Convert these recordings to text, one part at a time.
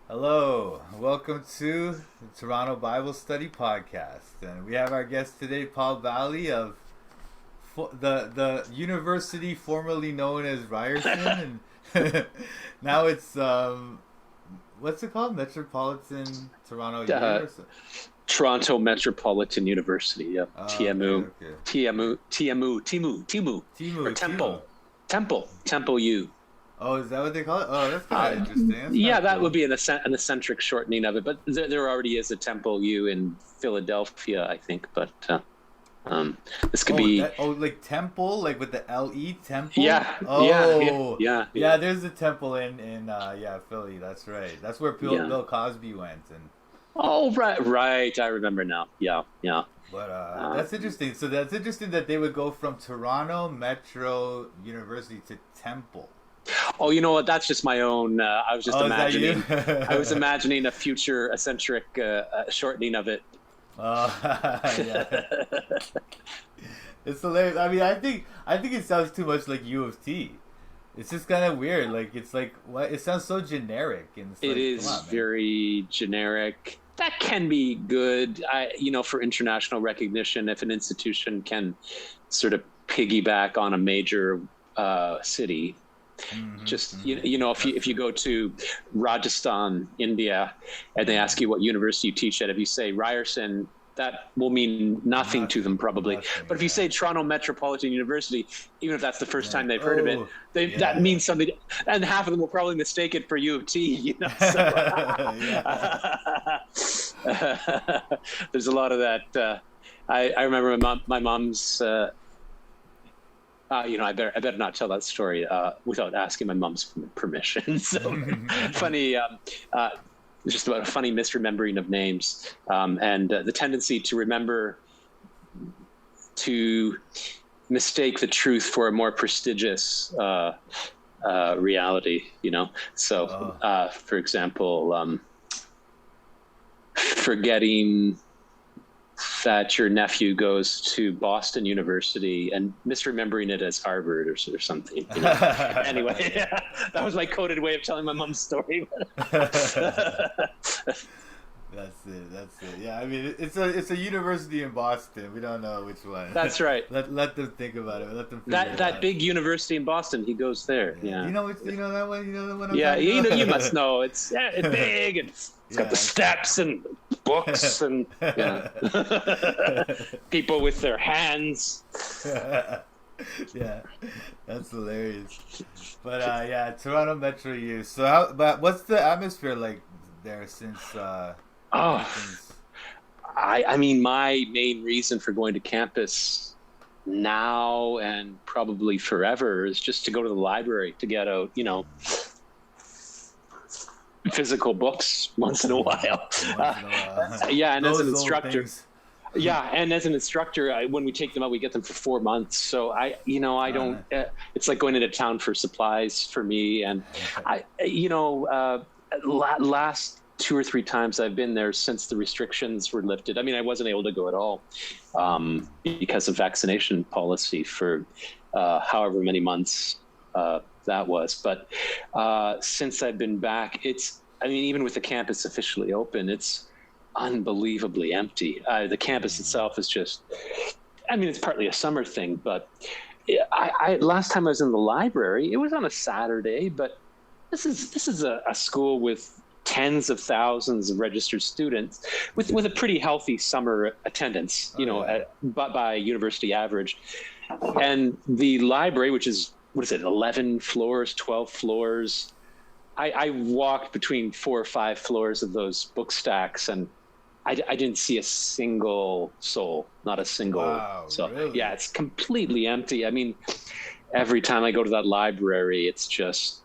Hello, welcome to the Toronto Bible Study Podcast, and we have our guest today, Paul Bali of the university formerly known as Ryerson, and now it's what's it called? Metropolitan Toronto University. Toronto Metropolitan University. Yep. Oh, TMU. okay. TMU. Or Temple U. Oh, is that what they call it? Oh, that's kind of interesting. That would be an eccentric shortening of it, but there already is a Temple U in Philadelphia, I think. But this could be like Temple, like with the LE Temple. Yeah. Yeah. There's a temple in Philly. That's right. That's where Bill Cosby went and. Oh right. I remember now. Yeah. But that's interesting. So that's interesting that they would go from Toronto Metro University to Temple. Oh, you know what? That's just my own. I was just imagining. I was imagining a future eccentric shortening of it. Yeah. It's hilarious. I mean, I think it sounds too much like U of T. It's just kind of weird. Like it's like what? It sounds so generic. And it's it like, is very generic. That can be good. For international recognition, if an institution can sort of piggyback on a major city. Mm-hmm, If you go to Rajasthan, India, and they ask you what university you teach at, if you say Ryerson, that will mean nothing to them probably. But if you say Toronto Metropolitan University, even if that's the first time they've heard of it, that means something, and half of them will probably mistake it for U of T. So. There's a lot of that. I remember my mom's. I better not tell that story without asking my mom's permission. So funny, just about a funny misremembering of names and the tendency to mistake the truth for a more prestigious reality. So for example, forgetting that your nephew goes to Boston University and misremembering it as Harvard or something. Anyway, that was my coded way of telling my mom's story. That's it. Yeah, I mean, it's a university in Boston. We don't know which one. That's right. Let them think about it. Let them figure it out. That big university in Boston. He goes there. Yeah. You know that one. You know the one. You must know. It's big and it's got the steps and books and people with their hands. Yeah, that's hilarious. But Toronto Metro U. So but what's the atmosphere like there since? I mean, my main reason for going to campus now and probably forever is just to go to the library to get out, physical books once in a while. And as an instructor, when we take them out, we get them for 4 months. So I don't. It's like going into town for supplies for me. And last 2 or 3 times I've been there since the restrictions were lifted. I mean, I wasn't able to go at all because of vaccination policy for however many months that was. But since I've been back, even with the campus officially open, it's unbelievably empty. The campus itself is just, it's partly a summer thing, but last time I was in the library, it was on a Saturday, but this is a school with tens of thousands of registered students with a pretty healthy summer attendance, by university average. And the library, which is, 11 floors, 12 floors. I walked between 4 or 5 floors of those book stacks, and I didn't see a single soul, not a single. Wow, soul. Really? Yeah, it's completely empty. I mean, every time I go to that library, it's just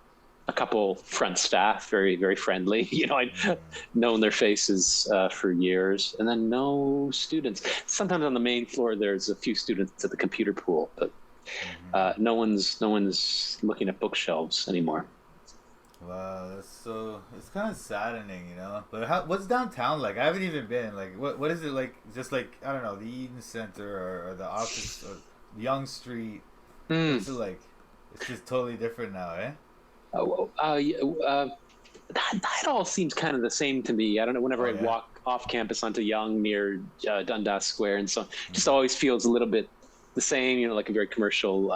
a couple front staff, very, very friendly. I've known their faces for years, and then no students. Sometimes on the main floor, there's a few students at the computer pool, but no one's looking at bookshelves anymore. Wow, it's kind of saddening, But what's downtown like? I haven't even been. Like, what is it like? Just like, I don't know, the Eden Center or the office or Yonge Street. What's it like? It's just totally different now, eh? that all seems kind of the same to me. I don't know. Whenever I walk off campus onto Yonge near Dundas Square, and so just always feels a little bit the same. You know, like a very commercial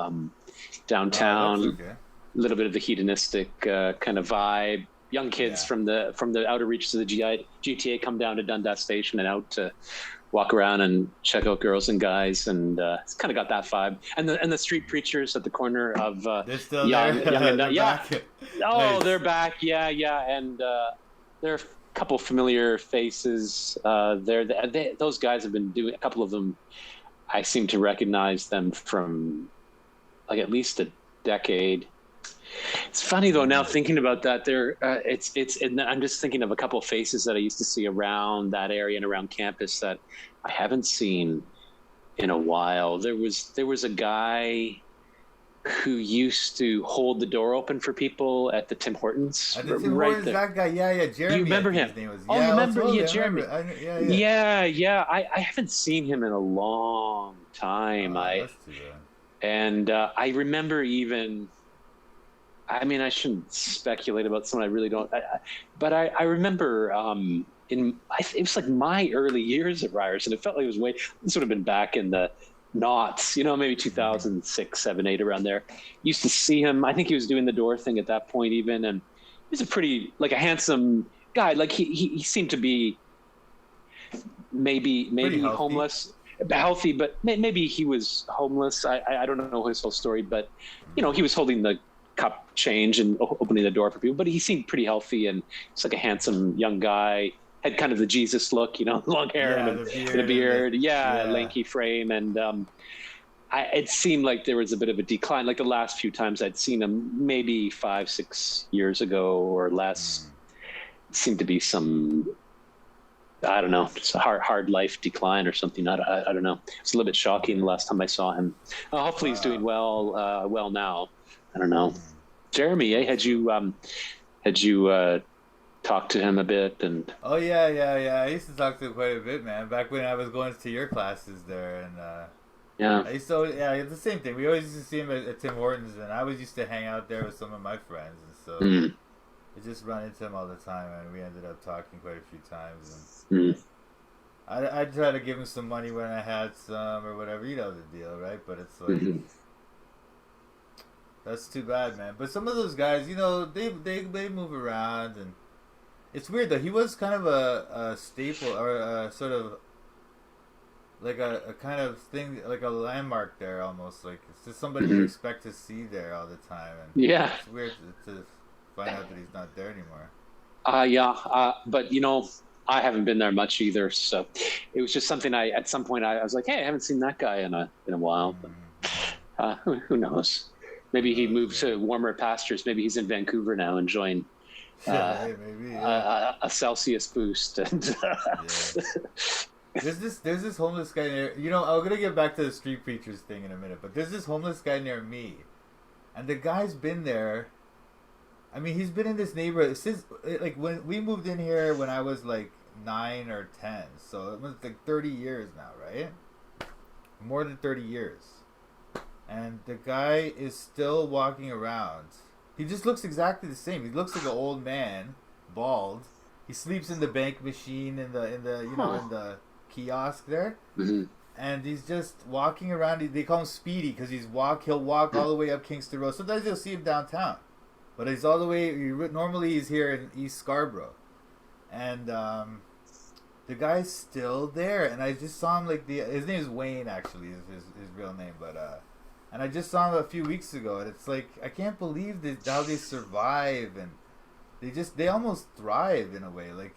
downtown. Oh, okay. A little bit of the hedonistic kind of vibe. Young kids from the outer reaches of the GTA come down to Dundas Station and out to walk around and check out girls and guys, and it's kind of got that vibe. And the street preachers at the corner of they're still Young there. and Back. Oh, Nice. they're back. Yeah, and there are a couple familiar faces there. Those guys have been doing, a couple of them, I seem to recognize them from like at least a decade. It's funny though, now thinking about that, and I'm just thinking of a couple of faces that I used to see around that area and around campus that I haven't seen in a while. There was a guy who used to hold the door open for people at the Tim Hortons. At the Tim Hortons, that guy, Jeremy. You remember him? His name was. Oh, you remember? Yeah, Jeremy. Yeah. I haven't seen him in a long time. That's too bad. And I remember even. I mean, I shouldn't speculate about someone I really don't. But I remember it was like my early years at Ryerson. It felt like it was this would have been back in the noughts, maybe 2006, 7, 8, around there. Used to see him. I think he was doing the door thing at that point even. And he was a handsome guy. Like he seemed to be maybe homeless. Healthy, but maybe he was homeless. I don't know his whole story, but he was holding the cup change and opening the door for people, but he seemed pretty healthy, and he's like a handsome young guy, had kind of the Jesus look, long hair and a beard, lanky frame. And it seemed like there was a bit of a decline, like the last few times I'd seen him, maybe 5-6 years ago or less. It seemed to be some, I don't know, just a hard life decline or something. I don't know. It's a little bit shocking the last time I saw him. Hopefully he's doing well now. I don't know. Jeremy, had you talked to him a bit? And oh yeah. I used to talk to him quite a bit, man. Back when I was going to your classes there, and I used to, it's the same thing. We always used to see him at Tim Hortons, and I always used to hang out there with some of my friends, and so I just run into him all the time, and we ended up talking quite a few times. And I try to give him some money when I had some or whatever, the deal, right? But it's like. That's too bad, man. But some of those guys, they move around, and it's weird though. He was kind of a staple, or a sort of like a kind of thing, like a landmark there, almost like it's just somebody you expect to see there all the time. And it's weird to find out that he's not there anymore. But I haven't been there much either, so it was just something at some point I was like, hey, I haven't seen that guy in a while. But, who knows? Maybe he moved to warmer pastures. Maybe he's in Vancouver now enjoying a Celsius boost. And There's this homeless guy near. I'm gonna get back to the street preachers thing in a minute, but there's this homeless guy near me, and the guy's been there. I mean, he's been in this neighborhood since like when we moved in here when I was like 9 or 10. So it was like 30 years now, right? More than 30 years. And the guy is still walking around. He just looks exactly the same. He looks like an old man, bald. He sleeps in the bank machine in the kiosk there. And he's just walking around. They call him Speedy because he'll walk all the way up Kingston Road. Sometimes you'll see him downtown, but he's all the way. Normally he's here in East Scarborough, and the guy's still there. And I just saw him his name is Wayne, actually, is his real name, but. And I just saw him a few weeks ago, and it's like I can't believe how they survive, and they almost thrive in a way. Like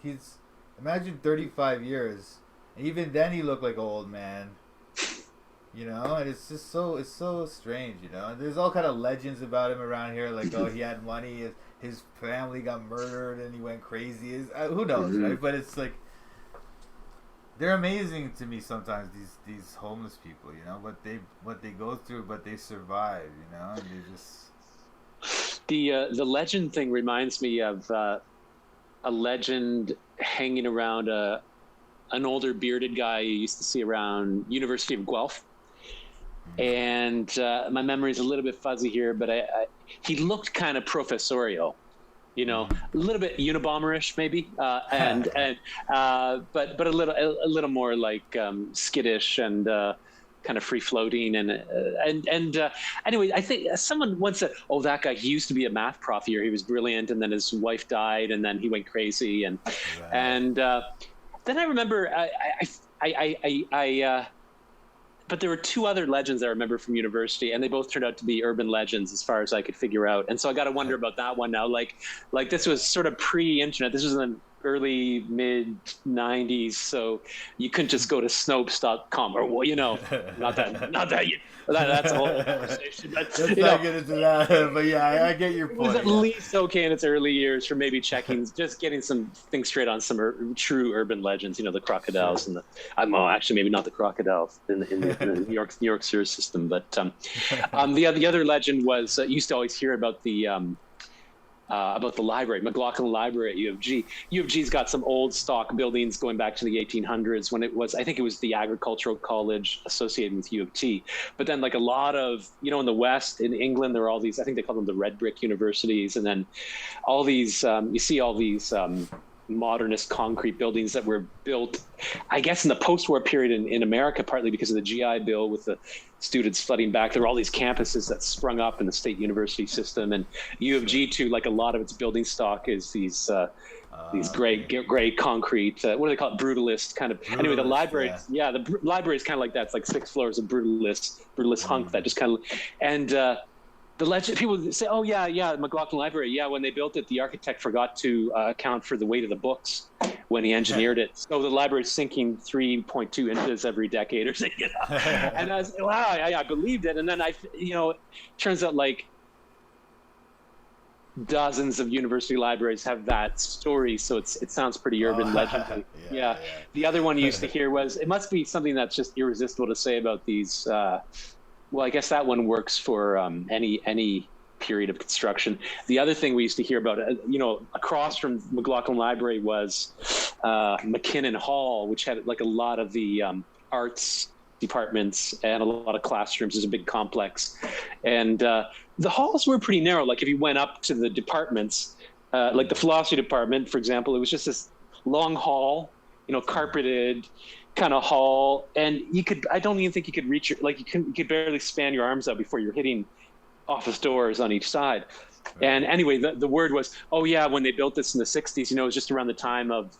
imagine 35 years, and even then he looked like an old man, and it's just so strange, And there's all kind of legends about him around here, like he had money, his family got murdered, and he went crazy. Who knows, right? But it's like. They're amazing to me sometimes. These homeless people, what they go through, but they survive, and they just. The legend thing reminds me of a legend hanging around an older bearded guy you used to see around University of Guelph, and my memory is a little bit fuzzy here, but he looked kind of professorial. a little bit Unabomberish maybe, but a little more like skittish and kind of free floating and anyway, I think someone once said, "Oh, that guy, he used to be a math prof here. He was brilliant, and then his wife died, and then he went crazy." And then I remember but there were two other legends I remember from university, and they both turned out to be urban legends as far as I could figure out. And so I got to wonder about that one now. Like this was sort of pre-internet. This was in the early mid 90s, so you couldn't just go to Snopes.com or not that that's a whole conversation. But, let's not get into that. But yeah, I get your point. It was at least okay in its early years for maybe checking, just getting some things straight on some true urban legends. The crocodiles and actually maybe not the crocodiles in the New York sewer system, but the other legend was you used to always hear about the library, McLaughlin Library at U of G. U of G's got some old stock buildings going back to the 1800s when I think it was the Agricultural College associated with U of T. But then like a lot of, in the West, in England, there are all these, I think they call them the red brick universities. And then all these, you see all these modernist concrete buildings that were built, I guess, in the post-war period in America, partly because of the GI Bill with the students flooding back. There were all these campuses that sprung up in the state university system, and U of G too. Like a lot of its building stock is these gray concrete. What do they call it? Brutalist kind of. Anyway, the library, the library is kind of like that. It's like 6 floors of brutalist hunk that just kind of and. The legend, people say, "Oh yeah, McLaughlin Library. Yeah, when they built it, the architect forgot to account for the weight of the books when he engineered it. So the library's sinking 3.2 inches every decade or something." And I was like, "Wow, I believed it." And then turns out like dozens of university libraries have that story, so it sounds pretty urban legend. Yeah. The other one you used to hear was, it must be something that's just irresistible to say about these. Well, I guess that one works for any period of construction. The other thing we used to hear about, across from McLaughlin Library was McKinnon Hall, which had like a lot of the arts departments and a lot of classrooms. It's a big complex. And the halls were pretty narrow. Like if you went up to the departments, like the philosophy department, for example, it was just this long hall, carpeted kind of hall, and I don't even think you could reach you could barely span your arms out before you're hitting office doors on each side. Right. And anyway, the word was, oh yeah, when they built this in the 60s, it was just around the time of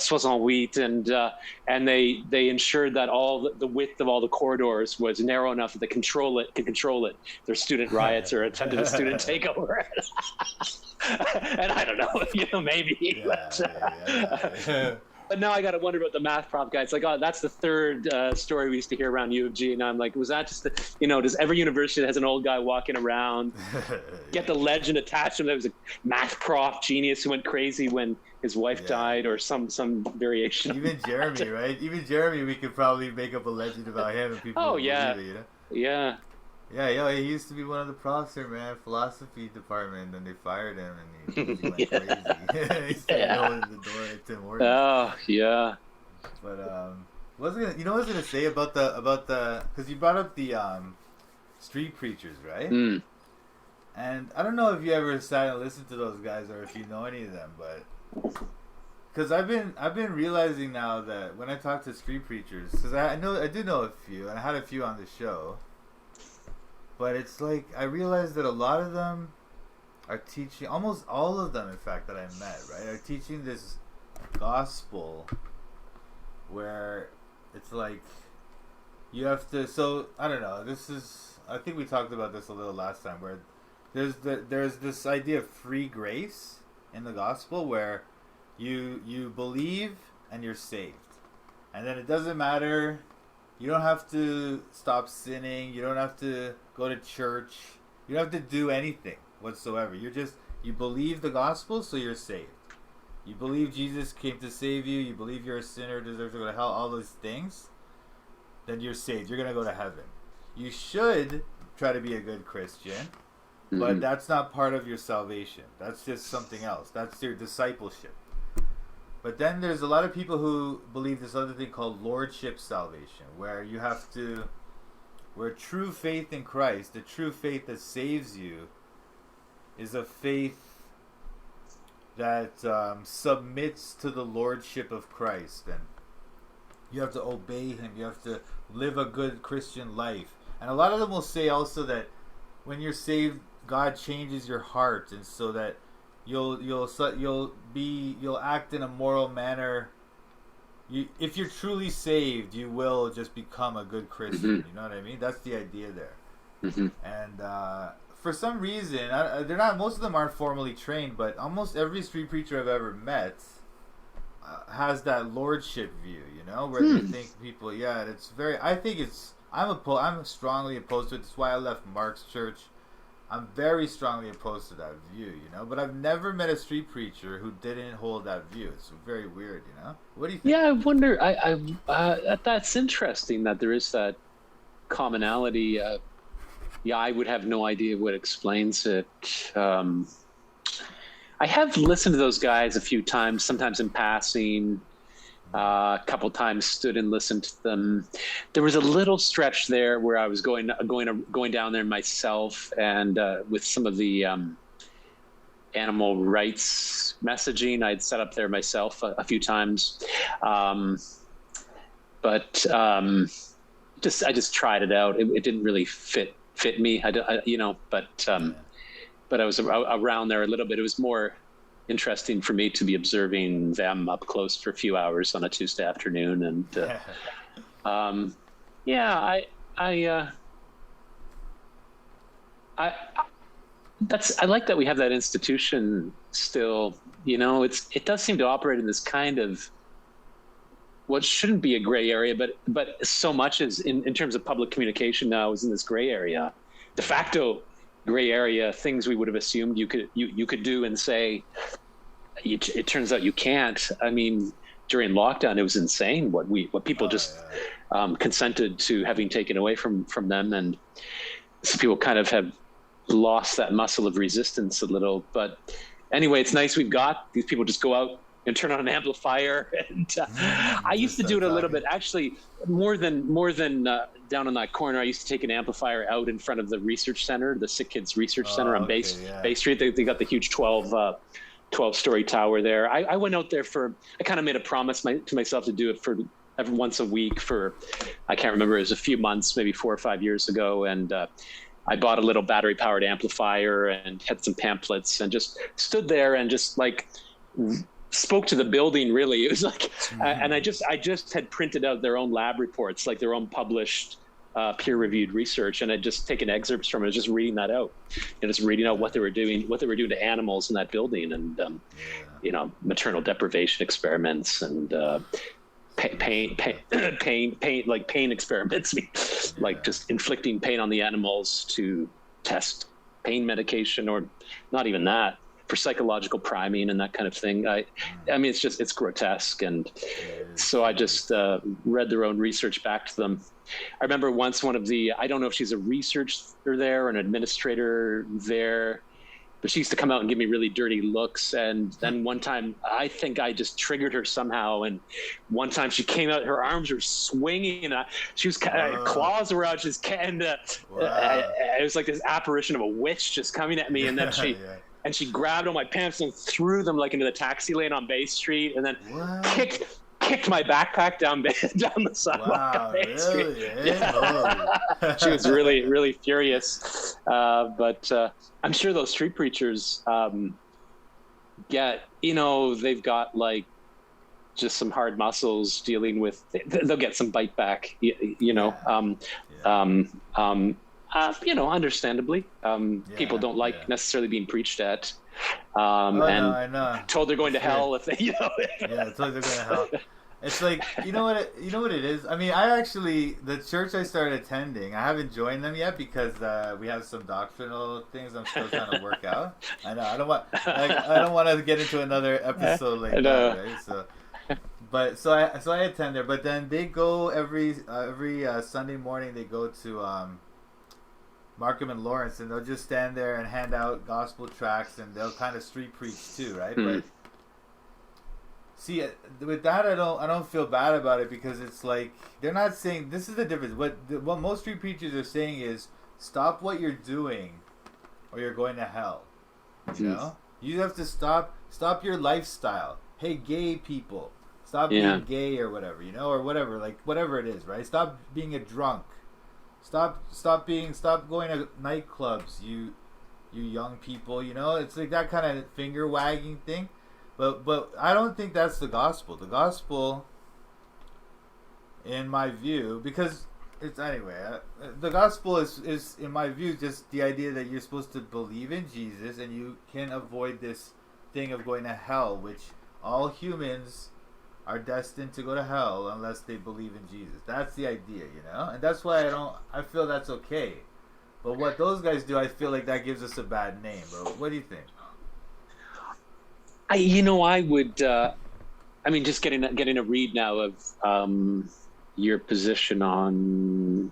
68, and they ensured that all the width of all the corridors was narrow enough that they could control it. There's student riots or attempted a student takeover. And I don't know, maybe. Yeah. But now I got to wonder about the math prof guy. It's like, oh, that's the third story we used to hear around U of G. And I'm like, was that just does every university that has an old guy walking around get the legend attached to him? There was a math prof genius who went crazy when his wife died, or some variation. Even Jeremy, right? Even Jeremy, we could probably make up a legend about him and people believe it, Yeah. Yeah, he used to be one of the profs there, man, philosophy department, and then they fired him, and he went crazy. He started going to the door at Tim Hortons. Oh, yeah. But what was I gonna say about the because you brought up the street preachers, right? Mm. And I don't know if you ever sat and listened to those guys, or if you know any of them, but because I've been realizing now that when I talk to street preachers, because I do know a few, and I had a few on the show. But it's like, I realized that a lot of them are teaching, almost all of them, in fact, that I met, right, are teaching this gospel where it's like, you have to, so, I don't know, I think we talked about this a little last time, where there's this idea of free grace in the gospel where you believe and you're saved. And then it doesn't matter. You don't have to stop sinning. You don't have to go to church. You don't have to do anything whatsoever. You believe the gospel, so you're saved. You believe Jesus came to save you. You believe you're a sinner, deserve to go to hell, all those things. Then you're saved. You're going to go to heaven. You should try to be a good Christian, but that's not part of your salvation. That's just something else. That's your discipleship. But then there's a lot of people who believe this other thing called Lordship Salvation, where true faith in Christ, the true faith that saves you, is a faith that submits to the lordship of Christ, and you have to obey him. You have to live a good Christian life. And a lot of them will say also that when you're saved, God changes your heart, and so that you'll act in a moral manner. If you're truly saved, you will just become a good Christian. You know what I mean? That's the idea there. And for some reason, they're not. Most of them aren't formally trained, but almost every street preacher I've ever met has that lordship view. You know, where they think people. Yeah, it's very. I think it's. I'm strongly opposed to it. That's why I left Mark's church. I'm very strongly opposed to that view, you know. But I've never met a street preacher who didn't hold that view. It's very weird, you know. What do you think? Yeah, I wonder. That's interesting that there is that commonality. Yeah, I would have no idea what explains it. I have listened to those guys a few times, sometimes in passing. A couple times stood and listened to them. There was a little stretch there where I was going down there myself, and with some of the animal rights messaging, I'd set up there myself a few times. But I just tried it out. It didn't really fit me. But I was around there a little bit. It was more interesting for me to be observing them up close for a few hours on a Tuesday afternoon, and I like that we have that institution still. You know, it does seem to operate in this kind of what shouldn't be a gray area, but so much as in terms of public communication now is in this gray area, de facto gray area, things we would have assumed you could do and say, it turns out you can't. I mean, during lockdown, it was insane what people consented to having taken away from them, and some people kind of have lost that muscle of resistance a little. But anyway, it's nice we've got these people just go out and turn on an amplifier, and I used to do it a little bit, actually, more than down on that corner. I used to take an amplifier out in front of the research center, the Sick Kids Research Center on Bay Street. They got the huge 12-story tower there. I went out there I kind of made a promise to myself to do it for every once a week for, I can't remember, it was a few months, maybe 4 or 5 years ago, and I bought a little battery-powered amplifier and had some pamphlets and just stood there and just like spoke to the building. Really, it was like, and I just had printed out their own lab reports, like their own published peer-reviewed research, and I'd just taken excerpts from it. I was just reading that out, and just reading out what they were doing to animals in that building, and maternal deprivation experiments and pain experiments, like just inflicting pain on the animals to test pain medication, or not even that, for psychological priming and that kind of thing. I mean, it's grotesque. And so I just read their own research back to them. I remember once I don't know if she's a researcher there or an administrator there, but she used to come out and give me really dirty looks. And then one time, I think I just triggered her somehow. And one time she came out, her arms were swinging, and she was claws were out. It was like this apparition of a witch just coming at me. And then she and she grabbed all my pants and threw them like into the taxi lane on Bay Street, and then kicked my backpack down the sidewalk on Bay Street. Yeah. She was really, really furious. But I'm sure those street preachers they've got like just some hard muscles dealing with. They'll get some bite back. Understandably, people don't like necessarily being preached at, I know. Told they're going to hell if they, Yeah, told they're going to hell. It's like, you know what it is? I mean, the church I started attending, I haven't joined them yet because we have some doctrinal things I'm still trying to work out. I know, I don't want to get into another episode like that, right? So I attend there, but then they go every Sunday morning. They go to Markham and Lawrence, and they'll just stand there and hand out gospel tracts, and they'll kind of street preach too, right? But see, with that, I don't feel bad about it, because it's like they're not saying, this is the difference. What most street preachers are saying is, stop what you're doing, or you're going to hell. You know, You have to stop your lifestyle. Hey, gay people, stop being gay or whatever, or whatever, like whatever it is, right? Stop being a drunk. Stop going to nightclubs, you young people, It's like that kind of finger wagging thing. But I don't think that's the gospel. The gospel, in my view, because it's anyway, the gospel is in my view just the idea that you're supposed to believe in Jesus and you can avoid this thing of going to hell, which all humans are destined to go to hell unless they believe in Jesus. That's the idea, and that's why I feel that's okay. But what those guys do, I feel like that gives us a bad name. But what do you think? I would. Just getting a read now of your position on.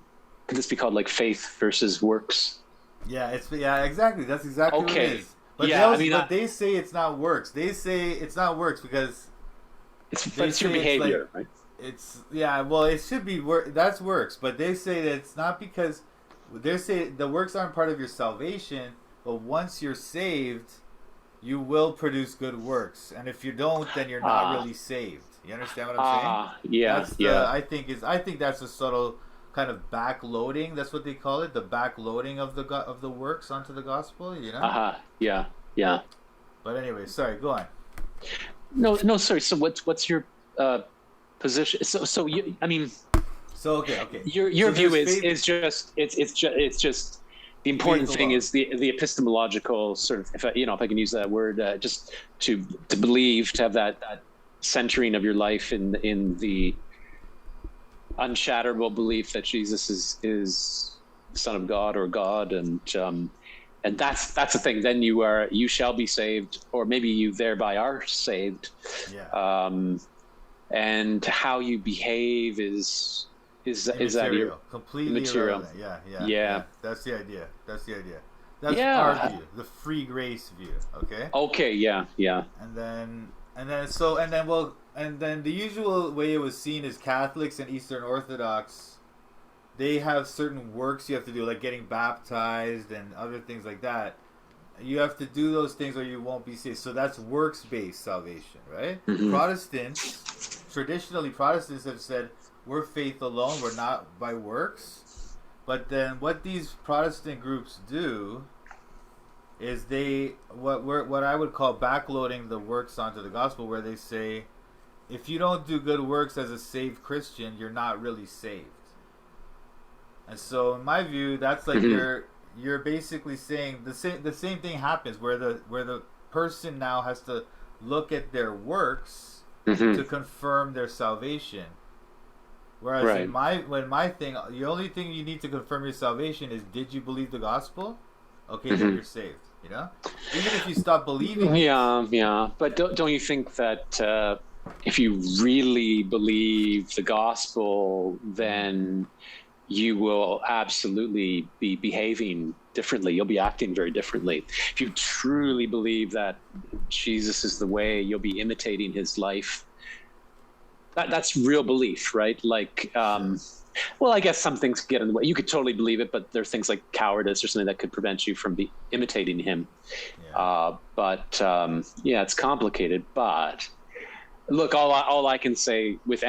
Could this be called like faith versus works? Yeah, exactly. That's exactly what it is. But they say it's not works. They say it's not works because it's your behavior, right? It should be work. That's works, but they say that it's not because they say the works aren't part of your salvation. But once you're saved, you will produce good works, and if you don't, then you're not really saved. You understand what I'm saying? I think that's a subtle kind of backloading. That's what they call it, the backloading of the works onto the gospel. Yeah. But anyway, sorry. Go on. No, sorry. So what's your position? So you, So okay. Your view is just it's just the important thing is the epistemological sort of, if I can use that word, just to believe, to have that centering of your life in the unshatterable belief that Jesus is the Son of God or God, and that's the thing. Then you shall be saved, or maybe you thereby are saved. Yeah. And how you behave is that completely immaterial? Yeah. That's the idea. That's our view, the free grace view. Okay. Yeah. And then the usual way it was seen is Catholics and Eastern Orthodox, they have certain works you have to do, like getting baptized and other things like that. You have to do those things or you won't be saved. So that's works-based salvation, right? Mm-hmm. Traditionally Protestants have said, we're faith alone, we're not by works. But then what these Protestant groups do is what I would call backloading the works onto the gospel, where they say, if you don't do good works as a saved Christian, you're not really saved. And so in my view, that's like you're basically saying the same thing happens where the person now has to look at their works to confirm their salvation. Whereas in my thing, the only thing you need to confirm your salvation is, did you believe the gospel? Okay, then you're saved. Even if you stop believing. Yeah. But don't you think that if you really believe the gospel, then you will absolutely be behaving differently. You'll be acting very differently. If you truly believe that Jesus is the way, you'll be imitating his life. That's real belief, right? Like, well, I guess some things get in the way. You could totally believe it, but there are things like cowardice or something that could prevent you from imitating him. Yeah. It's complicated. But look, all I can say with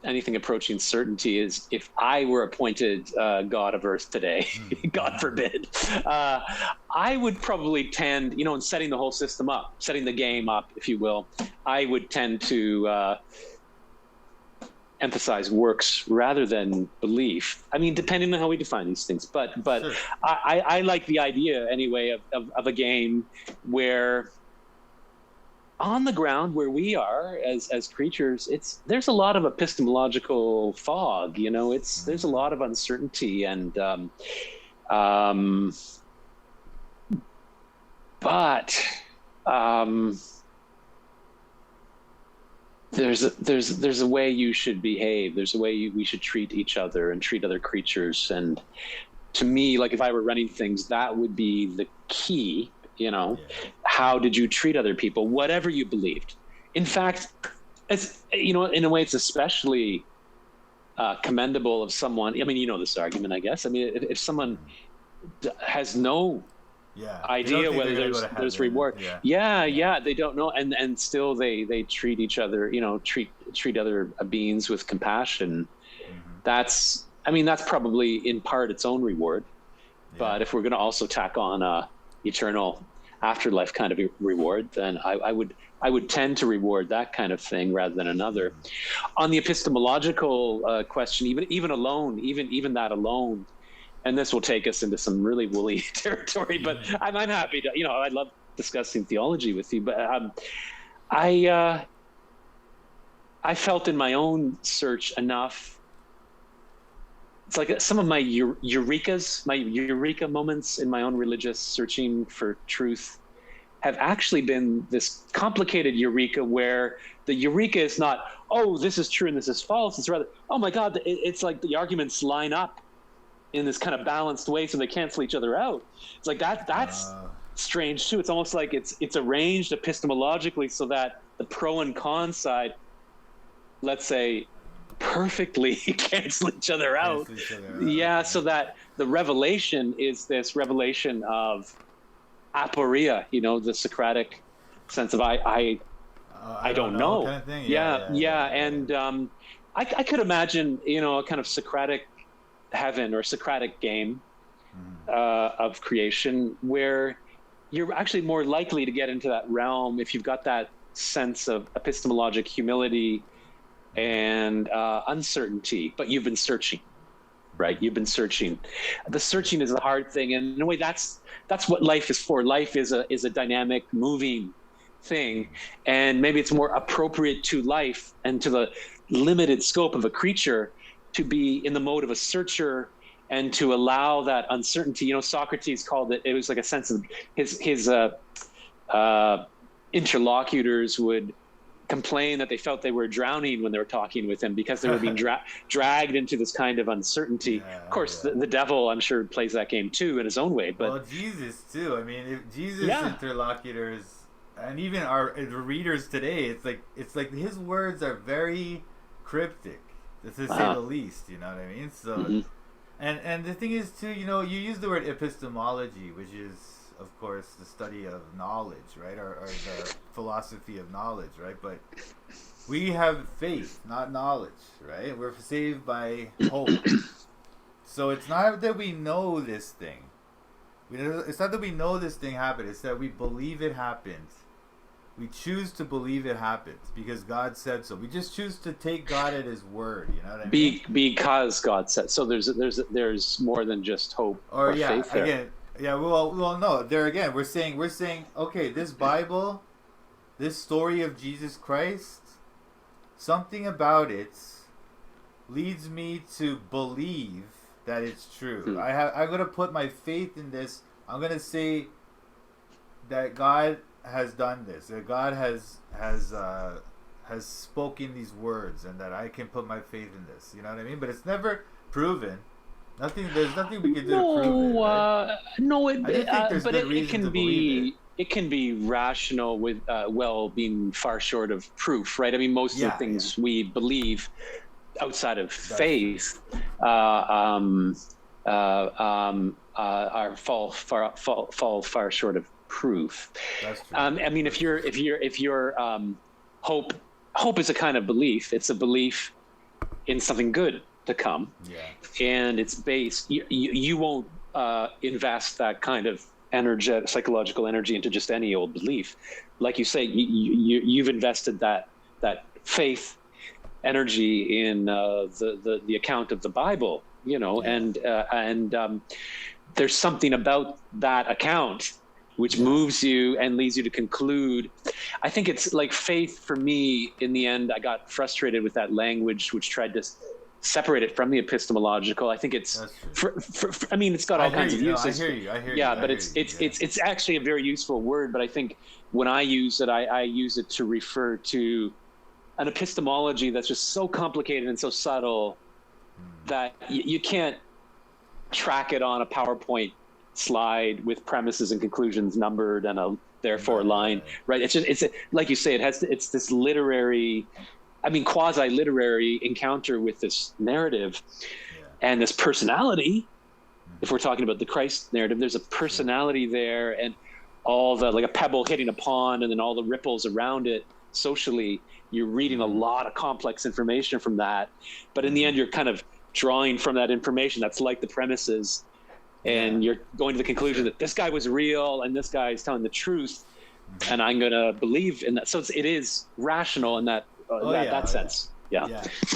anything approaching certainty is, if I were appointed God of Earth today, God forbid, I would probably tend, in setting the whole system up, setting the game up, if you will, I would tend to emphasize works rather than belief. I mean, depending on how we define these things. But sure. I like the idea, anyway, of a game where, on the ground where we are as creatures, there's a lot of epistemological fog. There's a lot of uncertainty, and there's a way you should behave. There's a way we should treat each other and treat other creatures. And to me, like, if I were running things, that would be the key. How did you treat other people, whatever you believed? In fact, it's, in a way, it's especially commendable of someone. I mean, this argument, I guess. I mean, if someone has no idea whether there's reward. They don't know, and still they treat each other, treat other beings with compassion. That's probably in part its own reward. But if we're going to also tack on a eternal afterlife kind of reward, then I would tend to reward that kind of thing rather than another. On the epistemological question, even that alone, and this will take us into some really woolly territory, but I'm happy to, I love discussing theology with you, but I felt in my own search enough. It's like some of my eureka moments in my own religious searching for truth have actually been this complicated eureka where the eureka is not, oh, this is true and this is false. It's rather, oh my God, it's like the arguments line up in this kind of balanced way so they cancel each other out. It's like that's strange too. It's almost like it's arranged epistemologically so that the pro and con side, let's say, perfectly cancel each other out. So that the revelation is this revelation of aporia, the Socratic sense of I don't know. Kind of thing. And I could imagine, a kind of Socratic heaven or Socratic game of creation where you're actually more likely to get into that realm if you've got that sense of epistemologic humility and uncertainty, but you've been searching, right? You've been searching. The searching is the hard thing, and in a way, that's what life is for. Life is a dynamic, moving thing, and maybe it's more appropriate to life and to the limited scope of a creature to be in the mode of a searcher and to allow that uncertainty. Socrates called it was like a sense of his interlocutors would complain that they felt they were drowning when they were talking with him because they were being dragged into this kind of uncertainty. Of course, the devil, I'm sure, plays that game too in his own way. But Jesus too. I mean, if Jesus' interlocutors and even the readers today, it's like his words are very cryptic, to say the least. You know what I mean? So, and the thing is too, you use the word epistemology, which is, of course, the study of knowledge, right? Or the philosophy of knowledge, right? But we have faith, not knowledge, right? We're saved by hope. So it's not that we know this thing. It's not that we know this thing happened. It's that we believe it happened. We choose to believe it happened because God said so. We just choose to take God at His word. You know what I mean? Because God said so. There's more than just hope or faith there. Again, well, no. There again, we're saying, okay, this Bible, this story of Jesus Christ, something about it leads me to believe that it's true. I'm gonna put my faith in this. I'm gonna say that God has done this. That God has spoken these words, and that I can put my faith in this. You know what I mean? But it's never proven. There's nothing we can do to prove it. Right? It can be rational with being far short of proof, right? I mean, most of the things we believe outside of faith are fall far short of proof. That's true. I mean, if you're hope is a kind of belief. It's a belief in something good to come, and it's based. You won't invest that kind of psychological energy into just any old belief. Like you say, you've invested that faith energy in the account of the Bible, and there's something about that account which moves you and leads you to conclude. I think it's like faith for me. In the end, I got frustrated with that language which tried to separate it from the epistemological. I think it's I mean, it's got all kinds of uses. I hear you. Yeah, but it's actually a very useful word. But I think when I use it, I use it to refer to an epistemology that's just so complicated and so subtle that you can't track it on a PowerPoint slide with premises and conclusions numbered and a therefore line, right? It's like you say, it's this literary, quasi-literary encounter with this narrative and this personality if we're talking about the Christ narrative, there's a personality there, and all the, like a pebble hitting a pond and then all the ripples around it socially, you're reading a lot of complex information from that. But in the end, you're kind of drawing from that information that's like the premises, and you're going to the conclusion that this guy was real and this guy is telling the truth, and I'm going to believe in that. So it is rational in that sense. Yeah.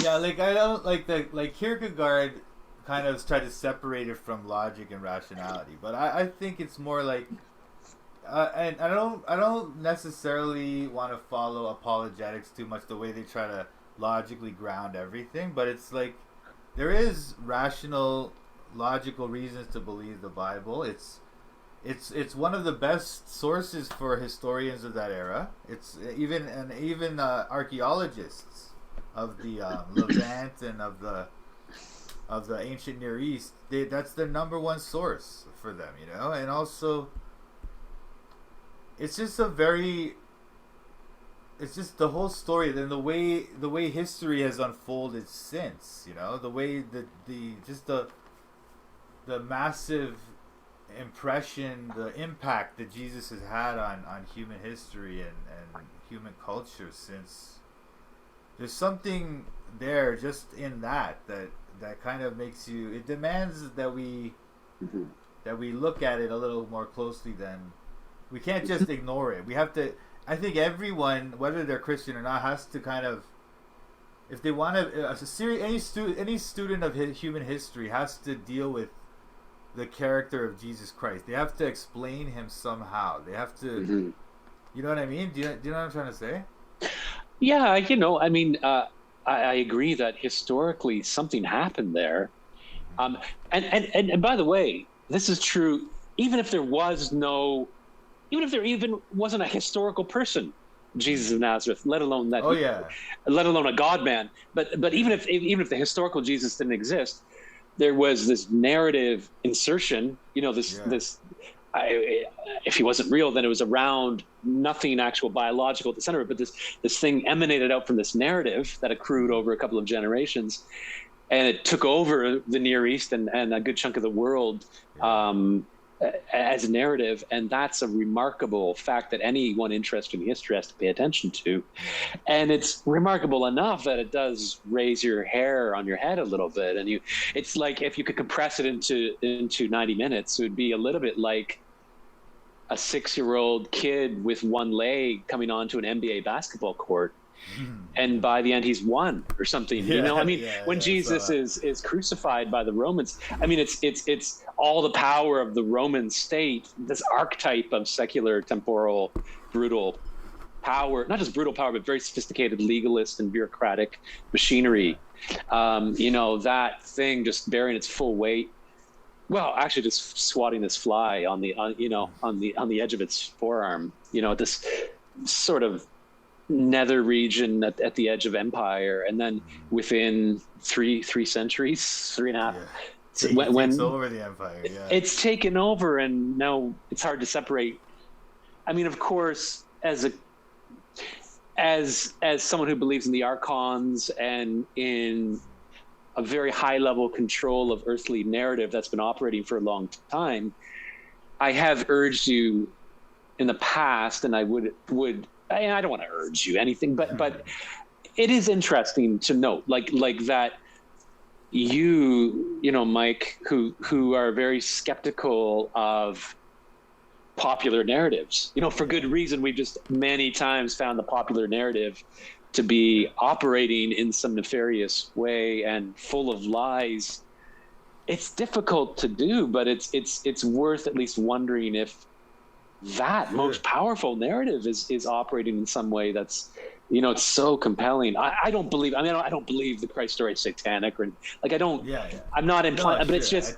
Like I don't like Kierkegaard kind of tried to separate it from logic and rationality, but I think it's more like, and I don't necessarily want to follow apologetics too much, the way they try to logically ground everything, but it's like there is rational, logical reasons to believe the Bible. It's one of the best sources for historians of that era. It's even archaeologists of the Levant and of the ancient Near East. That's their number one source for them, you know. And also, it's just the whole story, then the way history has unfolded since, you know, the way that the massive impression, the impact that Jesus has had on human history and human culture since. There's something there just in that kind of makes you, it demands that we look at it a little more closely. Than we can't just ignore it. We have to, I think everyone, whether they're Christian or not, has to kind of, if they want to, any student of human history has to deal with the character of Jesus Christ. They have to explain him somehow. They have to, you know what I mean? Do you know what I'm trying to say? Yeah, you know, I mean, I agree that historically something happened there. And by the way, this is true even if there wasn't a historical person, Jesus of Nazareth, let alone that, let alone a God man. But even if the historical Jesus didn't exist, there was this narrative insertion, you know, if he wasn't real, then it was around nothing actual biological at the center of it, but this thing emanated out from this narrative that accrued over a couple of generations, and it took over the Near East and a good chunk of the world as a narrative. And that's a remarkable fact that anyone interested in history has to pay attention to. And it's remarkable enough that it does raise your hair on your head a little bit. And it's like, if you could compress it into 90 minutes, it would be a little bit like a 6-year-old kid with one leg coming onto an NBA basketball court. And by the end, he's won or something. You know, I mean, when Jesus is crucified by the Romans, I mean, it's all the power of the Roman state, this archetype of secular, temporal, brutal power, not just brutal power, but very sophisticated legalist and bureaucratic machinery. You know, that thing just bearing its full weight. Well, actually, just swatting this fly on the edge of its forearm. You know, this sort of nether region at the edge of empire, and then within three centuries, 3.5, when it's over the empire, it's taken over, and now it's hard to separate. I mean, of course, as someone who believes in the archons and in a very high level control of earthly narrative that's been operating for a long time, I have urged you in the past, and I would. I don't want to urge you anything, but it is interesting to note, like that you know, Mike, who are very skeptical of popular narratives, you know, for good reason. We've just many times found the popular narrative to be operating in some nefarious way and full of lies. It's difficult to do, but it's worth at least wondering if that most powerful narrative is operating in some way that's, you know, it's so compelling. I don't believe the Christ story is satanic, or like, I don't, I'm not implying, but it's just,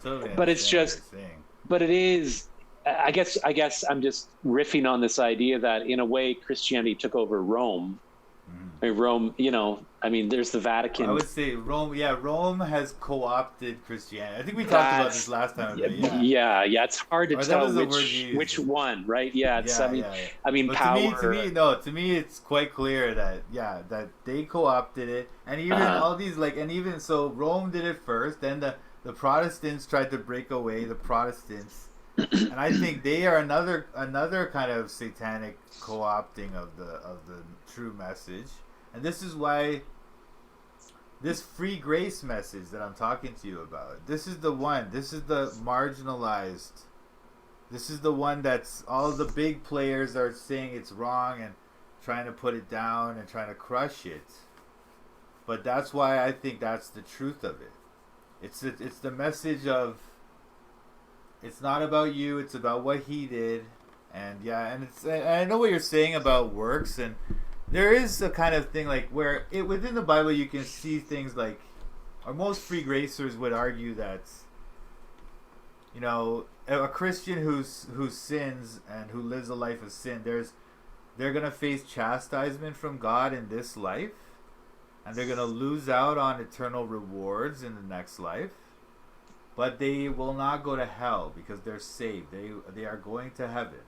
but it is, I guess I'm just riffing on this idea that in a way Christianity took over Rome. I mean, Rome, you know, I mean, there's the Vatican. I would say Rome. Yeah, Rome has co-opted Christianity. I think we talked about this last time. Yeah. It's hard to tell which one, right? Yeah. It's, I mean, but power. To me, it's quite clear that they co-opted it, and even all these and even so, Rome did it first. Then the the Protestants tried to break away the Protestants, and I think they are another kind of satanic co-opting of the true message. And this is why this free grace message that I'm talking to you about, this is the one. This is the marginalized. This is the one that's all the big players are saying it's wrong and trying to put it down and trying to crush it. But that's why I think that's the truth of it. It's the message of, it's not about you, it's about what he did. And yeah, and I know what you're saying about works, and there is a kind of thing like where within the Bible you can see things like, or most free gracers would argue that, you know, a Christian who sins and who lives a life of sin, they're gonna face chastisement from God in this life, and they're gonna lose out on eternal rewards in the next life, but they will not go to hell because they're saved. They are going to heaven,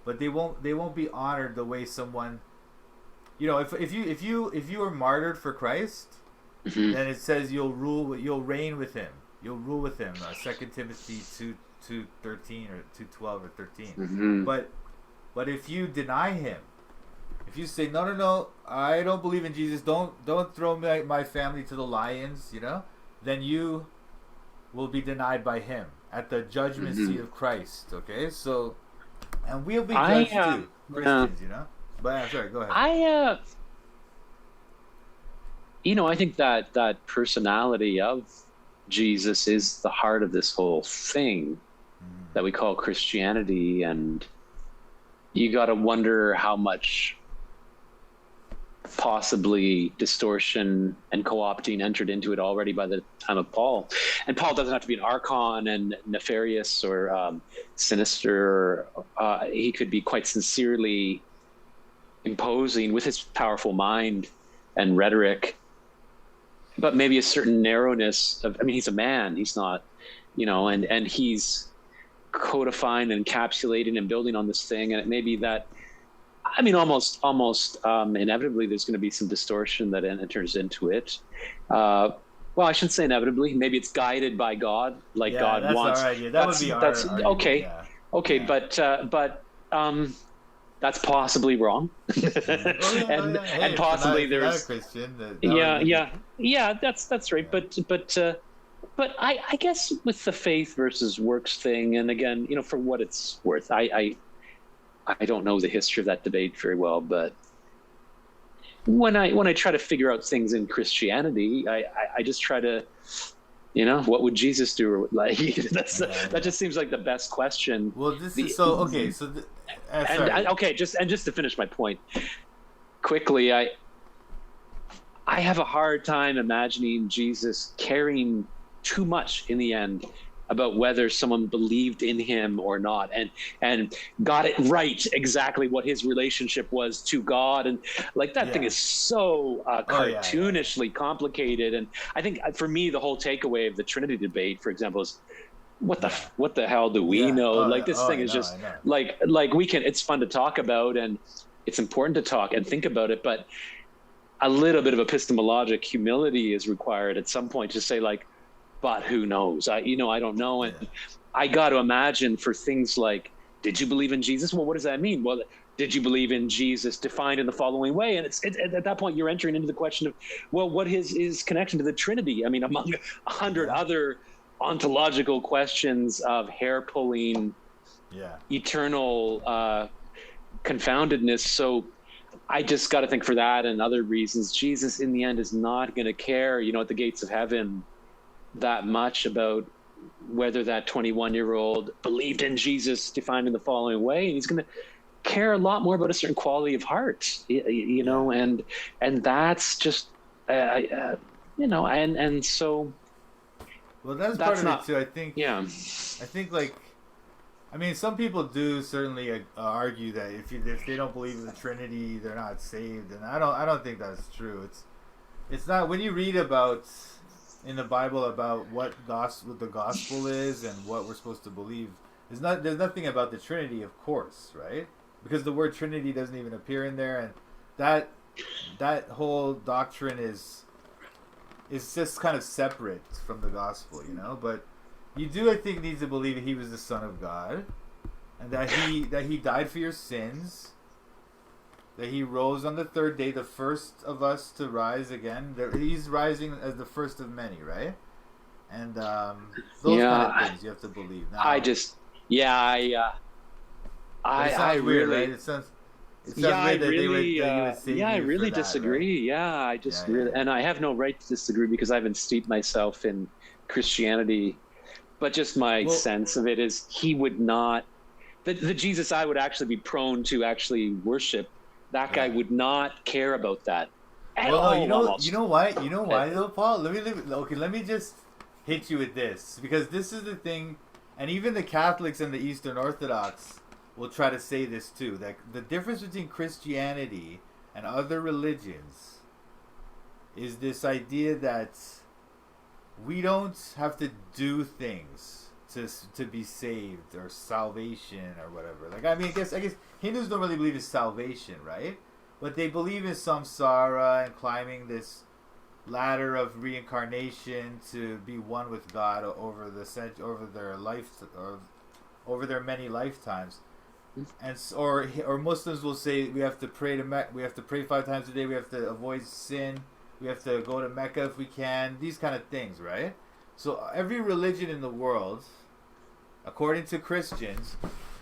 but they won't be honored the way someone, you know, if you are martyred for Christ, Mm-hmm. then it says you'll reign with him. You'll rule with him. 2 Timothy 2:13 or 2:12 or 13. Mm-hmm. But if you deny him, if you say no, I don't believe in Jesus, don't throw my family to the lions, you know, then you will be denied by him at the judgment Mm-hmm. seat of Christ. Okay, so, and we'll be judged too, Christians, you know. But sorry, go ahead. I think that personality of Jesus is the heart of this whole thing that we call Christianity, and you got to wonder how much possibly distortion and co-opting entered into it already by the time of Paul. And Paul doesn't have to be an archon and nefarious or sinister. He could be quite sincerely imposing with his powerful mind and rhetoric, but maybe a certain narrowness of, I mean, he's a man, he's not, you know, and he's codifying and encapsulating and building on this thing. And it may be that, I mean, almost inevitably there's going to be some distortion that enters into it. Well, I shouldn't say inevitably. Maybe it's guided by God, like God that's wants. Our idea. That would be our argument, okay. Yeah. Okay, Yeah. But that's possibly wrong, and possibly if you're not a there's Christian. yeah, that's right. Yeah. But I guess with the faith versus works thing, and again, you know, for what it's worth, I don't know the history of that debate very well, but when I try to figure out things in Christianity, I just try to, you know, what would Jesus do? Like that just seems like the best question. Well, this is so okay. So, sorry. Just to finish my point quickly, I have a hard time imagining Jesus caring too much in the end about whether someone believed in him or not, and got it right exactly what his relationship was to God, and like that thing is so cartoonishly complicated. And I think for me, the whole takeaway of the Trinity debate, for example, is what the hell do we know? This thing is just like we can. It's fun to talk about, and it's important to talk and think about it, but a little bit of epistemologic humility is required at some point to say, like, but who knows? I don't know. And I got to imagine for things like, did you believe in Jesus? Well, what does that mean? Well, did you believe in Jesus defined in the following way? And it's at that point, you're entering into the question of, well, what is his connection to the Trinity? I mean, among 100 other ontological questions of hair-pulling, eternal confoundedness. So I just got to think for that and other reasons, Jesus in the end is not going to care, you know, at the gates of heaven that much about whether that 21-year-old believed in Jesus defined in the following way. And he's going to care a lot more about a certain quality of heart, you know, and that's just, you know, and so. Well, that's part of it too. I think. Yeah. I think, like, I mean, some people do certainly argue that if they don't believe in the Trinity, they're not saved, and I don't think that's true. It's not, when you read about in the Bible about what the gospel is and what we're supposed to believe, there's nothing about the Trinity, of course, right? Because the word Trinity doesn't even appear in there, and that whole doctrine is is just kind of separate from the gospel, But you do, I think, need to believe that he was the Son of God, and that he died for your sins, that he rose on the third day, the first of us to rise again. He's rising as the first of many, right? And those kind of things you have to believe. Now, I weird, really, right? It sounds weird that you would say I really that, disagree. right? I really, and I have no right to disagree because I haven't steeped myself in Christianity, but just my sense of it is he would not, the Jesus I would actually be prone to actually worship, that guy would not care about that at all. You know why though, Paul? Let me just hit you with this, because this is the thing, and even the Catholics and the Eastern Orthodox will try to say this too, that the difference between Christianity and other religions is this idea that we don't have to do things to be saved, or salvation, or whatever. Like, I mean, I guess Hindus don't really believe in salvation, right? But they believe in samsara and climbing this ladder of reincarnation to be one with God over their many lifetimes. And or Muslims will say we have to pray we have to pray 5 times a day, we have to avoid sin, we have to go to Mecca if we can, these kind of things, right? So every religion in the world, according to Christians,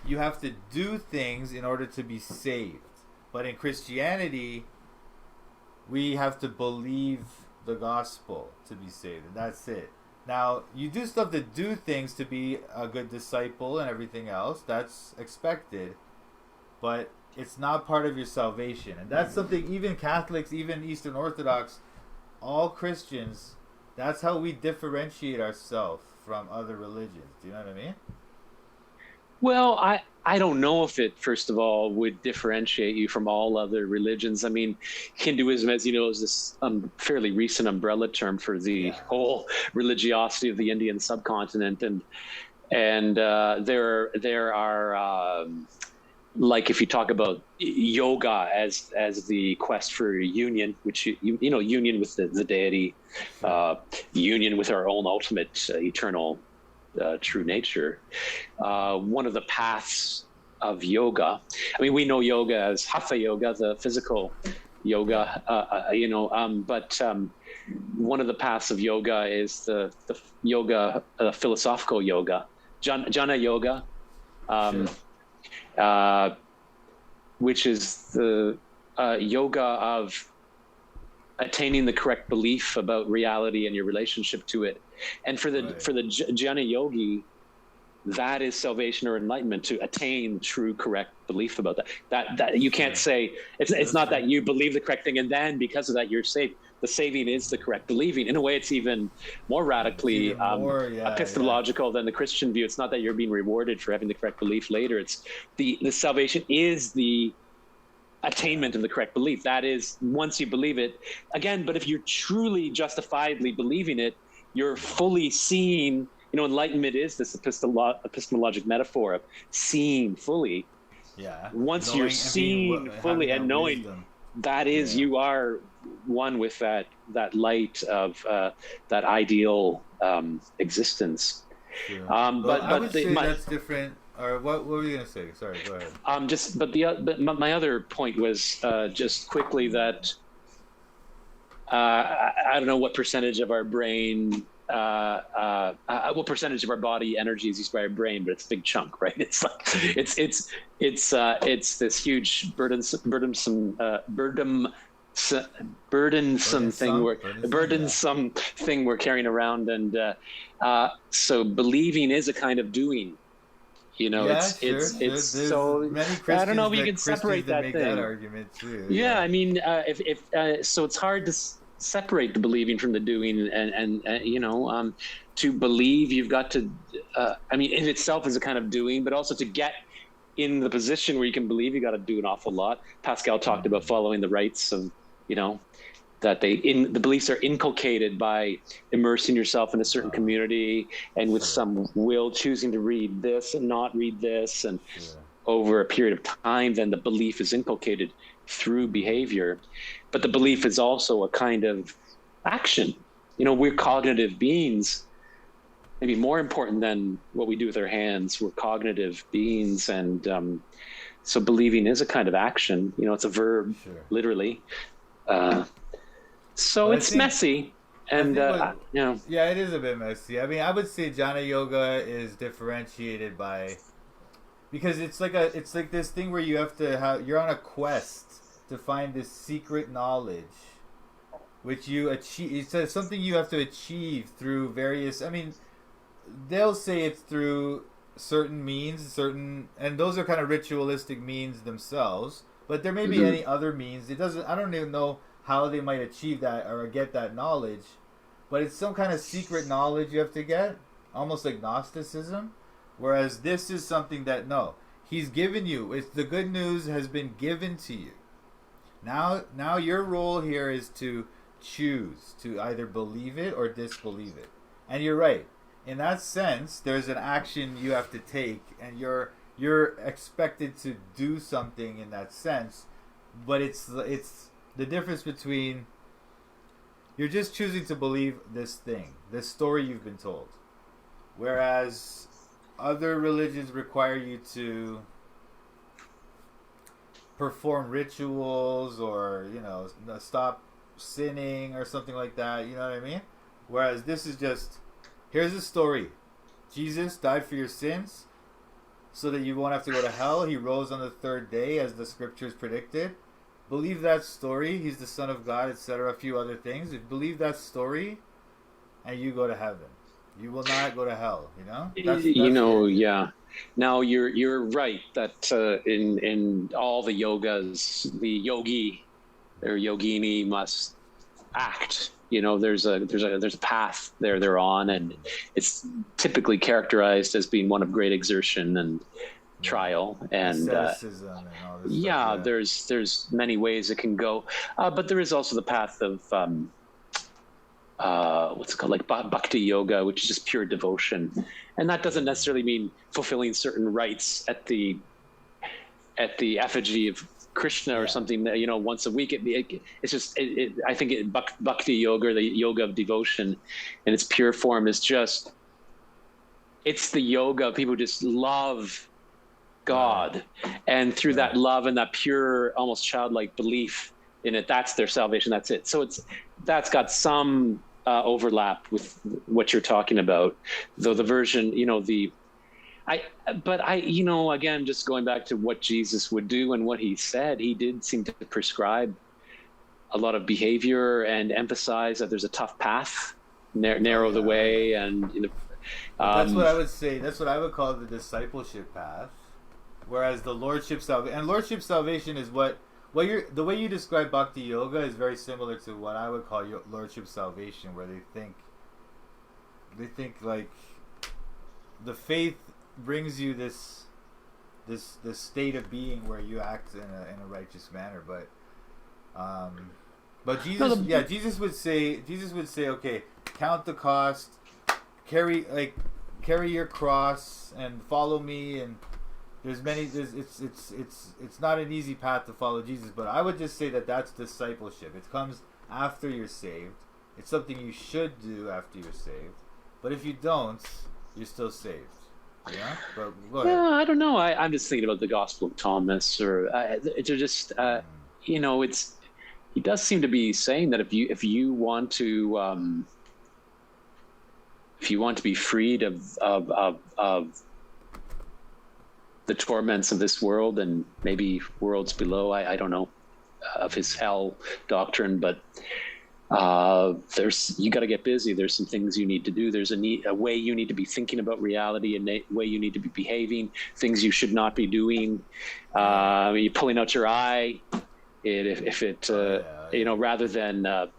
you have to do things in order to be saved. But in Christianity, we have to believe the gospel to be saved, and that's it. Now, you do stuff to do things to be a good disciple and everything else. That's expected. But it's not part of your salvation. And that's something even Catholics, even Eastern Orthodox, all Christians, that's how we differentiate ourselves from other religions. Do you know what I mean? Well, I don't know if it, first of all, would differentiate you from all other religions. I mean, Hinduism, as you know, is this fairly recent umbrella term for the whole religiosity of the Indian subcontinent. And there are like, if you talk about yoga as the quest for union, which union with the deity, union with our own ultimate eternal true nature. One of the paths of yoga, I mean, we know yoga as hatha yoga, the physical yoga, but one of the paths of yoga is the yoga, philosophical yoga, jnana yoga, which is the yoga of attaining the correct belief about reality and your relationship to it. And for the jnana yogi, that is salvation or enlightenment, to attain true correct belief about that you can't say it's not that you believe the correct thing and then because of that you're saved. The saving is the correct believing. In a way, it's even more radically epistemological than the Christian view. It's not that you're being rewarded for having the correct belief later. It's the salvation is the attainment of the correct belief. That is, once you believe it again. But if you're truly justifiably believing it, you're fully seeing. Enlightenment is this epistemologic metaphor of seeing fully. Yeah. Once you're seeing fully and knowing, wisdom. That is, you are one with that light of that ideal existence. Sure. But I would say that's different. Or what were you gonna say? Sorry, go ahead. But my other point was just quickly that I don't know what percentage of our brain. What percentage of our body energy is used by our brain, but it's a big chunk, right? It's like it's this huge burdensome thing we're carrying around, and so believing is a kind of doing. It's so many Christians, I don't know if you can separate that thing. That argument too. Yeah, I mean, if so, it's hard to separate the believing from the doing, and to believe you've got to. I mean, in itself is a kind of doing, but also to get in the position where you can believe, you got to do an awful lot. Pascal talked about following the rites of, that the beliefs are inculcated by immersing yourself in a certain community and with some will choosing to read this and not read this, and over a period of time, then the belief is inculcated through behavior. But the belief is also a kind of action. we're cognitive beings, maybe more important than what we do with our hands. We're cognitive beings, and so believing is a kind of action. It's a verb, Sure. literally. So But it's messy, and yeah, it is a bit messy. I mean, I would say jhana yoga is differentiated by, because it's like this thing where you're on a quest to find this secret knowledge, which you achieve. It's something you have to achieve through various. I mean, they'll say it's through certain means, and those are kind of ritualistic means themselves. But there may be any other means. It doesn't. I don't even know how they might achieve that or get that knowledge, but it's some kind of secret knowledge you have to get, almost like Gnosticism. Whereas this is something that, no, he's given you. It's the good news has been given to you. Now your role here is to choose to either believe it or disbelieve it. And you're right. In that sense, there's an action you have to take, and you're expected to do something in that sense. But it's the difference between you're just choosing to believe this story you've been told. Whereas other religions require you to perform rituals or, stop sinning or something like that. You know what I mean? Whereas this is just, here's a story. Jesus died for your sins so that you won't have to go to hell. He rose on the third day as the scriptures predicted. Believe that story. He's the Son of God, etc. A few other things. If you believe that story, and you go to heaven, you will not go to hell. That's yeah. Now you're right that in all the yogas, the yogi or yogini must act. There's a path they're on, and it's typically characterized as being one of great exertion and trial and asceticism and all this yeah, stuff, there's many ways it can go, but there is also the path of what's it called, like Bhakti Yoga, which is just pure devotion, and that doesn't necessarily mean fulfilling certain rites at the effigy of Krishna or something, once a week. It's just I think Bhakti Yoga, or the yoga of devotion in its pure form, is just, it's the yoga of people who just love God, and through that love and that pure, almost childlike belief in it, that's their salvation. That's it. So that's got some overlap with what you're talking about, though the version, again, just going back to what Jesus would do and what he said, he did seem to prescribe a lot of behavior and emphasize that there's a tough path, narrow the way, and that's what I would say. That's what I would call the discipleship path. Whereas the Lordship Salvation, and Lordship Salvation is the way you describe Bhakti Yoga is very similar to what I would call Lordship Salvation, where they think like the faith brings you this state of being where you act in a righteous manner, but Jesus would say, okay, count the cost, carry your cross and follow me. And it's not an easy path to follow Jesus, but I would just say that's discipleship. It comes after you're saved. It's something you should do after you're saved, but if you don't, you're still saved. Yeah, but go ahead. I don't know. I'm just thinking about the Gospel of Thomas, or it's he does seem to be saying that if you want to be freed of the torments of this world and maybe worlds below, I don't know, of his hell doctrine, but you got to get busy. There's some things you need to do. There's a way you need to be thinking about reality, and a way you need to be behaving, things you should not be doing. You're pulling out your eye rather than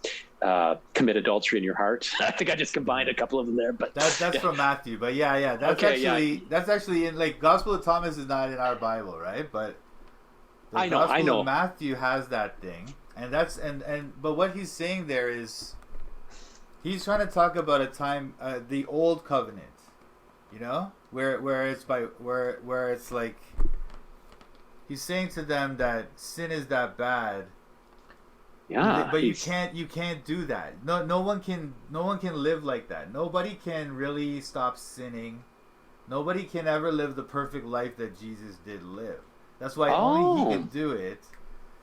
commit adultery in your heart. I think I just combined a couple of them there, but that's from Matthew. But that's actually in, like, Gospel of Thomas is not in our Bible, right? But the Gospel of Matthew has that thing. And but what he's saying there is, he's trying to talk about a time, the old covenant, where it's like, he's saying to them that sin is that bad, Yeah, But you can't do that. No one can live like that. Nobody can really stop sinning. Nobody can ever live the perfect life that Jesus did live. That's why only he can do it.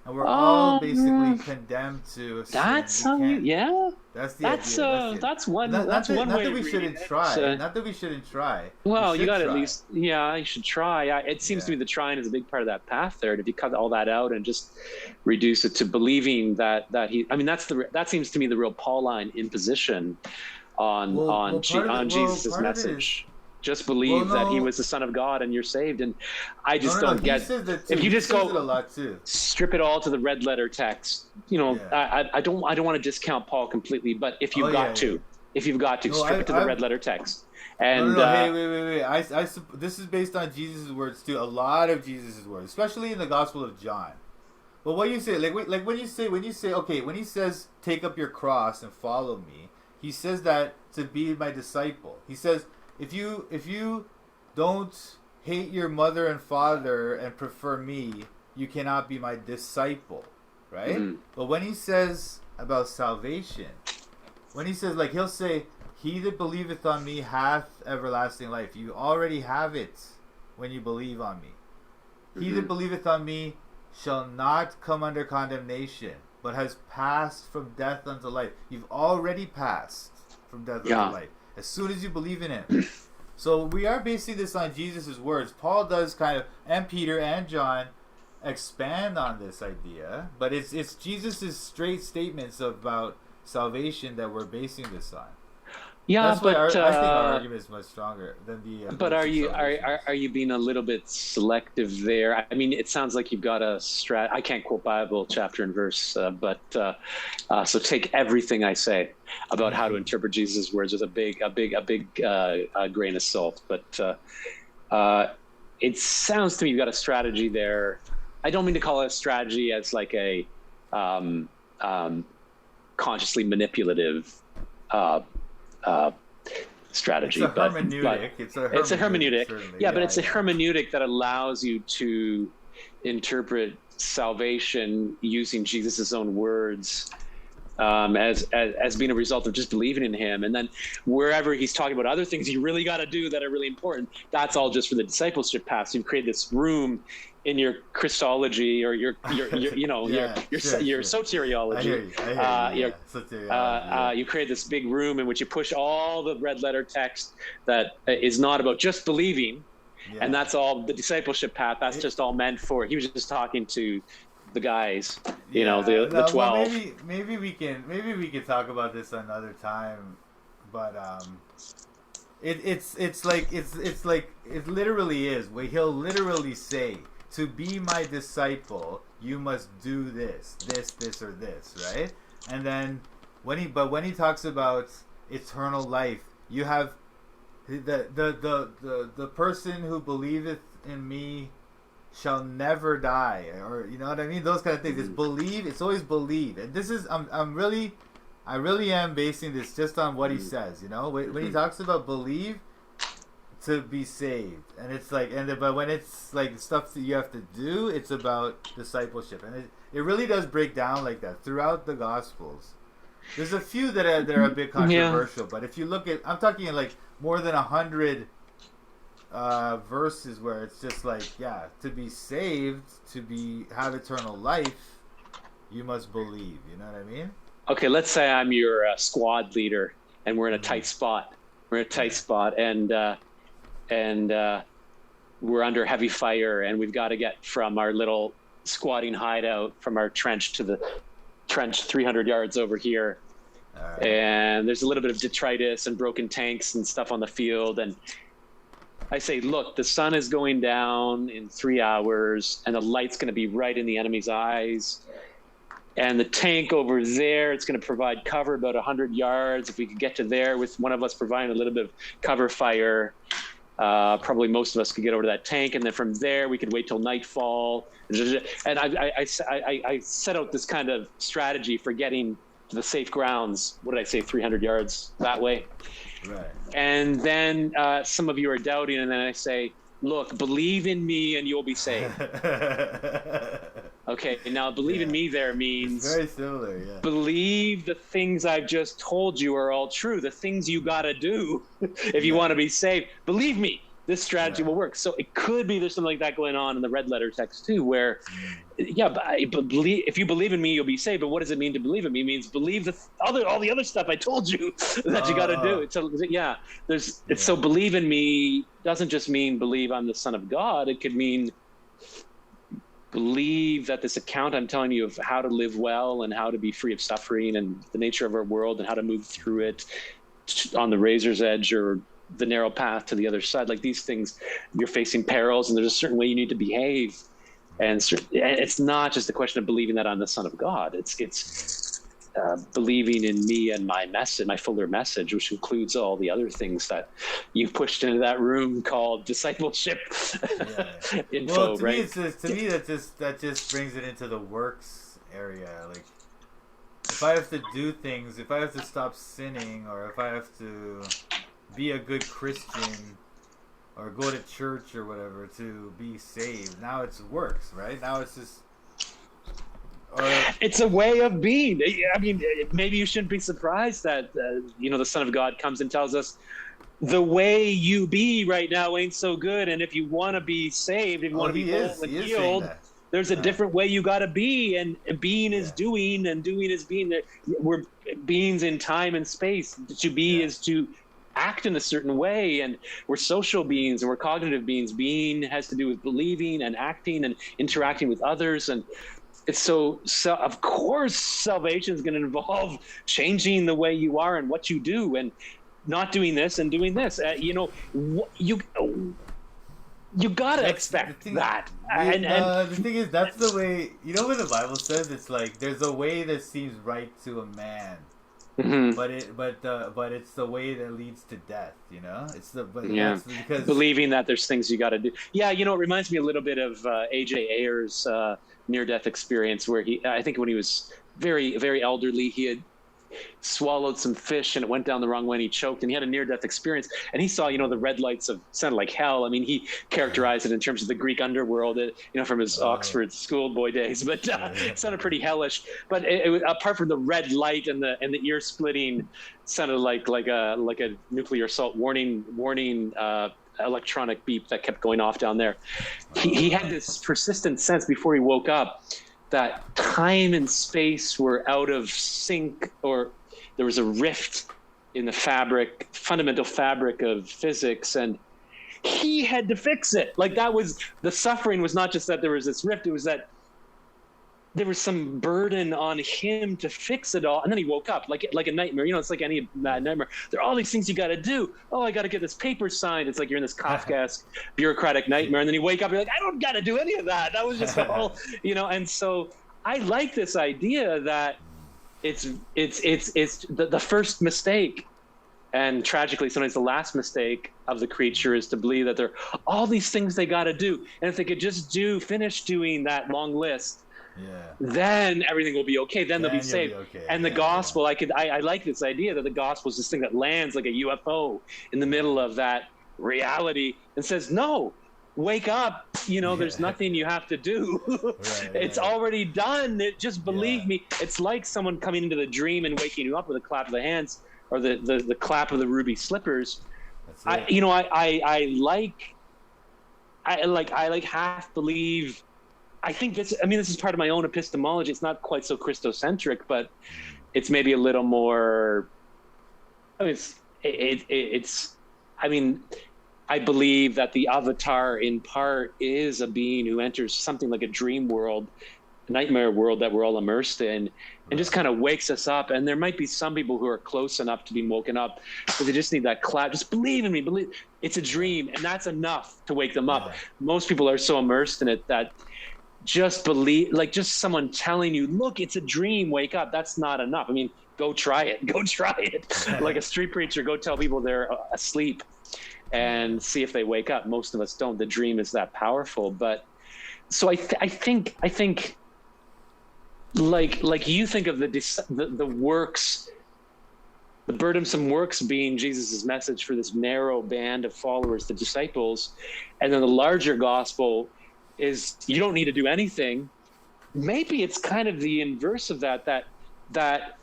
And we're all basically condemned to sin. That's how you, yeah. That's the idea. That's one. Not way that we shouldn't try. Not that we shouldn't try. Well, you got to at least, you should try. It seems to me the trying is a big part of that path there. And if you cut all that out and just reduce it to believing that he, I mean, that seems to me the real Pauline imposition on Jesus' message. Just believe that he was the Son of God and you're saved. And I just don't get if you just go a lot too. Strip it all to the red letter text. I don't want to discount Paul completely, but if you've got to strip it to the red letter text. And hey, wait. This is based on Jesus' words too. A lot of Jesus' words, especially in the Gospel of John. But what you say, when you say, okay, when he says, "Take up your cross and follow me," he says that to be my disciple. He says, if you don't hate your mother and father and prefer me, you cannot be my disciple, right? Mm-hmm. But when he says about salvation, when he says, he'll say, "He that believeth on me hath everlasting life." You already have it when you believe on me. Mm-hmm. "He that believeth on me shall not come under condemnation, but has passed from death unto life." You've already passed from death unto life as soon as you believe in him. So we are basing this on Jesus' words. Paul does and Peter and John expand on this idea, but it's Jesus' straight statements about salvation that we're basing this on. Yeah, that's why I think our argument is much stronger than the. But are you being a little bit selective there? I mean, it sounds like you've got a strat. I can't quote Bible chapter and verse, but so take everything I say about how to interpret Jesus' words with a big grain of salt. But it sounds to me you've got a strategy there. I don't mean to call it a strategy as like a consciously manipulative. Strategy, it's a hermeneutic. It's a hermeneutic. But it's a yeah. hermeneutic that allows you to interpret salvation using Jesus' own words as being a result of just believing in him. And then wherever he's talking about other things you really got to do that are really important, that's all just for the discipleship path. So you create this room in your Christology or your soteriology. You create this big room in which you push all the red letter text that is not about just believing, and that's all the discipleship path. That's just all meant for. He was just talking to the guys, the 12. Well, maybe we can talk about this another time, but it's like it literally is. Where he'll literally say, "To be my disciple, you must do this, or this," right? And then when he talks about eternal life, you have the person who believeth in me shall never die, or you know what I mean? Those kind of things. It's believe. It's always believe. And this is I really am basing this just on what he says. When he talks about believe, to be saved, and it's but when it's like stuff that you have to do, it's about discipleship, and it really does break down like that throughout the Gospels. There's a few that are a bit controversial, but if you look at, I'm talking more than 100 verses where it's just to be saved, have eternal life, you must believe. You know what I mean? Okay, let's say I'm your squad leader, and we're in a tight spot. And we're under heavy fire, and we've got to get from our little squatting hideout from our trench to the trench 300 yards over here. Right. And there's a little bit of detritus and broken tanks and stuff on the field. And I say, look, the sun is going down in 3 hours, and the light's going to be right in the enemy's eyes. And the tank over there, it's going to provide cover about 100 yards. If we could get to there with one of us providing a little bit of cover fire, probably most of us could get over to that tank, and then from there we could wait till nightfall. And I set out this kind of strategy for getting to the safe grounds. What did I say? 300 yards that way. Right. And then some of you are doubting, and then I say, look, believe in me and you'll be saved. Okay, now believe in me there means it's very similar, yeah. Believe the things I've just told you are all true. The things you got to do if you want to be saved. Believe me, this strategy will work. So it could be there's something like that going on in the red letter text too, where, but believe, if you believe in me, you'll be saved. But what does it mean to believe in me? It means believe all the other stuff I told you that you got to do. So so believe in me doesn't just mean believe I'm the Son of God. It could mean believe that this account I'm telling you of how to live well and how to be free of suffering and the nature of our world and how to move through it on the razor's edge or the narrow path to the other side, like these things, you're facing perils and there's a certain way you need to behave. And it's not just a question of believing that I'm the Son of God. It's believing in me and my message, my fuller message, which includes all the other things that you've pushed into that room called discipleship info. Well, to right? me, that just brings it into the works area. Like, if I have to do things, if I have to stop sinning, or if I have to be a good Christian or go to church or whatever to be saved, now it's works, right? Now it's just it's a way of being. I mean, maybe you shouldn't be surprised that the Son of God comes and tells us the way you be right now ain't so good, and if you want to be saved, if you want to be whole and healed, there's a different way you got to be, and being is doing, and doing is being. We're beings in time and space. To be is to act in a certain way, and we're social beings and we're cognitive beings. Being has to do with believing and acting and interacting with others, and it's so of course salvation is going to involve changing the way you are and what you do, and not doing this and doing this. You gotta expect that. The thing is, that's the way. You know what the Bible says? It's like there's a way that seems right to a man. Mm-hmm. But it's the way that leads to death, it's because believing that there's things you got to do. It reminds me a little bit of AJ Ayer's near-death experience, where I think when he was very, very elderly, he had swallowed some fish and it went down the wrong way and he choked, and he had a near-death experience, and he saw the red lights of sounded like hell. I mean, he characterized it in terms of the Greek underworld, from his Oxford schoolboy days, but it sounded pretty hellish. But it apart from the red light and the ear splitting, sounded like a nuclear assault warning electronic beep that kept going off down there. He had this persistent sense before he woke up that time and space were out of sync, or there was a rift in the fundamental fabric of physics, and he had to fix it. Like, that was the suffering, was not just that there was this rift, it was that there was some burden on him to fix it all. And then he woke up like a nightmare. It's like any bad nightmare. There are all these things you got to do. Oh, I got to get this paper signed. It's like you're in this Kafkaesque bureaucratic nightmare. And then you wake up, you're like, I don't got to do any of that. That was just all, And so I like this idea that it's the first mistake, and tragically sometimes the last mistake of the creature, is to believe that there are all these things they got to do. And if they could just finish doing that long list, then everything will be okay. Then they'll be saved. And the gospel, I like this idea that the gospel is this thing that lands like a UFO in the middle of that reality and says, no, wake up. There's nothing you have to do. It's already done. Just believe me. It's like someone coming into the dream and waking you up with a clap of the hands or the clap of the ruby slippers. I half believe. I think this is part of my own epistemology. It's not quite so Christocentric, but it's maybe a little more. I believe that the avatar in part is a being who enters something like a dream world, a nightmare world that we're all immersed in, and just kind of wakes us up. And there might be some people who are close enough to be woken up, but they just need that clap. Just believe in me. Believe it's a dream, and that's enough to wake them up. Most people are so immersed in it that just believe, like just someone telling you, look, it's a dream, wake up. That's not enough. I mean, go try it. Like a street preacher, go tell people they're asleep and see if they wake up. Most of us don't. The dream is that powerful. But so I think like you think of the works The burdensome works being Jesus's message for this narrow band of followers, the disciples. And then the larger gospel is you don't need to do anything. Maybe it's kind of the inverse of that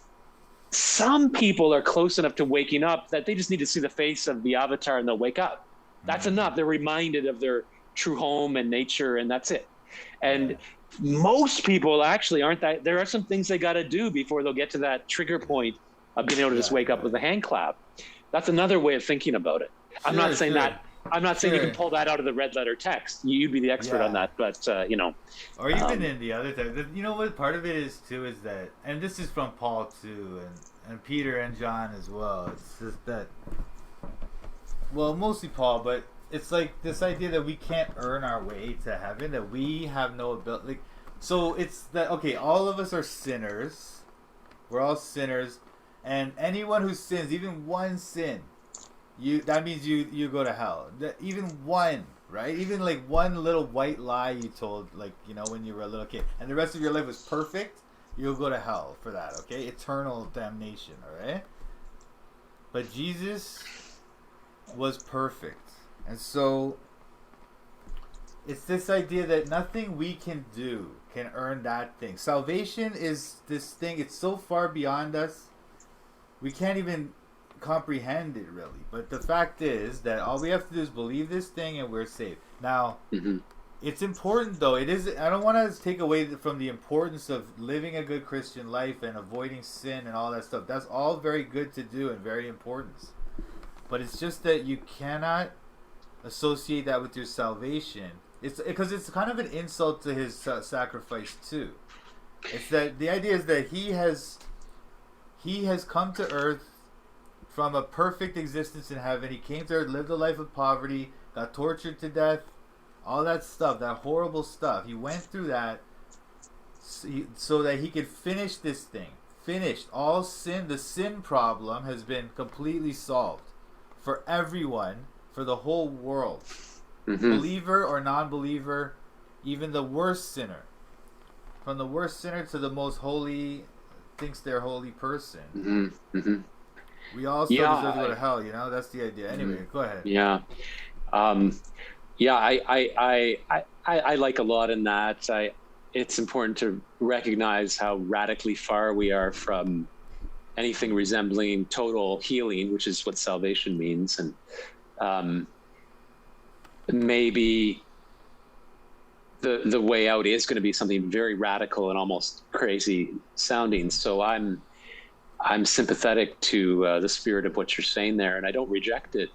some people are close enough to waking up that they just need to see the face of the avatar and they'll wake up. That's enough. They're reminded of their true home and nature, and that's it. And most people actually aren't that. There are some things they got to do before they'll get to that trigger point of being able to just wake up with a hand clap. That's another way of thinking about it. I'm not saying that. I'm not saying you can pull that out of the red letter text. You'd be the expert on that, but you know. Or even in the other text. You know what? Part of it is too is that, and this is from Paul too, and Peter and John as well. It's just that. Well, mostly Paul, but it's like this idea that we can't earn our way to heaven. That we have no ability. Like, so it's that all of us are sinners. We're all sinners. And anyone who sins, even one sin, that means you go to hell. Even one, right? Even like one little white lie you told, like, you know, when you were a little kid, and the rest of your life was perfect, you'll go to hell for that, okay? Eternal damnation, all right? But Jesus was perfect. And so it's this idea that nothing we can do can earn that thing. Salvation is this thing, it's so far beyond us. We can't even comprehend it, really. But the fact is that all we have to do is believe this thing and we're saved. Now, it's important, though. It is. I don't want to take away from the importance of living a good Christian life and avoiding sin and all that stuff. That's all very good to do and very important. But it's just that you cannot associate that with your salvation. It's because it's kind of an insult to his sacrifice, too. It's that the idea is that he has come to earth from a perfect existence in heaven. He came to earth, lived a life of poverty, got tortured to death, all that stuff, that horrible stuff. He went through that so that he could finish this thing. Finished. All sin, the sin problem has been completely solved for everyone, for the whole world. Believer or non-believer, even the worst sinner. From the worst sinner to the most holy, thinks they're holy person. We all still deserve to go to hell, you know? That's the idea. Anyway, go ahead. I like a lot in that. It's important to recognize how radically far we are from anything resembling total healing, which is what salvation means. And maybe the way out is going to be something very radical and almost crazy sounding. So I'm sympathetic to the spirit of what you're saying there, and I don't reject it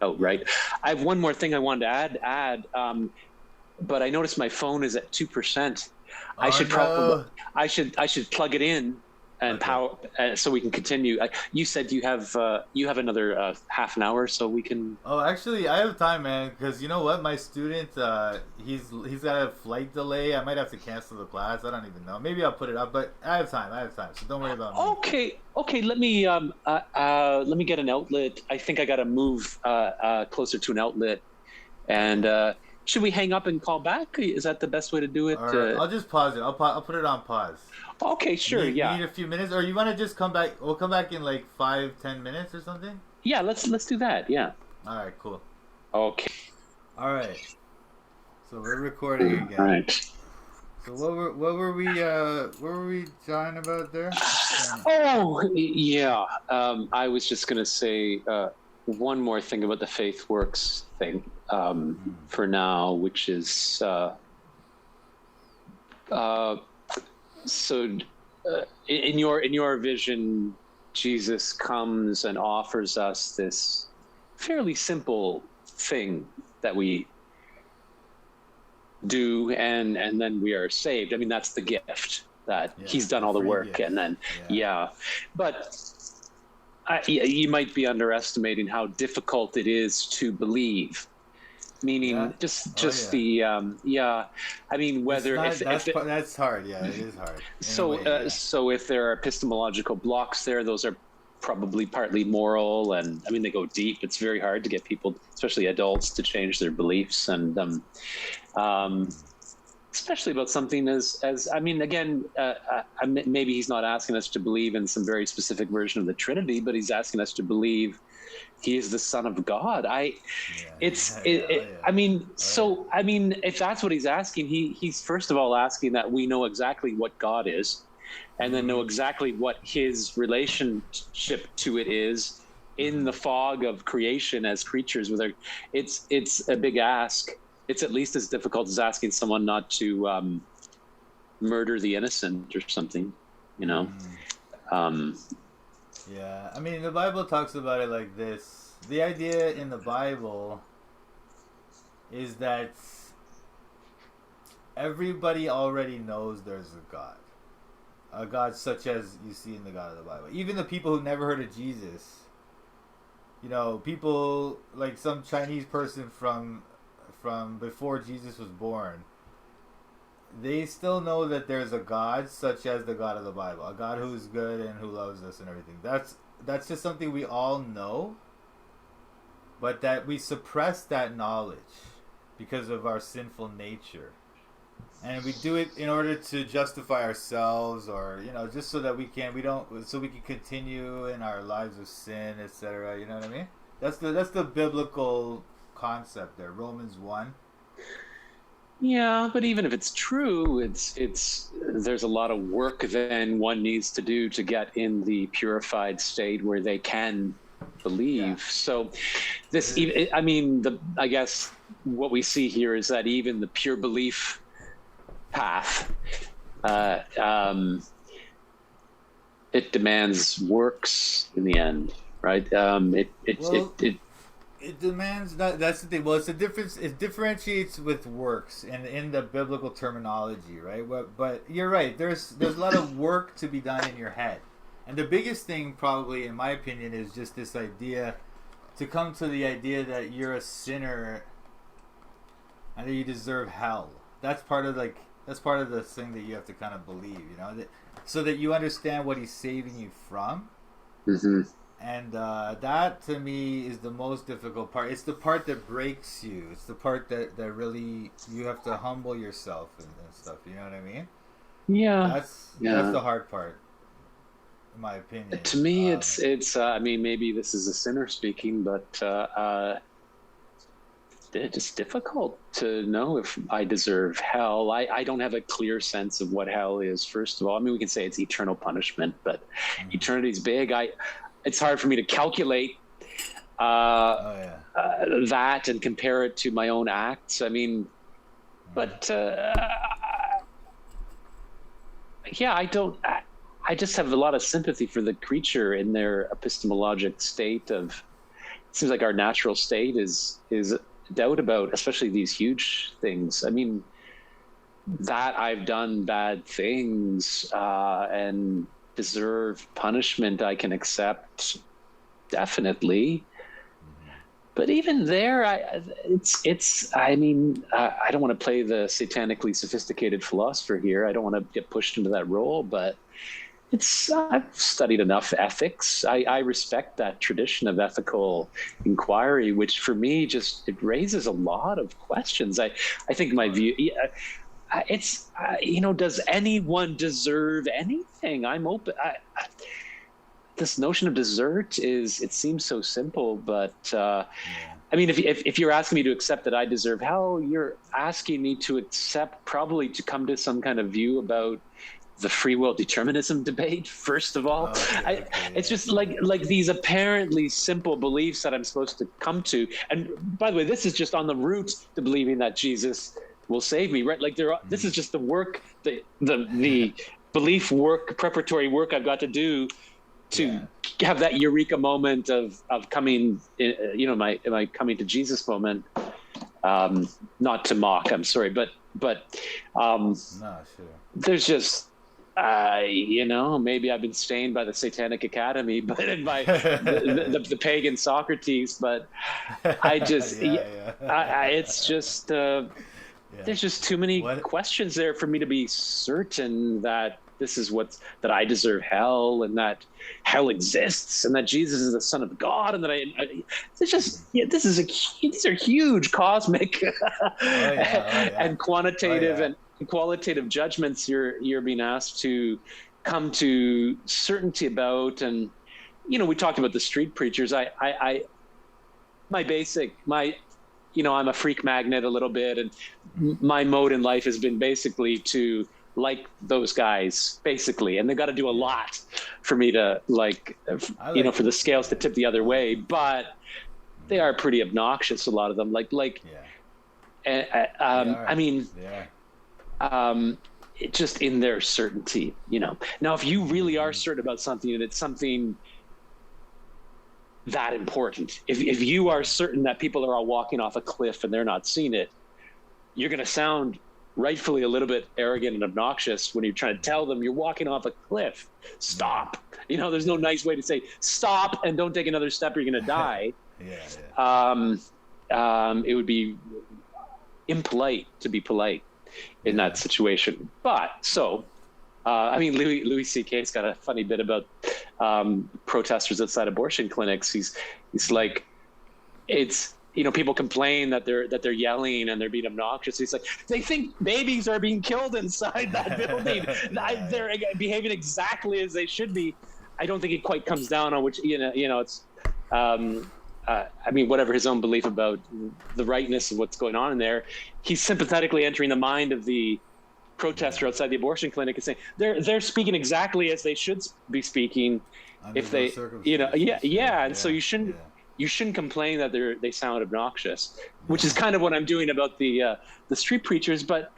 outright. I have one more thing I wanted to add, but I noticed my phone is at 2%. I should plug it in and power so we can continue. You said you have another half an hour, so we can. Oh, actually, I have time, man. Because you know what, my student, he's got a flight delay. I might have to cancel the class. I don't even know. Maybe I'll put it up, but I have time. So don't worry about me. Okay. Let me get an outlet. I think I got to move closer to an outlet, and should we hang up and call back? Is that the best way to do it? Right. I'll just pause it. I'll put it on pause. Okay, sure. You need a few minutes, or you want to just come back? We'll come back in like 5-10 minutes or something. Yeah, let's do that. Yeah. All right. Cool. Okay. All right. So we're recording again. All right. So what were we talking about there? Oh yeah. I was just gonna say one more thing about the faith works thing for now, which is so in your vision, Jesus comes and offers us this fairly simple thing that we do, and then we are saved. I mean, that's the gift that he's done all the work, gift. And then but you might be underestimating how difficult it is to believe. Meaning, just the I mean, whether that's hard. Yeah, it is hard. So if there are epistemological blocks there, those are probably partly moral, and I mean they go deep. It's very hard to get people, especially adults, to change their beliefs. And especially about something as I mean, again, maybe he's not asking us to believe in some very specific version of the Trinity, but he's asking us to believe he is the Son of God. I mean, if that's what he's asking, he's first of all asking that we know exactly what God is, and then know exactly what his relationship to it is in the fog of creation as creatures. It's a big ask. It's at least as difficult as asking someone not to murder the innocent or something, you know? Yeah, I mean, the Bible talks about it like this. The idea in the Bible is that everybody already knows there's a God such as you see in the God of the Bible. Even the people who never heard of Jesus, you know, people like some Chinese person from before Jesus was born, they still know that there's a God such as the God of the Bible, a God who is good and who loves us and everything. That's just something we all know, but that we suppress that knowledge because of our sinful nature. And we do it in order to justify ourselves, or, you know, just so that we can continue in our lives of sin, etc. You know what I mean? That's the biblical concept there, Romans 1. Yeah, but even if it's true, it's there's a lot of work then one needs to do to get in the purified state where they can believe. Yeah. So this, I mean, I guess what we see here is that even the pure belief path, it demands works in the end, right? It demands that. That's the thing. Well, it's a difference. It differentiates with works in the biblical terminology, right? But you're right. There's a lot of work to be done in your head, and the biggest thing, probably, in my opinion, is just this idea, to come to the idea that you're a sinner and that you deserve hell. That's part of the thing that you have to kind of believe, you know, so that you understand what he's saving you from. Mm-hmm. And that, to me, is the most difficult part. It's the part that breaks you. It's the part that really you have to humble yourself and stuff. You know what I mean? Yeah. That's the hard part, in my opinion. To me, it's. I mean, maybe this is a sinner speaking, but it's difficult to know if I deserve hell. I don't have a clear sense of what hell is. First of all, I mean, we can say it's eternal punishment, but eternity's big. It's hard for me to calculate that and compare it to my own acts. I mean, but I just have a lot of sympathy for the creature in their epistemologic state of. It seems like our natural state is doubt about, especially these huge things. I mean, that I've done bad things and deserve punishment, I can accept, definitely. But even there, I mean, I don't want to play the satanically sophisticated philosopher here. I don't want to get pushed into that role, but I've studied enough ethics. I respect that tradition of ethical inquiry, which for me it raises a lot of questions. I think my view, it's does anyone deserve anything? I'm open. This notion of desert it seems so simple, but I mean, if you're asking me to accept that I deserve hell, you're asking me to accept, probably to come to some kind of view about the free will determinism debate, first of all. It's just like these apparently simple beliefs that I'm supposed to come to. And by the way, this is just on the route to believing that Jesus will save me, right? Like this is just the work, the belief work, preparatory work I've got to do to have that eureka moment of coming, my coming to Jesus moment. Not to mock, I'm sorry, but no, sure. There's just maybe I've been stained by the Satanic Academy, but by the pagan Socrates. But I just, it's just there's just too many questions there for me to be certain that this is that I deserve hell, and that hell exists, and that Jesus is the Son of God, and that these are huge cosmic and quantitative qualitative judgments you're being asked to come to certainty about. And we talked about the street preachers. I'm a freak magnet a little bit, and my mode in life has been basically to like those guys, basically, and they've got to do a lot for me to for the scales to tip the other way. But they are pretty obnoxious, a lot of them. Just in their certainty, Now, if you really are certain about something and it's something that important, if you are certain that people are all walking off a cliff and they're not seeing it, you're going to sound rightfully a little bit arrogant and obnoxious when you're trying to tell them you're walking off a cliff. Stop. There's no nice way to say stop and don't take another step or you're going to die. It would be impolite to be polite in that situation. But Louis C.K.'s got a funny bit about protesters outside abortion clinics. He's like, it's, people complain that they're yelling and they're being obnoxious. He's like, they think babies are being killed inside that building. They're behaving exactly as they should be. I don't think it quite comes down on which, it's, whatever his own belief about the rightness of what's going on in there, he's sympathetically entering the mind of the protester outside the abortion clinic and saying they're speaking exactly as they should be speaking. Under if they, and so you shouldn't complain that they sound obnoxious, which is kind of what I'm doing about the street preachers. But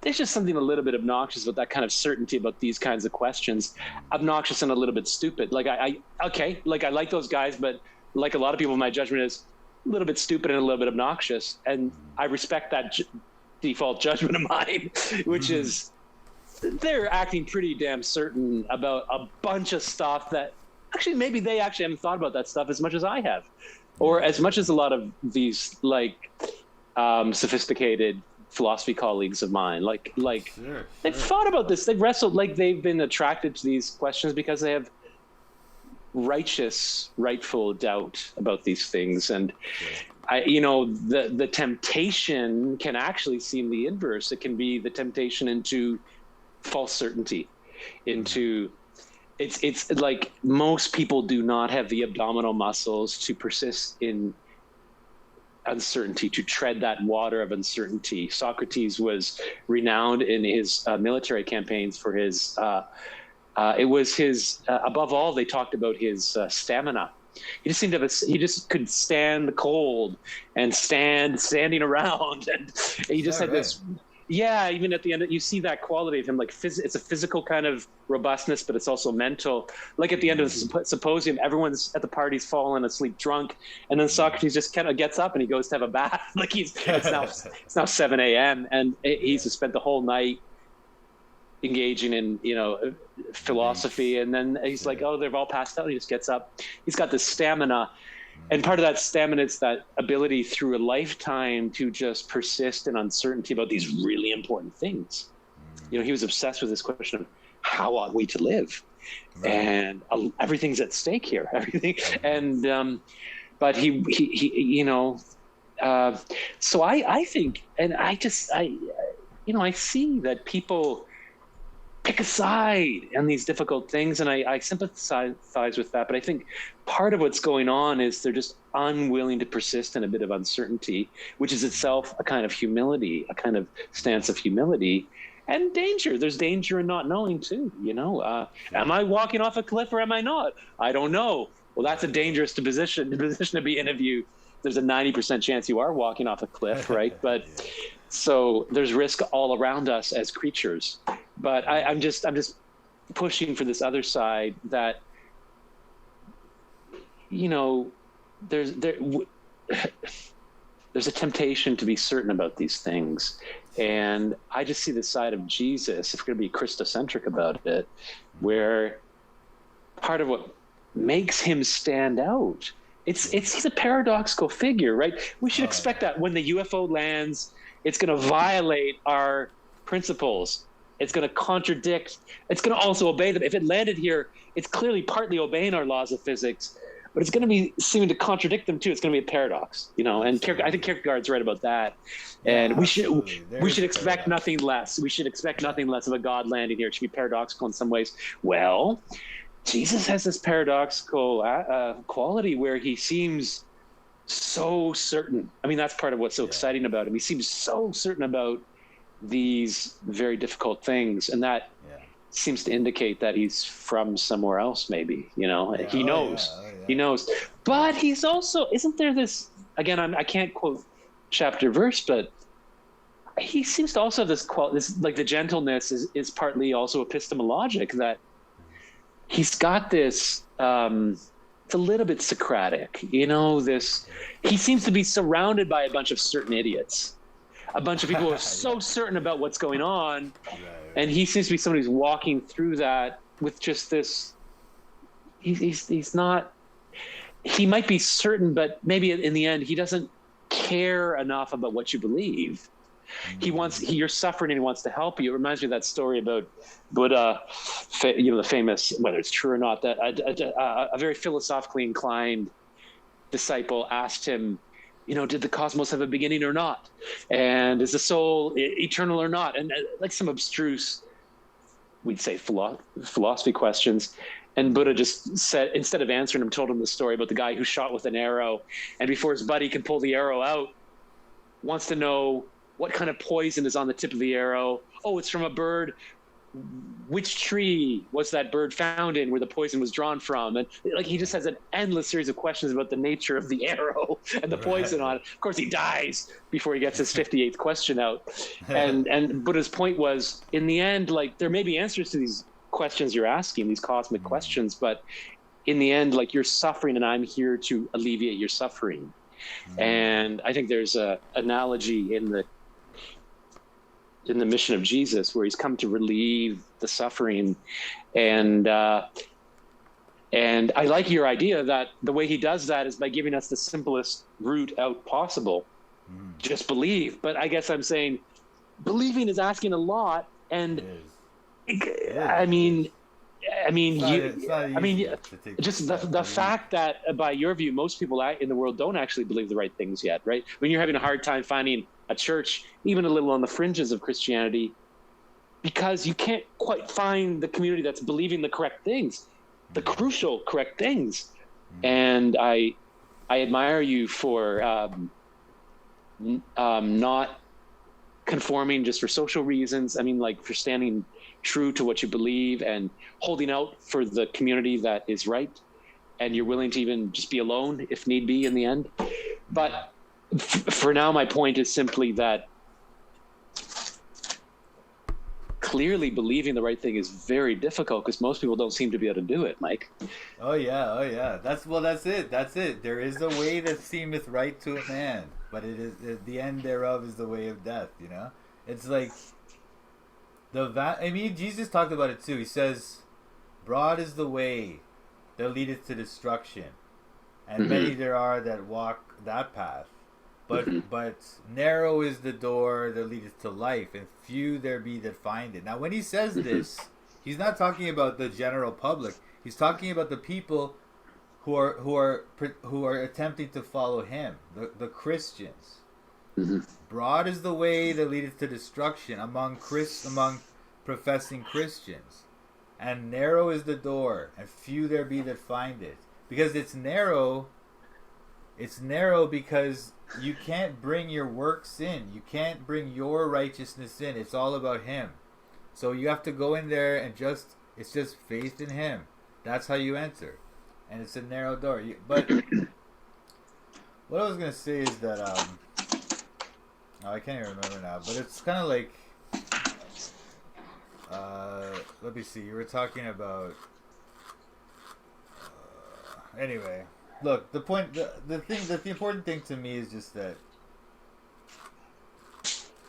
there's just something a little bit obnoxious about that kind of certainty about these kinds of questions, obnoxious and a little bit stupid. I like those guys, but like a lot of people, my judgment is a little bit stupid and a little bit obnoxious. And I respect that default judgment of mine, which is they're acting pretty damn certain about a bunch of stuff that actually maybe they actually haven't thought about that stuff as much as I have, or as much as a lot of these sophisticated philosophy colleagues of mine. They've thought about this. They've wrestled, they've been attracted to these questions because they have rightful doubt about these things. And the temptation can actually seem the inverse. It can be the temptation into false certainty, into it's like most people do not have the abdominal muscles to persist in uncertainty, to tread that water of uncertainty. Socrates was renowned in his military campaigns for his above all, they talked about his stamina. He just seemed to he just could stand the cold and standing around. And he just had this, even at the end, you see that quality of him, it's a physical kind of robustness, but it's also mental. Like at the end of the symposium, everyone's at the party's fallen asleep drunk. And then Socrates just kind of gets up and he goes to have a bath. It's now 7 a.m. and he's spent the whole night engaging in philosophy, and then he's like, they've all passed out. He just gets up. He's got this stamina, and part of that stamina is that ability through a lifetime to just persist in uncertainty about these really important things. He was obsessed with this question of how ought we to live, and everything's at stake here, everything. And but he so I think, and I see that people pick a side on these difficult things, and I sympathize with that. But I think part of what's going on is they're just unwilling to persist in a bit of uncertainty, which is itself a kind of humility, a kind of stance of humility, and danger. There's danger in not knowing too. Am I walking off a cliff or am I not? I don't know. Well, that's a dangerous position to be in. If there's a 90% chance you are walking off a cliff, right? But so there's risk all around us as creatures. But I'm just pushing for this other side that, there's a temptation to be certain about these things. And I just see the side of Jesus, if we're going to be Christocentric about it, where part of what makes him stand out, he's a paradoxical figure, right? We should expect that when the UFO lands, it's going to violate our principles. It's going to contradict. It's going to also obey them. If it landed here, it's clearly partly obeying our laws of physics. but it's going to be seeming to contradict them too. It's going to be a paradox, you know. And I think Kierkegaard's right about that. And Yeah, we should expect paradox. nothing less. We should expect nothing less of a God landing here. It should be paradoxical in some ways. Well, Jesus has this paradoxical quality where he seems so certain. I mean, that's part of what's so exciting about him. He seems so certain about these very difficult things, and that seems to indicate that he's from somewhere else, maybe, you know. He knows. He knows. But he's also, isn't there this, again, I can't quote chapter verse, but he seems to also have this quality, this, like the gentleness is partly also epistemologic, that he's got this, it's a little bit Socratic, you know, this, he seems to be surrounded by a bunch of certain idiots, a bunch of people who are so certain about what's going on. And he seems to be somebody who's walking through that with just this, he's not, he might be certain, but maybe in the end, he doesn't care enough about what you believe. You're suffering and he wants to help you. It reminds me of that story about Buddha, you know, the famous, whether it's true or not, that a very philosophically inclined disciple asked him, you know, did the cosmos have a beginning or not? And is the soul eternal or not? And like some abstruse, we'd say philosophy questions. And Buddha just said, instead of answering him, told him the story about the guy who shot with an arrow. And before his buddy can pull the arrow out, wants to know what kind of poison is on the tip of the arrow. Oh, it's from a bird. Which tree was that bird found in where the poison was drawn from? And like, he just has an endless series of questions about the nature of the arrow and the poison on it. Of course, he dies before he gets his 58th question out. And Buddha's point was, in the end, like, there may be answers to these questions you're asking, these cosmic questions, but in the end, like, you're suffering and I'm here to alleviate your suffering. And I think there's a analogy in the mission of Jesus, where he's come to relieve the suffering. And I like your idea that the way he does that is by giving us the simplest route out possible. Just believe. But I guess I'm saying believing is asking a lot. And I mean, just the fact that by your view, most people in the world don't actually believe the right things yet, right? When you're having a hard time finding a church, even a little on the fringes of Christianity, because you can't quite find the community that's believing the correct things, the crucial correct things. And I admire you for not conforming just for social reasons. I mean, like, for standing true to what you believe and holding out for the community that is right. And you're willing to even just be alone if need be in the end. But for now, my point is simply that clearly believing the right thing is very difficult, because most people don't seem to be able to do it, Mike. Oh yeah. That's it. There is a way that seemeth right to a man, but it is the end thereof is the way of death. You know, it's like I mean, Jesus talked about it too. He says, "Broad is the way that leadeth to destruction, and many there are that walk that path. But narrow is the door that leadeth to life, and few there be that find it." Now, when he says this, he's not talking about the general public. He's talking about the people who are attempting to follow him, the Christians. Broad is the way that leadeth to destruction among professing Christians, and narrow is the door, and few there be that find it. Because it's narrow because you can't bring your works in. You can't bring your righteousness in. It's all about him. So you have to go in there and it's just faith in him. That's how you enter. And it's a narrow door. But what I was going to say is that, I can't even remember now, but it's kind of like, let me see, you were talking about, anyway. Look, the point, the important thing to me is just that,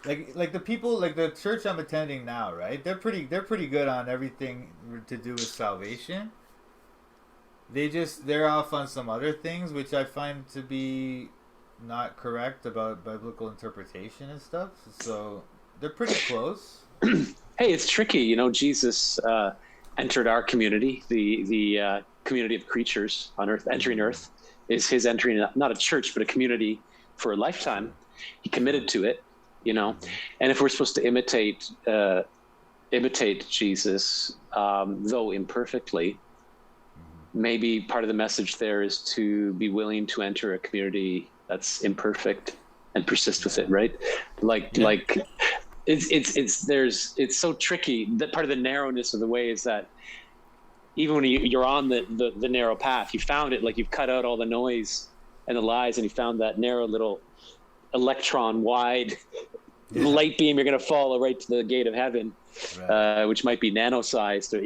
like the people, like the church I'm attending now, right? They're pretty good on everything to do with salvation. They're off on some other things, which I find to be not correct about biblical interpretation and stuff. So they're pretty close. Hey, it's tricky, you know. Jesus entered our community, the community of creatures on earth, entering earth, is his entering not a church, but a community for a lifetime. He committed to it, and if we're supposed to imitate Jesus, though imperfectly, maybe part of the message there is to be willing to enter a community that's imperfect and persist with it, right? It's so tricky. That part of the narrowness of the way is that even when you're on the narrow path, you found it, like you've cut out all the noise and the lies, and you found that narrow little electron wide light beam. You're going to follow right to the gate of heaven, right. Which might be nano-sized, or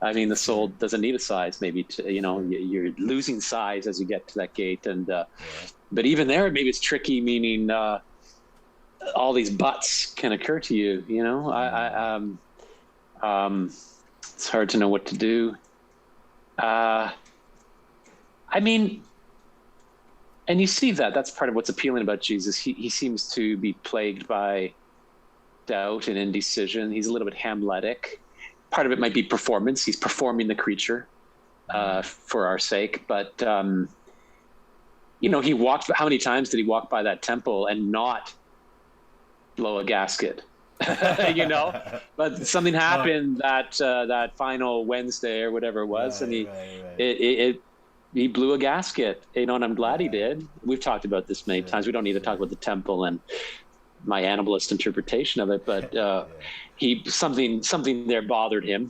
I mean, the soul doesn't need a size. Maybe you're losing size as you get to that gate, and but even there, maybe it's tricky. Meaning, all these buts can occur to you. It's hard to know what to do. I mean, and you see that's part of what's appealing about Jesus. He seems to be plagued by doubt and indecision. He's a little bit Hamletic. Part of it might be performance. He's performing the creature for our sake. But, he walked, how many times did he walk by that temple and not blow a gasket? But something happened that final Wednesday or whatever it was, and he blew a gasket, and I'm glad he did. We've talked about this many times. We don't need to talk about the temple and my animalist interpretation of it, but something there bothered him,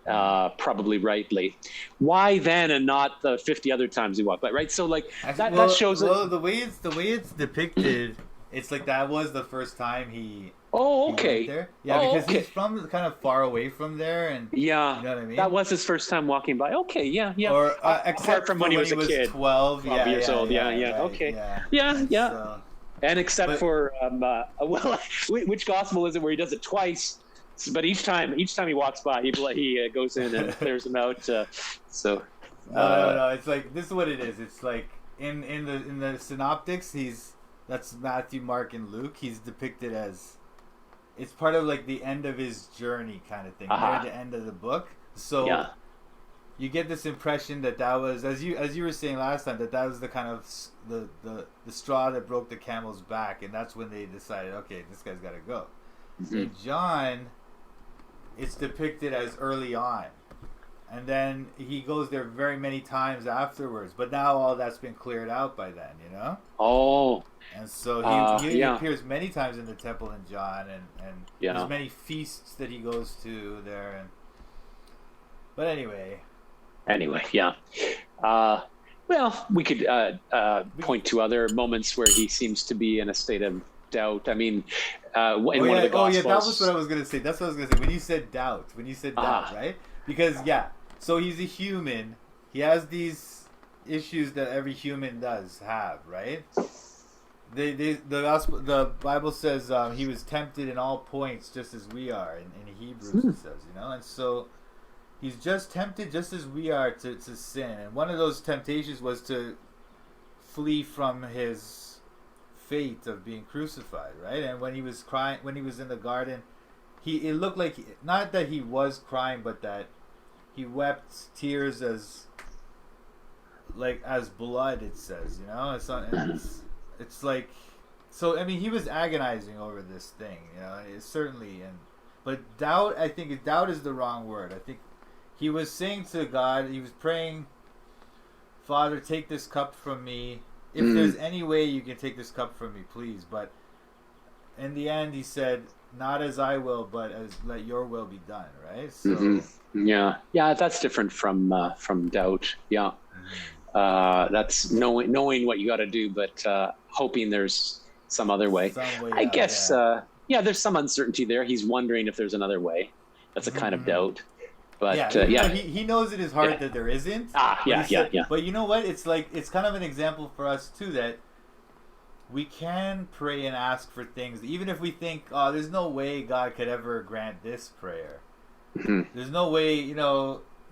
probably rightly. Why then, and not the 50 other times he walked by, right? So that shows. Well, the way it's depicted, it's like that was the first time he. Oh, okay. He went there. Yeah, because he's from kind of far away from there, and you know what I mean. That was his first time walking by. Okay, yeah. Or except from when he was a kid, 12 years old. Yeah. Okay. Yeah. So, and except for which gospel is it where he does it twice? But each time he walks by, he goes in and clears them out. No. It's like, this is what it is. It's like in the synoptics, that's Matthew, Mark, and Luke. He's depicted as, it's part of like the end of his journey kind of thing. Near the end of the book. So you get this impression that was, as you were saying last time, that was the kind of the straw that broke the camel's back, and that's when they decided, okay, this guy's got to go. In John, it's depicted as early on, and then he goes there very many times afterwards. But now all that's been cleared out by then, And so he appears many times in the temple in John, and there's many feasts that he goes to there. But anyway, yeah. Well, we could point to other moments where he seems to be in a state of doubt. I mean, one of the Gospels. That was what I was going to say. That's what I was going to say. When you said doubt, right? Because, so he's a human. He has these issues that every human does have, right? The Bible says he was tempted in all points just as we are. In Hebrews it says, and so he's just tempted just as we are to sin. And one of those temptations was to flee from his fate of being crucified, right? And when he was crying, when he was in the garden, it looked like, not that he was crying, but that he wept tears as blood, it says, it's like, so I mean, he was agonizing over this thing, it's certainly, but doubt, I think doubt is the wrong word. I think he was saying to God, he was praying, Father, take this cup from me. If there's any way you can take this cup from me, please. But in the end, he said, not as I will, but as let your will be done, right? So, Yeah, that's different from doubt. Yeah. That's knowing what you got to do, but hoping there's some other way. I guess, there's some uncertainty there. He's wondering if there's another way. That's a kind of doubt. But he knows in his heart that there isn't. But you know what? It's like, it's kind of an example for us too, that we can pray and ask for things, even if we think, oh, there's no way God could ever grant this prayer. There's no way,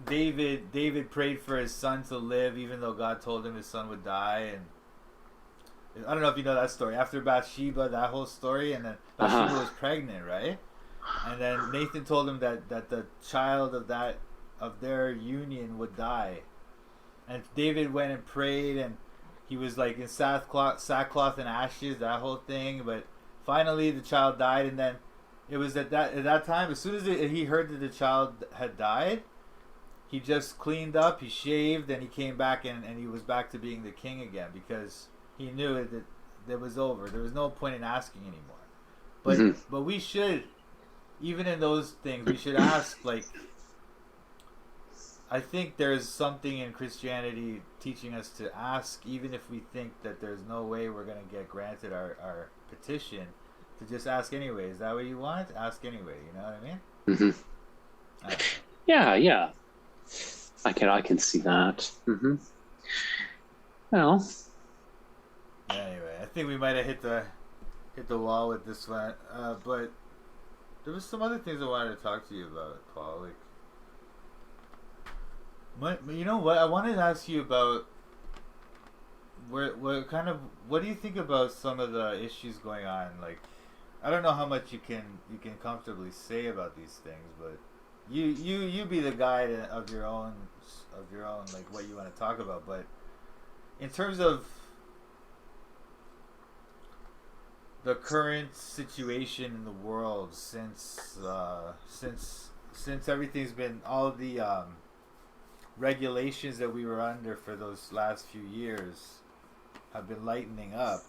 David prayed for his son to live, even though God told him his son would die. And I don't know if you know that story. After Bathsheba, that whole story, and then Bathsheba was pregnant, right? And then Nathan told him that the child of that of their union would die. And David went and prayed, and he was like in sackcloth and ashes, that whole thing. But finally, the child died, and then it was at that time, as soon as he heard that the child had died, he just cleaned up, he shaved, and he came back, and he was back to being the king again, because he knew that it was over. There was no point in asking anymore. But we should, even in those things, we should ask, like, I think there's something in Christianity teaching us to ask, even if we think that there's no way we're going to get granted our petition, to just ask anyway. Is that what you want? Ask anyway. You know what I mean? Yeah. I can see that. Well. Anyway, I think we might have hit the wall with this one. But there was some other things I wanted to talk to you about, Paul. You know what? I wanted to ask you about what do you think about some of the issues going on? Like, I don't know how much you can comfortably say about these things, but you be the guide of your own like what you want to talk about. But in terms of the current situation in the world, since everything's been, all the regulations that we were under for those last few years have been lightening up.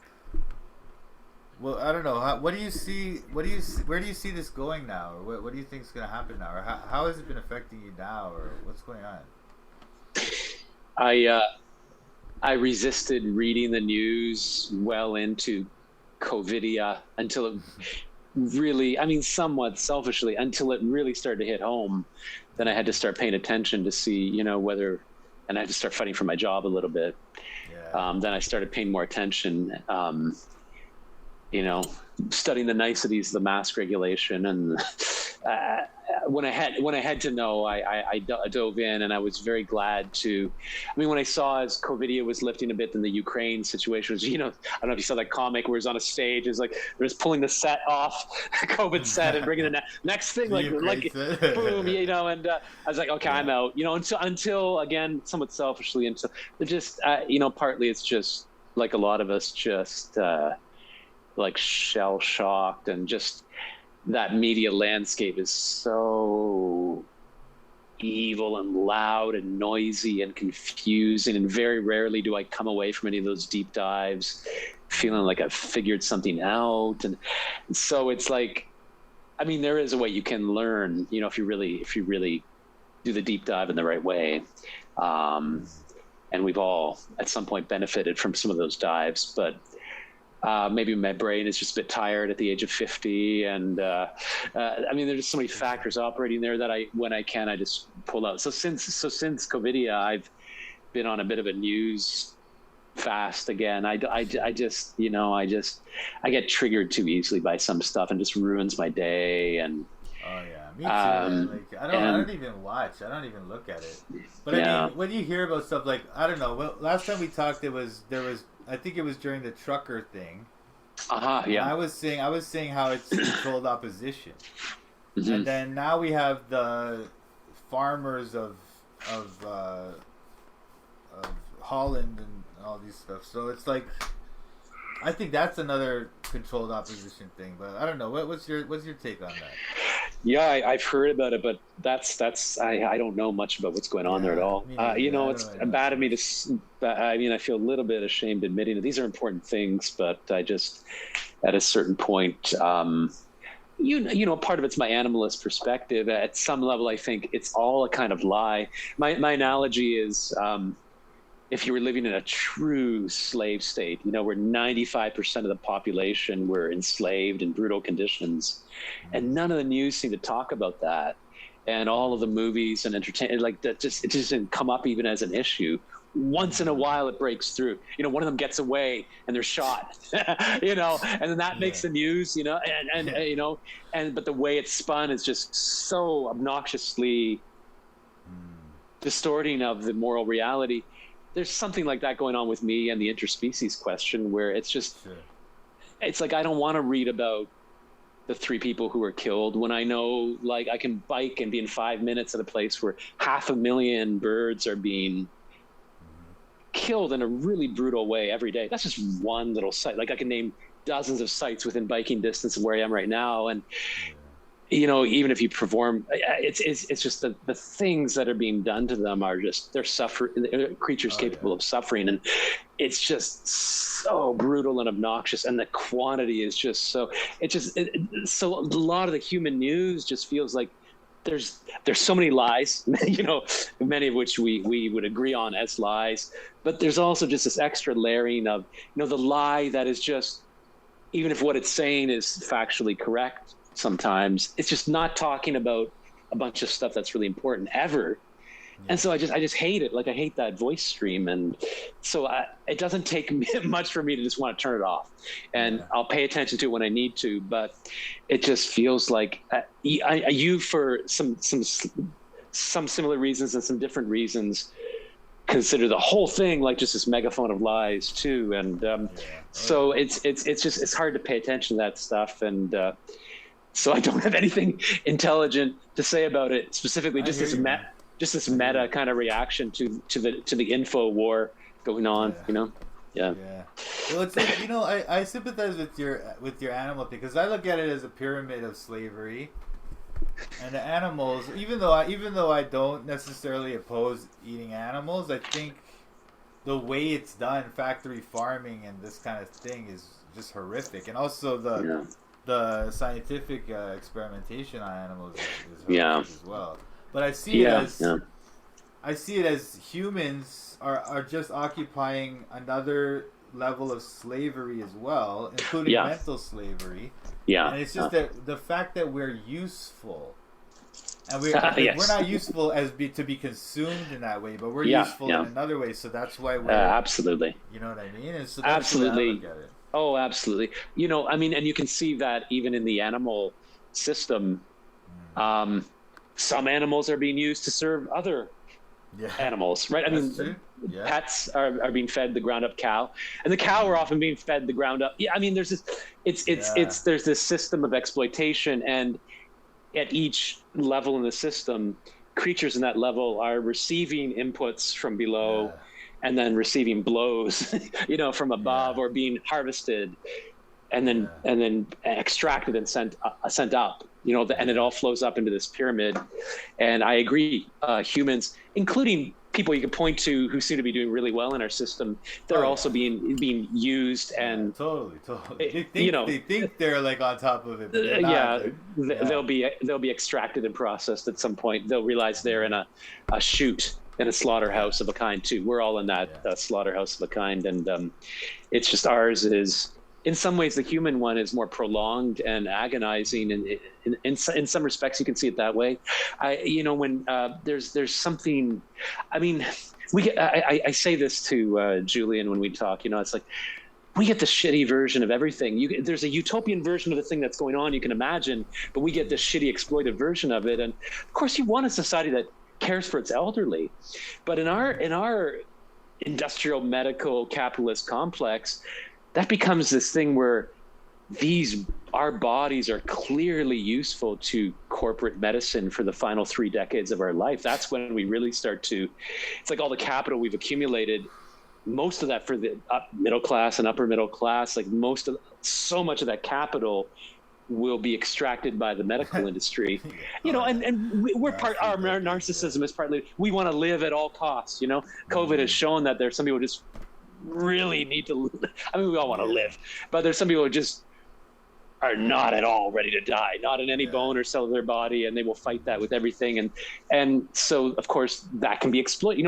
Well, I don't know. Where do you see this going now, or what do you think is going to happen now, or how has it been affecting you now, or what's going on? I resisted reading the news well into COVIDia until it really, I mean, somewhat selfishly, until it really started to hit home. Then I had to start paying attention to see, whether, and I had to start fighting for my job a little bit. Yeah. Then I started paying more attention, studying the niceties of the mask regulation. And when I had to know, I dove in, and I was very glad to. I mean, when I saw as COVIDia was lifting a bit, then the Ukraine situation was, I don't know if you saw that comic where it's on a stage, it's like they're just pulling the set off, COVID set, and bringing the next thing, like boom, and I was like, okay, yeah. I'm out, until again, somewhat selfishly, until just, partly it's just like a lot of us just like shell shocked, and just that media landscape is so evil and loud and noisy and confusing, and very rarely do I come away from any of those deep dives feeling like I've figured something out. And so it's like, I mean, there is a way you can learn, if you really do the deep dive in the right way. And we've all at some point benefited from some of those dives, but maybe my brain is just a bit tired at the age of 50. And I mean, there's just so many factors operating there that when I can, I just pull out. So since COVIDia, I've been on a bit of a news fast again. I just I get triggered too easily by some stuff, and just ruins my day. And oh yeah, me too. Man. Like I don't even watch. I don't even look at it. But yeah. I mean, when you hear about stuff like, I don't know. Well, last time we talked, there was. I think it was during the trucker thing. Yeah. I was saying how it's controlled opposition, and then now we have the farmers of Holland and all these stuff. So it's like, I think that's another controlled opposition thing. But I don't know. What's your take on that? Yeah, I've heard about it, but that's I don't know much about what's going on there at all. It's bad of me to. I mean, I feel a little bit ashamed admitting that these are important things, but I just, at a certain point, part of it's my animalist perspective. At some level, I think it's all a kind of lie. My analogy is, if you were living in a true slave state, where 95% of the population were enslaved in brutal conditions, and none of the news seemed to talk about that, and all of the movies and entertainment, like that, it just didn't come up even as an issue. Once in a while, it breaks through. One of them gets away and they're shot, and then that makes the news, but the way it's spun is just so obnoxiously distorting of the moral reality. There's something like that going on with me and the interspecies question, where it's just, it's like, I don't want to read about the 3 people who were killed, when I know, like, I can bike and be in 5 minutes at a place where 500,000 birds are being killed in a really brutal way every day. That's just one little site. Like, I can name dozens of sites within biking distance of where I am right now. And, even if you perform, it's just the things that are being done to them are just, they're suffering, creatures capable of suffering. And it's just so brutal and obnoxious. And the quantity is just so, so a lot of the human news just feels like there's so many lies, many of which we would agree on as lies, but there's also just this extra layering of, the lie that is just, even if what it's saying is factually correct, sometimes it's just not talking about a bunch of stuff that's really important ever. And so I just hate it. Like, I hate that voice stream. And so it doesn't take much for me to just want to turn it off, and I'll pay attention to it when I need to. But it just feels like you, for some similar reasons and some different reasons, consider the whole thing like just this megaphone of lies too. And so it's hard to pay attention to that stuff. And so I don't have anything intelligent to say about it specifically. Just this meta kind of reaction to the info war going on. Yeah. Well, it's like, I sympathize with your animal thing, because I look at it as a pyramid of slavery, and the animals. Even though I don't necessarily oppose eating animals, I think the way it's done, factory farming and this kind of thing, is just horrific, and also the scientific experimentation on animals is horrific as well. But I see it as humans are just occupying another level of slavery as well, including mental slavery. Yeah. And it's just that the fact that we're useful, and we're not useful to be consumed in that way, but we're useful in another way. So that's why we're absolutely. You know what I mean? And so that's absolutely. The way I look at it. Oh, absolutely. And you can see that even in the animal system. Some animals are being used to serve other animals, right? Pets are being fed the ground up cow, and the cow are often being fed the ground up. There's this, there's this system of exploitation, and at each level in the system, creatures in that level are receiving inputs from below, and then receiving blows, from above, or being harvested, and then extracted and sent up. And it all flows up into this pyramid. And I agree, humans, including people you can point to who seem to be doing really well in our system, they're also being used. And totally. They think they're like on top of it. But they're not. They'll be extracted and processed at some point. They'll realize they're in a chute in a slaughterhouse of a kind too. We're all in that slaughterhouse of a kind, and it's just ours is. In some ways, the human one is more prolonged and agonizing, and in some respects, you can see it that way. When there's something, I say this to Julian when we talk. It's like we get the shitty version of everything. There's a utopian version of the thing that's going on you can imagine, but we get this shitty exploitive version of it. And of course, you want a society that cares for its elderly, but in our industrial, medical, capitalist complex, that becomes this thing where our bodies are clearly useful to corporate medicine for the final 3 decades of our life. That's when we really start to, it's like all the capital we've accumulated, most of that for the middle class and upper middle class, like so much of that capital will be extracted by the medical industry, and we're our narcissism is partly, we want to live at all costs. COVID has shown that there's some people just really need to, we all want to live, but there's some people who just are not at all ready to die, not in any bone or cell of their body, and they will fight that with everything. And so of course that can be exploited.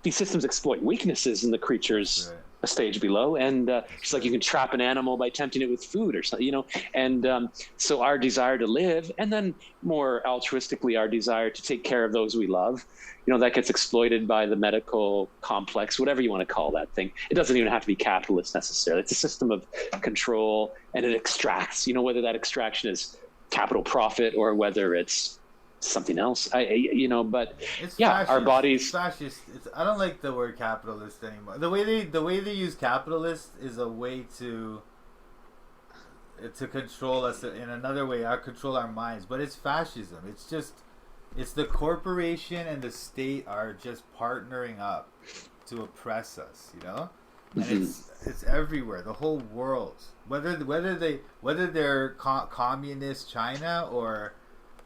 These systems exploit weaknesses in the creatures a stage below, and just like you can trap an animal by tempting it with food or something, and so our desire to live, and then more altruistically our desire to take care of those we love, that gets exploited by the medical complex, whatever you want to call that thing. It doesn't even have to be capitalist necessarily. It's a system of control, and it extracts, whether that extraction is capital profit or whether it's something else. But it's fascist. Our bodies. It's fascist. I don't like the word capitalist anymore. The way they use capitalist is a way to to control us in another way, control our minds. But it's fascism. It's the corporation and the state are just partnering up to oppress us, you know? And it's everywhere, the whole world. Whether they're communist China or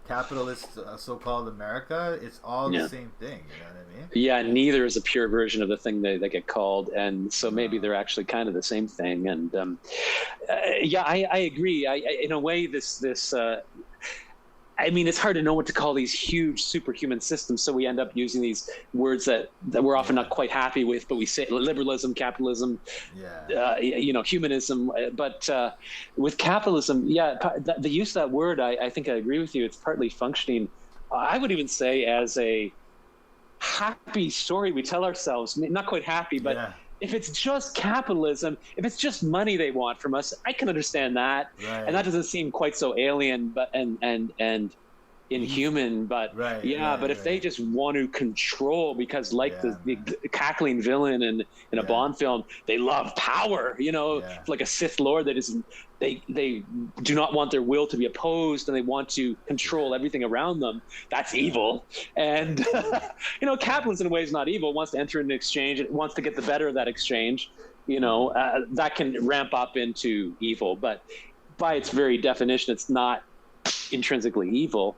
capitalist so-called America, it's all the same thing. You know what I mean? Yeah, neither is a pure version of the thing they get called, and so maybe they're actually kind of the same thing. And I agree. In a way, this I mean, it's hard to know what to call these huge superhuman systems, so we end up using these words that we're often not quite happy with, but we say liberalism, capitalism, humanism. But with capitalism, the use of that word, I think I agree with you. It's partly functioning, I would even say, as a happy story we tell ourselves. Not quite happy, but if it's just capitalism, if it's just money they want from us, I can understand that, and that doesn't seem quite so alien, but and inhuman. But if they just want to control, because the cackling villain in a Bond film, they love power. You know, like a Sith Lord that is. They do not want their will to be opposed, and they want to control everything around them. That's evil. And capitalism in a way is not evil. It wants to enter into exchange. It wants to get the better of that exchange. That can ramp up into evil. But by its very definition, it's not intrinsically evil.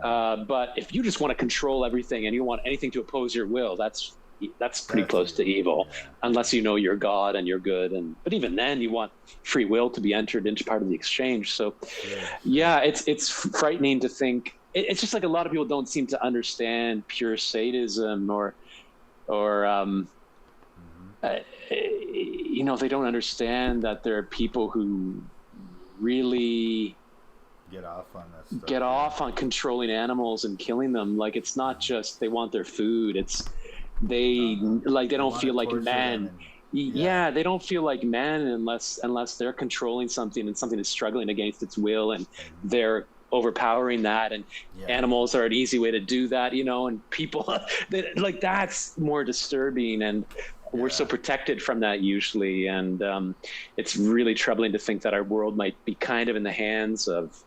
But if you just want to control everything and you want anything to oppose your will, that's pretty close to evil, unless you know you're God and you're good. But even then, you want free will to be entered into part of the exchange. So, it's frightening to think. It's just like a lot of people don't seem to understand pure sadism, or they don't understand that there are people who really get off on that stuff. Get off on controlling animals and killing them. Like, it's not just they want their food. It's they don't feel like men. They don't feel like men unless they're controlling something, and something is struggling against its will, and they're overpowering that. And animals are an easy way to do that, and people that's more disturbing, and we're so protected from that usually. And it's really troubling to think that our world might be kind of in the hands of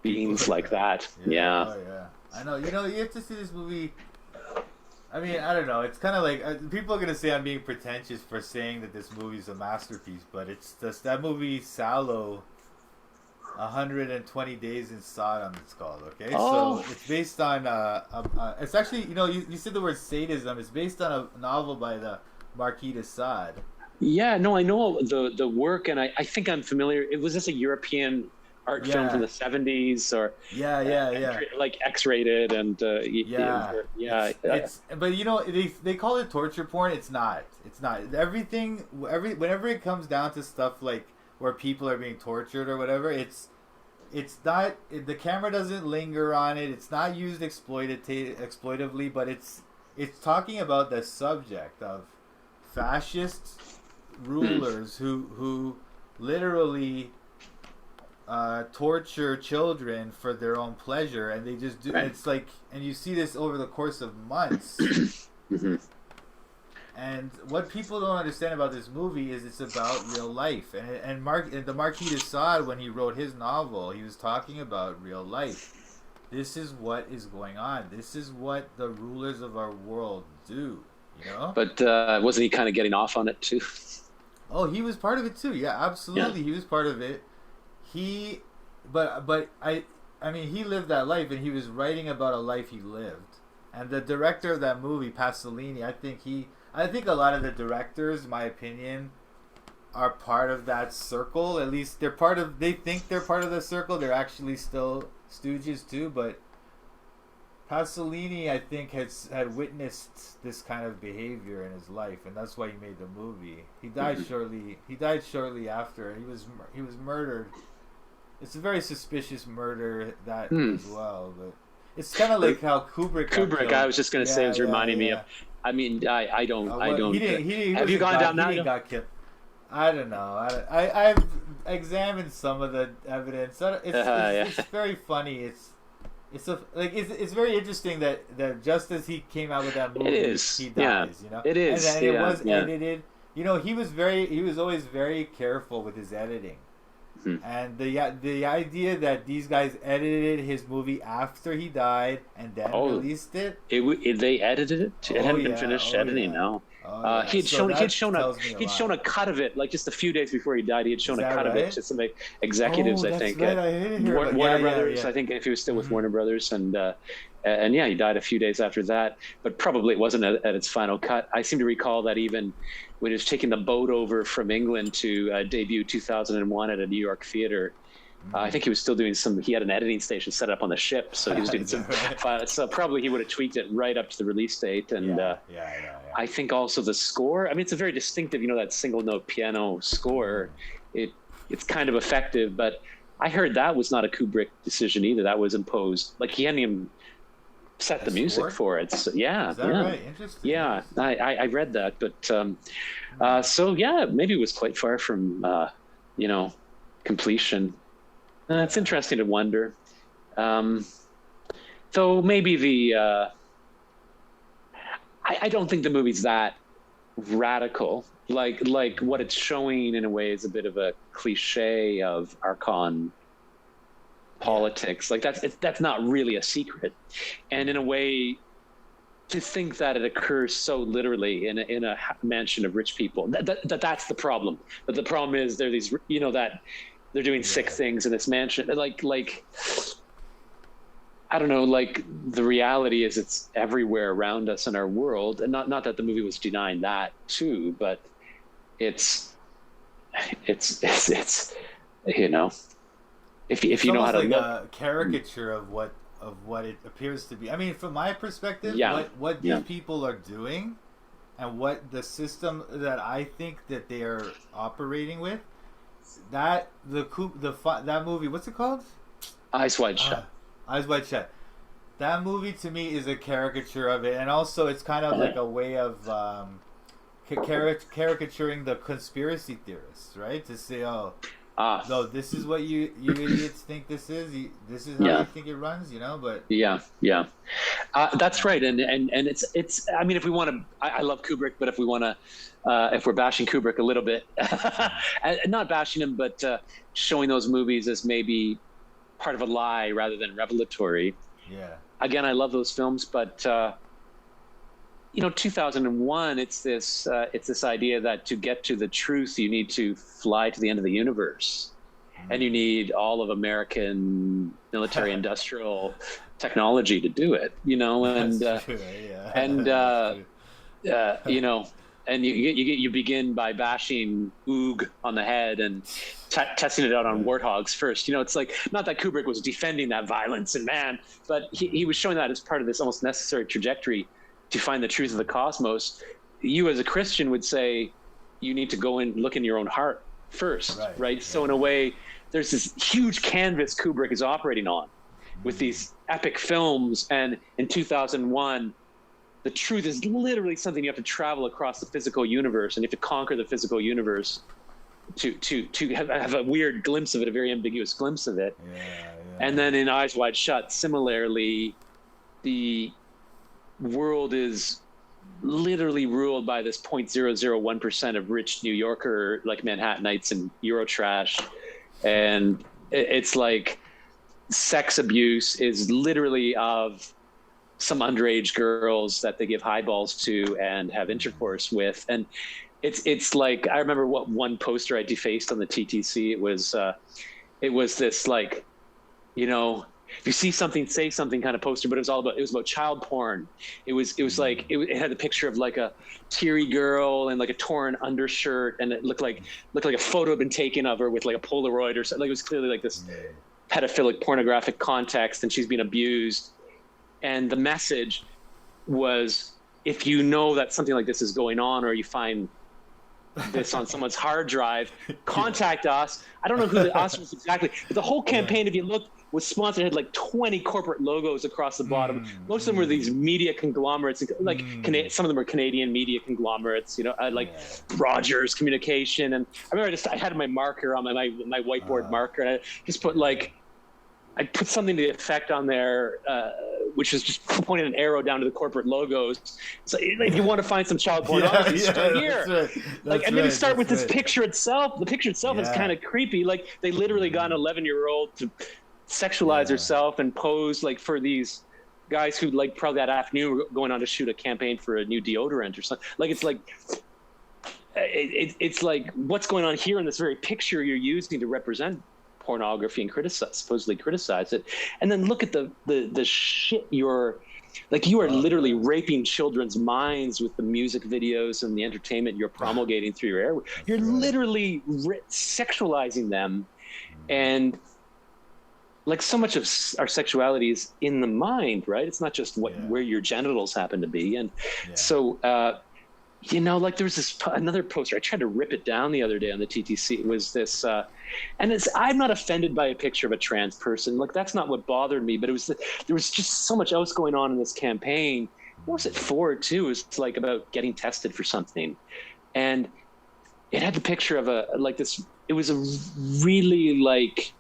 beings like that. Oh, yeah. I know. You have to see this movie. I mean, I don't know. It's kind of like people are gonna say I'm being pretentious for saying that this movie's a masterpiece, but it's just that movie Sallow, 120 Days in Sodom. It's called. Okay, so it's based on it's actually you said the word sadism. It's based on a novel by the Marquis de Sade. Yeah, no, I know the work, and I think I'm familiar. It was just a European art film from the 70s, or like X-rated, and it's but they call it torture porn. It's not whenever it comes down to stuff like where people are being tortured or whatever, it's not, the camera doesn't linger on it, it's not used exploitively, but it's talking about the subject of fascist rulers who literally torture children for their own pleasure, and they just do. It's like, and you see this over the course of months. And what people don't understand about this movie is it's about real life. And the Marquis de Sade, when he wrote his novel, he was talking about real life. This is what is going on. This is what the rulers of our world do. But wasn't he kind of getting off on it too? Oh, he was part of it too. Yeah, absolutely, he was part of it. But I mean, he lived that life, and he was writing about a life he lived. And the director of that movie, Pasolini, I think a lot of the directors, in my opinion, are part of that circle. At least they think they're part of the circle. They're actually still stooges too, but Pasolini, I think, had witnessed this kind of behavior in his life, and that's why he made the movie. He died shortly after. He was murdered. It's a very suspicious murder as well, but it's kind of like how Kubrick. I was just going to say, was reminding me of. I mean, I don't. Have you gone down that? He got killed. I don't know. I've examined some of the evidence. It's very funny. It's very interesting that just as he came out with that movie, he dies. It is. And it was edited. He was always very careful with his editing. And the idea that these guys edited his movie after he died and then released it. They edited it. It hadn't been finished editing. Yeah. No. He'd shown a cut of it, like just a few days before he died. He had shown a cut of it to some executives, I think. Right. I didn't hear Warner Brothers. I think if he was still with Warner Brothers, and he died a few days after that. But probably it wasn't at its final cut. I seem to recall that even when he was taking the boat over from England to debut 2001 at a New York theater. I think he was still doing he had an editing station set up on the ship, so he was doing some so probably he would have tweaked it right up to the release date. And I think also the score, I mean, it's a very distinctive, that single note piano score. It's kind of effective, but I heard that was not a Kubrick decision either. That was imposed. Like, he hadn't even set the music for it. So, yeah. Is that right? Interesting. Yeah, I read that, but so yeah, maybe it was quite far from completion. It's interesting to wonder. Though maybe I don't think the movie's that radical. Like what it's showing in a way is a bit of a cliche of Archon politics. Like that's not really a secret. And in a way, to think that it occurs so literally in a mansion of rich people, that's the problem. But the problem is there are these, that they're doing sick things in this mansion. Like, I don't know, like the reality is it's everywhere around us in our world. And not that the movie was denying that too, but it's if you know how to like look. a caricature of what it appears to be. I mean, from my perspective, what these people are doing and what the system that I think that they are operating with, that movie, what's it called? Eyes Wide Shut. Eyes Wide Shut. That movie to me is a caricature of it, and also it's kind of like a way of caricaturing the conspiracy theorists, right? To say, no, this is what you idiots think this is. This is how you think it runs, But that's right, and it's. I mean, if we want to, I love Kubrick, but if we want to, if we're bashing Kubrick a little bit, not bashing him, but showing those movies as maybe part of a lie rather than revelatory. Yeah. Again, I love those films, but 2001. It's this idea that to get to the truth, you need to fly to the end of the universe, and you need all of American military-industrial technology to do it. And you begin by bashing Oog on the head and testing it out on warthogs first. It's like, not that Kubrick was defending that violence and man, but he was showing that as part of this almost necessary trajectory to find the truth of the cosmos. You as a Christian would say you need to go and look in your own heart first, right? So in a way, there's this huge canvas Kubrick is operating on with these epic films, and in 2001, the truth is literally something you have to travel across the physical universe, and you have to conquer the physical universe to have a weird glimpse of it, a very ambiguous glimpse of it. And then in Eyes Wide Shut, similarly, the world is literally ruled by this 0.001% of rich New Yorker, like Manhattanites and Eurotrash. And it's like sex abuse is literally of some underage girls that they give highballs to and have intercourse with. And it's like, I remember what one poster I defaced on the TTC. It was this, like, if you see something, say something kind of poster, but it was about child porn. It was like, it had a picture of like a teary girl and like a torn undershirt, and it looked like a photo had been taken of her with like a Polaroid or something. Like, it was clearly like this pedophilic pornographic context, and she's being abused. And the message was, if you know that something like this is going on, or you find this on someone's hard drive, contact us. I don't know who the us was exactly, but the whole campaign, if you look, was sponsored. It had like 20 corporate logos across the bottom. Most of them were these media conglomerates, like some of them were Canadian media conglomerates, like Rogers Communication. And I remember I had my marker on my whiteboard marker, and I just put like I put something to the effect on there, which is just pointing an arrow down to the corporate logos. So if you want to find some child pornography, start here. That's right. And then you start with this picture itself. The picture itself is kind of creepy. Like they literally got an 11-year-old to sexualize herself and pose like for these guys who like probably that afternoon were going on to shoot a campaign for a new deodorant or something. Like it's like what's going on here in this very picture you're using to represent pornography and supposedly criticize it, and then look at the shit you are literally raping children's minds with the music videos and the entertainment you're promulgating through your air. You're literally sexualizing them, and like so much of our sexuality is in the mind, right? It's not just where your genitals happen to be, and so. Like there was another poster. I tried to rip it down the other day on the TTC. It was this, and I'm not offended by a picture of a trans person. Like that's not what bothered me. But there was just so much else going on in this campaign. What was it for too? It was like about getting tested for something, and it had the picture of it was a really like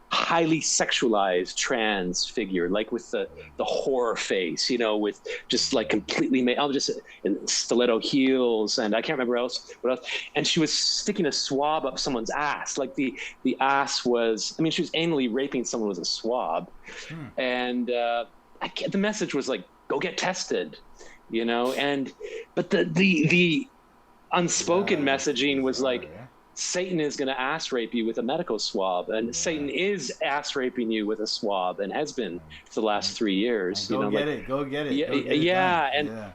highly sexualized trans figure, like with the horror face, with just like completely made, just in stiletto heels, and I can't remember what else. And she was sticking a swab up someone's ass, like the ass was. I mean, she was anally raping someone with a swab, and the message was like, "Go get tested," but the unspoken messaging was like. Satan is going to ass rape you with a medical swab, and Satan is ass raping you with a swab and has been for the last 3 years. Go get it.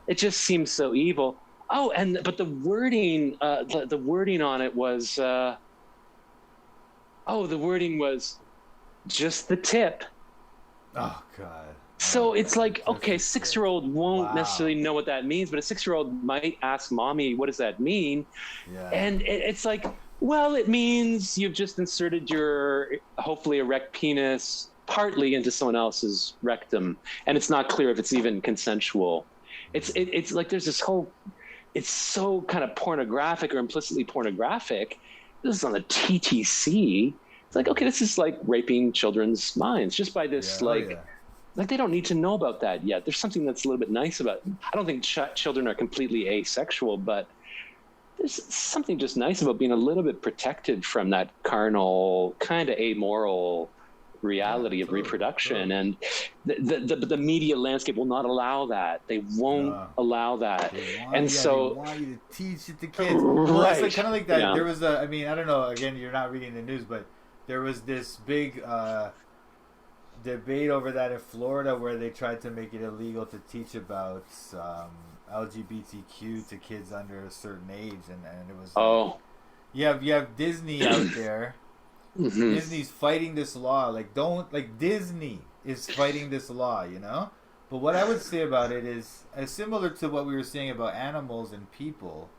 It just seems so evil. Oh, but the wording, the wording on it was, the wording was just the tip. Oh God. So it's like, okay, 6-year-old won't necessarily know what that means, but a 6-year-old might ask mommy, what does that mean? Yeah. And it's like, well, it means you've just inserted your hopefully erect penis partly into someone else's rectum, and it's not clear if it's even consensual. It's like there's this whole, it's so kind of pornographic or implicitly pornographic. This is on the TTC. It's like, okay, this is like raping children's minds just by this like they don't need to know about that yet. There's something that's a little bit nice about it. I don't think children are completely asexual, but there's something just nice about being a little bit protected from that carnal, kind of amoral reality of reproduction. And the media landscape will not allow that. They won't allow that. They want you to teach it to kids. Well, it's like, kind of like that. Yeah. There was I don't know, again, you're not reading the news, but there was this big debate over that in Florida where they tried to make it illegal to teach about LGBTQ to kids under a certain age, and it was you have Disney out there. Mm-hmm. Disney's fighting this law. Disney is fighting this law, But what I would say about it is, as similar to what we were saying about animals and people,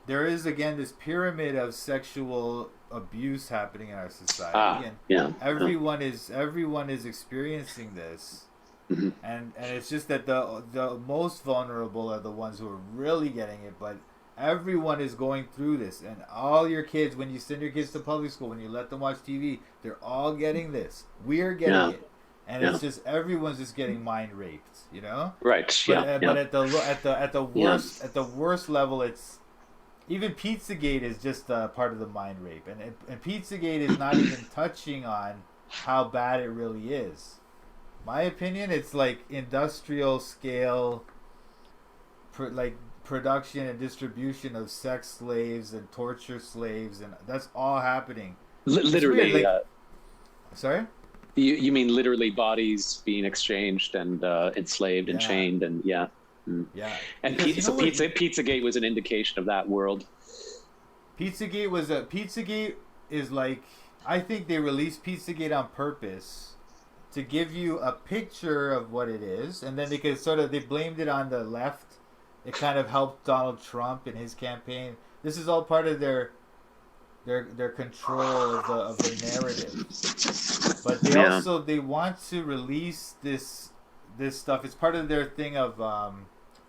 there is again this pyramid of sexual abuse happening in our society, and everyone is experiencing this. Mm-hmm. And it's just that the most vulnerable are the ones who are really getting it, but everyone is going through this. And all your kids, when you send your kids to public school, when you let them watch TV, they're all getting this. We're getting it, and it's just everyone's just getting mind raped, Right. But at the worst level, it's even Pizzagate is just part of the mind rape, and Pizzagate is not even touching on how bad it really is. My opinion, it's like industrial scale, production and distribution of sex slaves and torture slaves, and that's all happening. Literally. Sorry? You mean literally bodies being exchanged and enslaved and chained and Yeah. And Pizzagate was an indication of that world. Pizzagate is like, I think they released Pizzagate on purpose to give you a picture of what it is, and then they blamed it on the left. It kind of helped Donald Trump in his campaign. This is all part of their control of the narrative. But they want to release this stuff. It's part of their thing of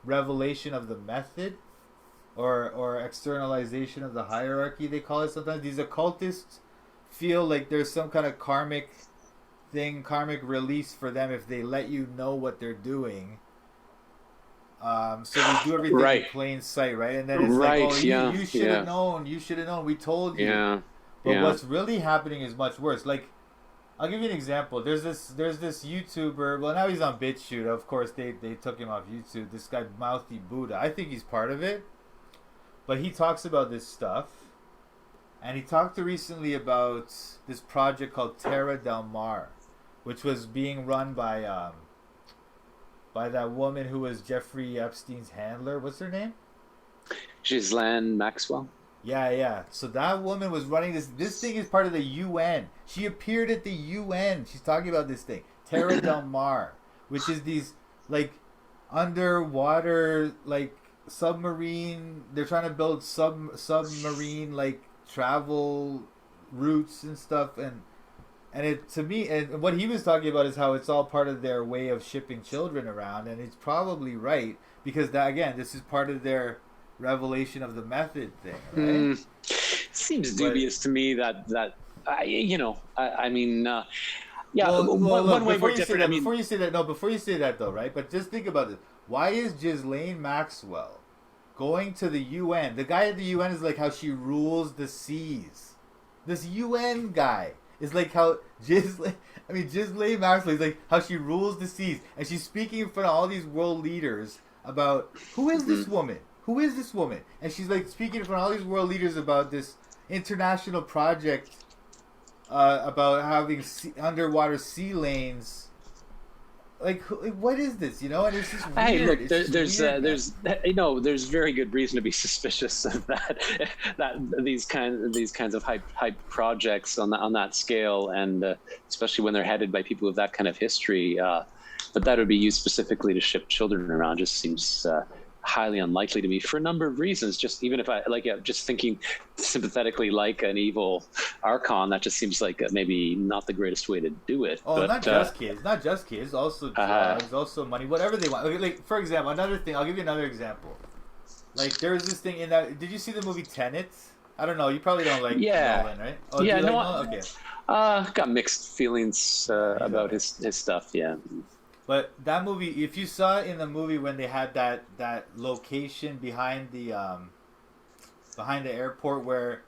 revelation of the method, or externalization of the hierarchy, they call it sometimes. These occultists feel like there's some kind of karmic thing, karmic release for them if they let you know what they're doing. So they do everything in plain sight, right? And then it's like, oh, you should have known. You should have known. We told you. Yeah. But what's really happening is much worse. Like, I'll give you an example. There's this YouTuber. Well, now he's on BitChute. Of course, they took him off YouTube. This guy, Mouthy Buddha. I think he's part of it. But he talks about this stuff. And he talked recently about this project called Terra Del Mar, which was being run by that woman who was Jeffrey Epstein's handler. What's her name? Ghislaine Maxwell. Yeah. So that woman was running this. This thing is part of the UN. She appeared at the UN. She's talking about this thing, Terra Del Mar, which is these like underwater like submarine. They're trying to build submarine like travel routes and stuff, and it to me, and what he was talking about is how it's all part of their way of shipping children around, and it's probably right because that again, this is part of their revelation of the method thing, right? Seems dubious to me that I mean, yeah. Well, one way more different. Before you say that though, right? But just think about this. Why is Ghislaine Maxwell going to the UN? The guy at the UN is like how she rules the seas. This UN guy is like how Ghislaine Maxwell is like how she rules the seas, and she's speaking in front of all these world leaders about who is this woman. Who is this woman? And she's like speaking in front of all these world leaders about this international project about having underwater sea lanes. Like, what is this? You know, and it's just weird. Hey, look, there's very good reason to be suspicious of that these kinds of hype projects on that scale, and especially when they're headed by people with that kind of history. But that would be used specifically to ship children around. Just seems highly unlikely to me for a number of reasons. Just even if I just thinking sympathetically like an evil archon, that just seems like maybe not the greatest way to do it. Oh, but, not just kids, also drugs, also money, whatever they want. Like for example, another thing. I'll give you another example. Like there was this thing in that. Did you see the movie Tenet? I don't know. You probably don't like Nolan, right? Oh, yeah, no. Like okay. Got mixed feelings about his stuff. Yeah. But that movie, if you saw it in the movie when they had that location behind the airport where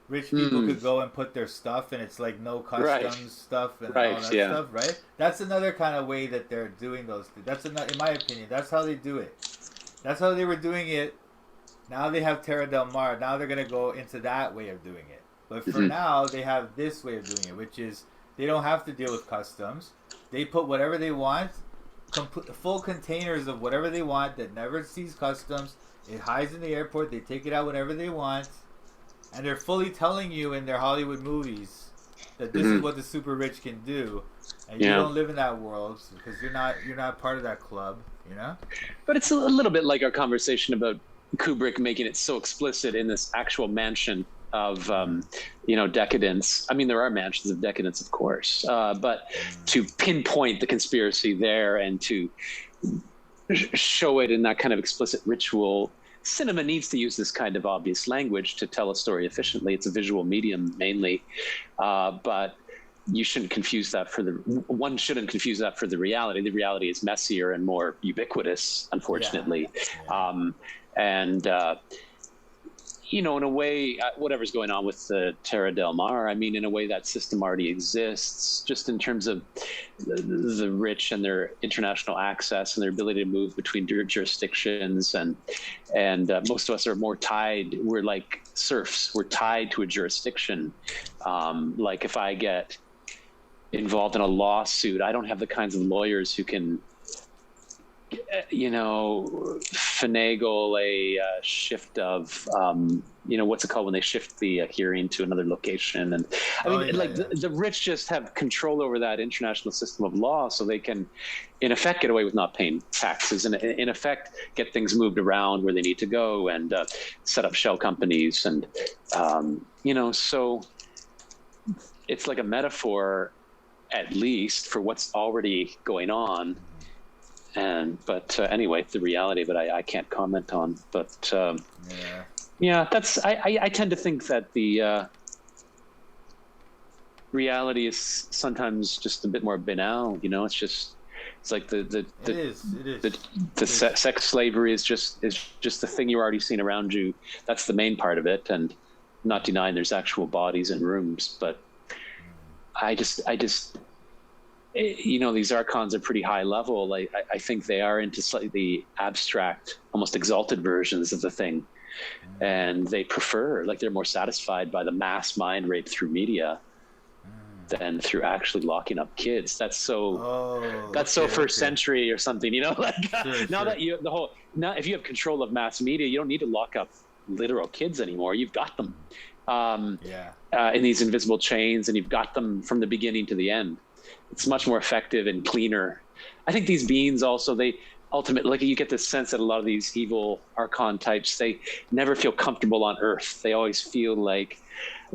rich people could go and put their stuff, and it's like no customs stuff and all that stuff, right? That's another kind of way that they're doing those things. That's in my opinion, that's how they do it. That's how they were doing it. Now they have Terra Del Mar. Now they're gonna go into that way of doing it. But for now, they have this way of doing it, which is they don't have to deal with customs. They put whatever they want, full containers of whatever they want that never sees customs. It hides in the airport. They take it out whenever they want, and they're fully telling you in their Hollywood movies that this is what the super rich can do, and you don't live in that world because you're not part of that club, you know. But it's a little bit like our conversation about Kubrick making it so explicit in this actual mansion of decadence. I mean, there are mansions of decadence, of course, but to pinpoint the conspiracy there and to show it in that kind of explicit ritual, cinema needs to use this kind of obvious language to tell a story efficiently. It's a visual medium mainly, but you shouldn't confuse that one shouldn't confuse that for the reality. The reality is messier and more ubiquitous, unfortunately. In a way, whatever's going on with the Terra Del Mar, I mean, in a way that system already exists, just in terms of the rich and their international access and their ability to move between jurisdictions. And most of us are more tied. We're like serfs. We're tied to a jurisdiction. Like if I get involved in a lawsuit, I don't have the kinds of lawyers who can finagle a shift of, what's it called when they shift the hearing to another location. And the rich just have control over that international system of law, so they can, in effect, get away with not paying taxes and in effect, get things moved around where they need to go and set up shell companies. And, so it's like a metaphor, at least, for what's already going on. But anyway, the reality of it, I can't comment on. But that's I tend to think that the reality is sometimes just a bit more banal. It's like sex slavery is just the thing you're already seeing around you. That's the main part of it, and not denying there's actual bodies in rooms, but I just these archons are pretty high level. I think they are into slightly abstract, almost exalted versions of the thing, and they prefer, they're more satisfied by the mass mind rape through media than through actually locking up kids. That's so first century or something, that if you have control of mass media, you don't need to lock up literal kids anymore. You've got them in these invisible chains, and you've got them from the beginning to the end. It's much more effective and cleaner. I think these beings also, they ultimately, you get this sense that a lot of these evil archon types, they never feel comfortable on Earth. They always feel like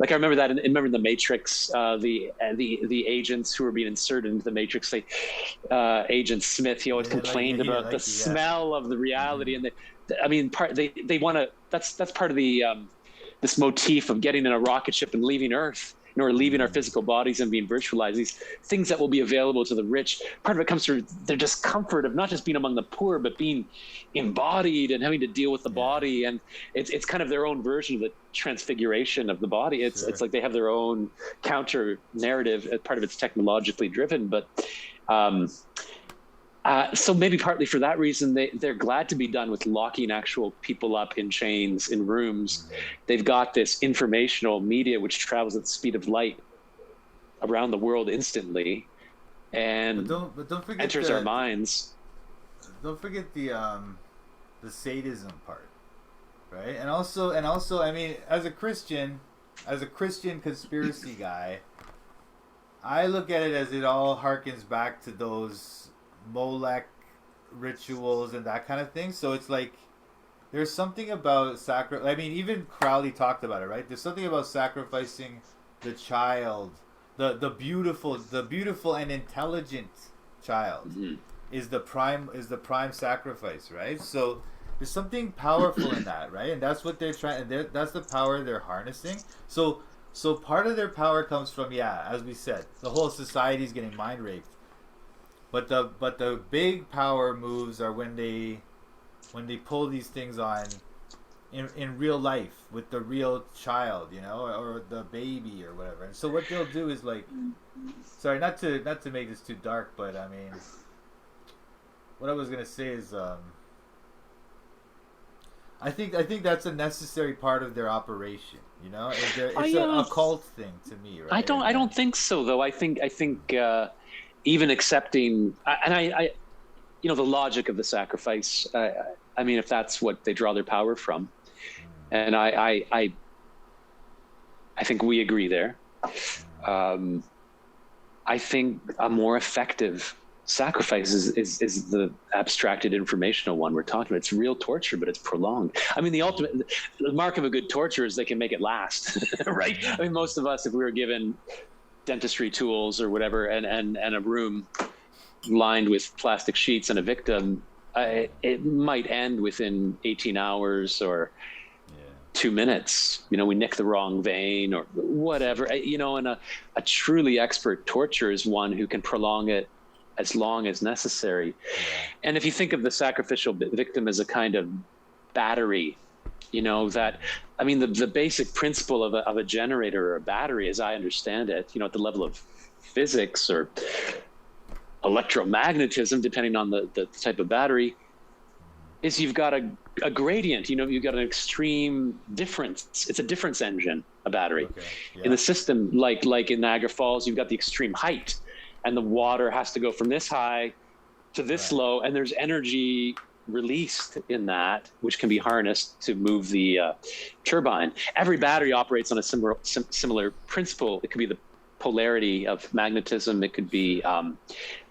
I remember that. Remember in the Matrix, the agents who were being inserted into the Matrix. Agent Smith, he always complained about the smell of the reality, and they want to. That's part of the this motif of getting in a rocket ship and leaving Earth, or leaving our physical bodies and being virtualized. These things that will be available to the rich. Part of it comes through their discomfort of not just being among the poor, but being embodied and having to deal with the body. And it's kind of their own version of the transfiguration of the body. It's like they have their own counter narrative. Part of it's technologically driven, but so maybe partly for that reason, they're glad to be done with locking actual people up in chains in rooms. They've got this informational media which travels at the speed of light around the world instantly, and but don't forget enters our minds. Don't forget the sadism part, right? And also, I mean, as a Christian conspiracy guy, I look at it as it all harkens back to those Molech rituals and that kind of thing. So it's like there's something about I mean, even Crowley talked about it, right? There's something about sacrificing the child, the beautiful and intelligent child is the prime sacrifice, right? So there's something powerful in that, right? And that's what they're trying. That's the power they're harnessing. So part of their power comes from, as we said, the whole society's getting mind raped. But the big power moves are when they pull these things on in real life with the real child, or the baby or whatever. And so what they'll do is sorry, not to make this too dark, but I mean, what I was gonna say is I think that's a necessary part of their operation. It's an occult thing to me, right? I don't think so, though. I think. Even accepting, and I the logic of the sacrifice. I mean, if that's what they draw their power from, and I think we agree there. I think a more effective sacrifice is the abstracted informational one we're talking about. It's real torture, but it's prolonged. I mean, the mark of a good torture is they can make it last, right? I mean, most of us, if we were given dentistry tools or whatever, and a room lined with plastic sheets and a victim, it might end within 18 hours or 2 minutes. We nick the wrong vein or whatever, and a truly expert torture is one who can prolong it as long as necessary. And if you think of the sacrificial victim as a kind of battery, the basic principle of a generator or a battery, as I understand it, at the level of physics or electromagnetism, depending on the type of battery, is you've got a gradient. You've got an extreme difference. It's a difference engine, a battery. In the system, like in Niagara Falls, you've got the extreme height, and the water has to go from this high to this low, and there's energy released in that, which can be harnessed to move the turbine. Every battery operates on a similar principle. It could be the polarity of magnetism. It could be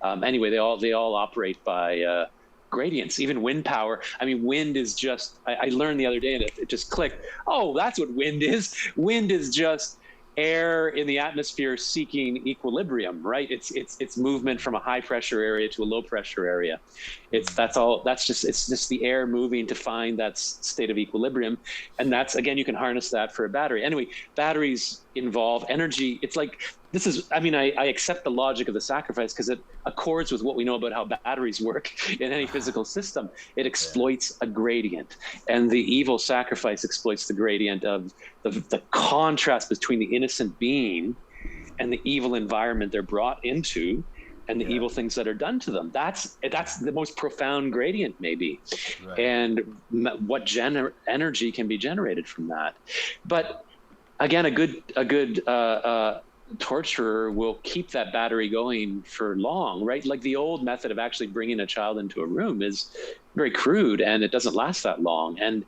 anyway. They all operate by gradients. Even wind power. I mean, wind is just. I learned the other day, and it just clicked. Oh, that's what wind is. Wind is just air in the atmosphere seeking equilibrium, right? It's movement from a high pressure area to a low pressure area. It's just the air moving to find that state of equilibrium. And that's, again, you can harness that for a battery. Anyway, batteries involve energy. It's like, this is, I mean, I accept the logic of the sacrifice because it accords with what we know about how batteries work in any physical system. It exploits a gradient, and the evil sacrifice exploits the gradient of the contrast between the innocent being and the evil environment they're brought into, and the evil things that are done to them. That's the most profound gradient, maybe. Right. And what energy can be generated from that. But again, a good torturer will keep that battery going for long, right? Like the old method of actually bringing a child into a room is very crude, and it doesn't last that long. And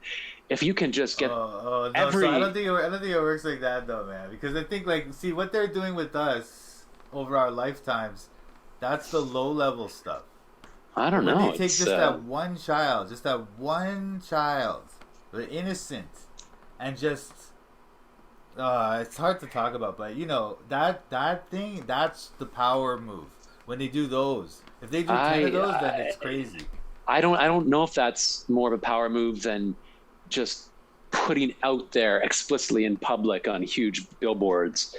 if you can just get so I don't think it works like that though, man. Because I think, like, see what they're doing with us over our lifetimes. That's the low level stuff. I don't know. They take just that one child, the innocent, and just it's hard to talk about, but you know that thing, that's the power move. When they do those, if they do 10 of those, then it's crazy. I don't know if that's more of a power move than just putting out there explicitly in public on huge billboards,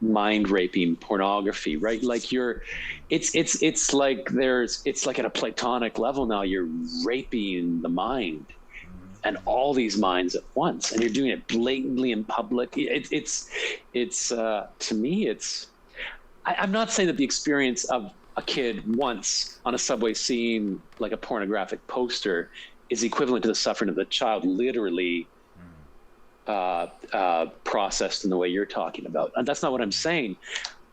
mind raping pornography, right? Like it's like at a platonic level now, you're raping the mind and all these minds at once, and you're doing it blatantly in public. It's to me, I'm not saying that the experience of a kid once on a subway seeing like a pornographic poster is equivalent to the suffering of the child literally processed in the way you're talking about. And that's not what I'm saying.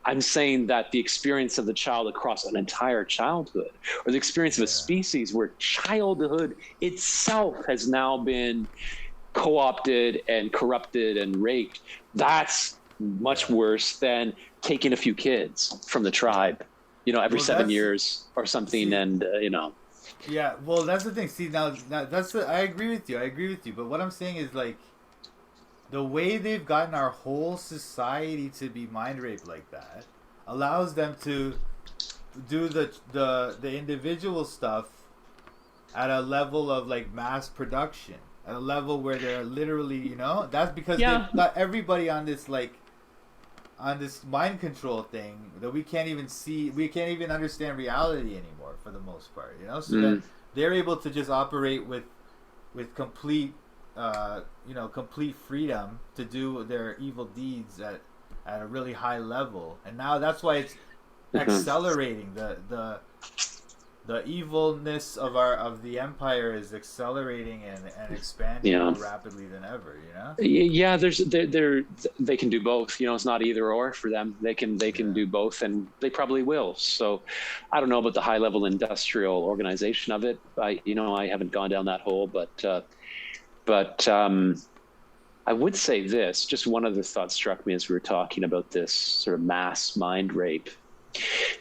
I'm saying that the experience of the child across an entire childhood, or the experience of a species where childhood itself has now been co-opted and corrupted and raped, that's much worse than taking a few kids from the tribe, every 7 years or something. Yeah, well, that's the thing. See, now I agree with you. But what I'm saying is, like, the way they've gotten our whole society to be mind raped like that allows them to do the individual stuff at a level of like mass production, at a level where they're literally, that's because they've got everybody on this mind control thing that we can't even understand reality anymore for the most part, so that they're able to just operate with complete complete freedom to do their evil deeds at a really high level. And now that's why it's accelerating. The evilness of the empire is accelerating and expanding more rapidly than ever, Yeah, they can do both. It's not either or for them. They can do both, and they probably will. So I don't know about the high level industrial organization of it. I haven't gone down that hole, but I would say this, just one other thought struck me as we were talking about this sort of mass mind rape.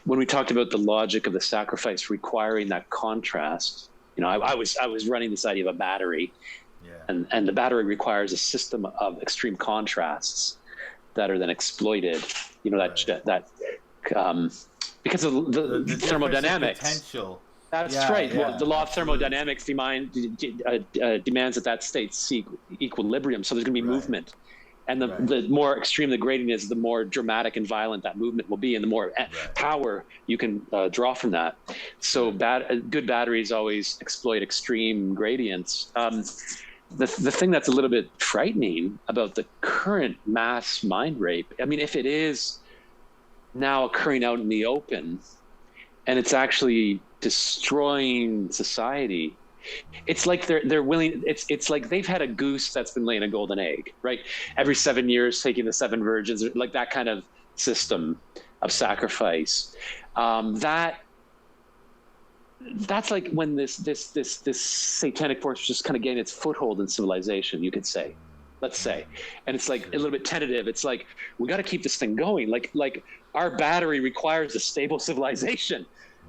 When we talked about the logic of the sacrifice requiring that contrast, I was running this idea of a battery, and the battery requires a system of extreme contrasts that are then exploited, because of the thermodynamics. Potential. That's right. Yeah, well, the law of thermodynamics demands that state seek equilibrium. So there's going to be movement. And the more extreme the gradient is, the more dramatic and violent that movement will be, and the more power you can draw from that. So good batteries always exploit extreme gradients. The thing that's a little bit frightening about the current mass mind rape, I mean, if it is now occurring out in the open, and it's actually destroying society, it's like they're willing. It's like they've had a goose that's been laying a golden egg, right? Every 7 years, taking the 7 virgins, like that kind of system of sacrifice. That's like when this satanic force just kind of gained its foothold in civilization, you could say. Let's say, and it's like a little bit tentative. It's like, we got to keep this thing going. Like our battery requires a stable civilization.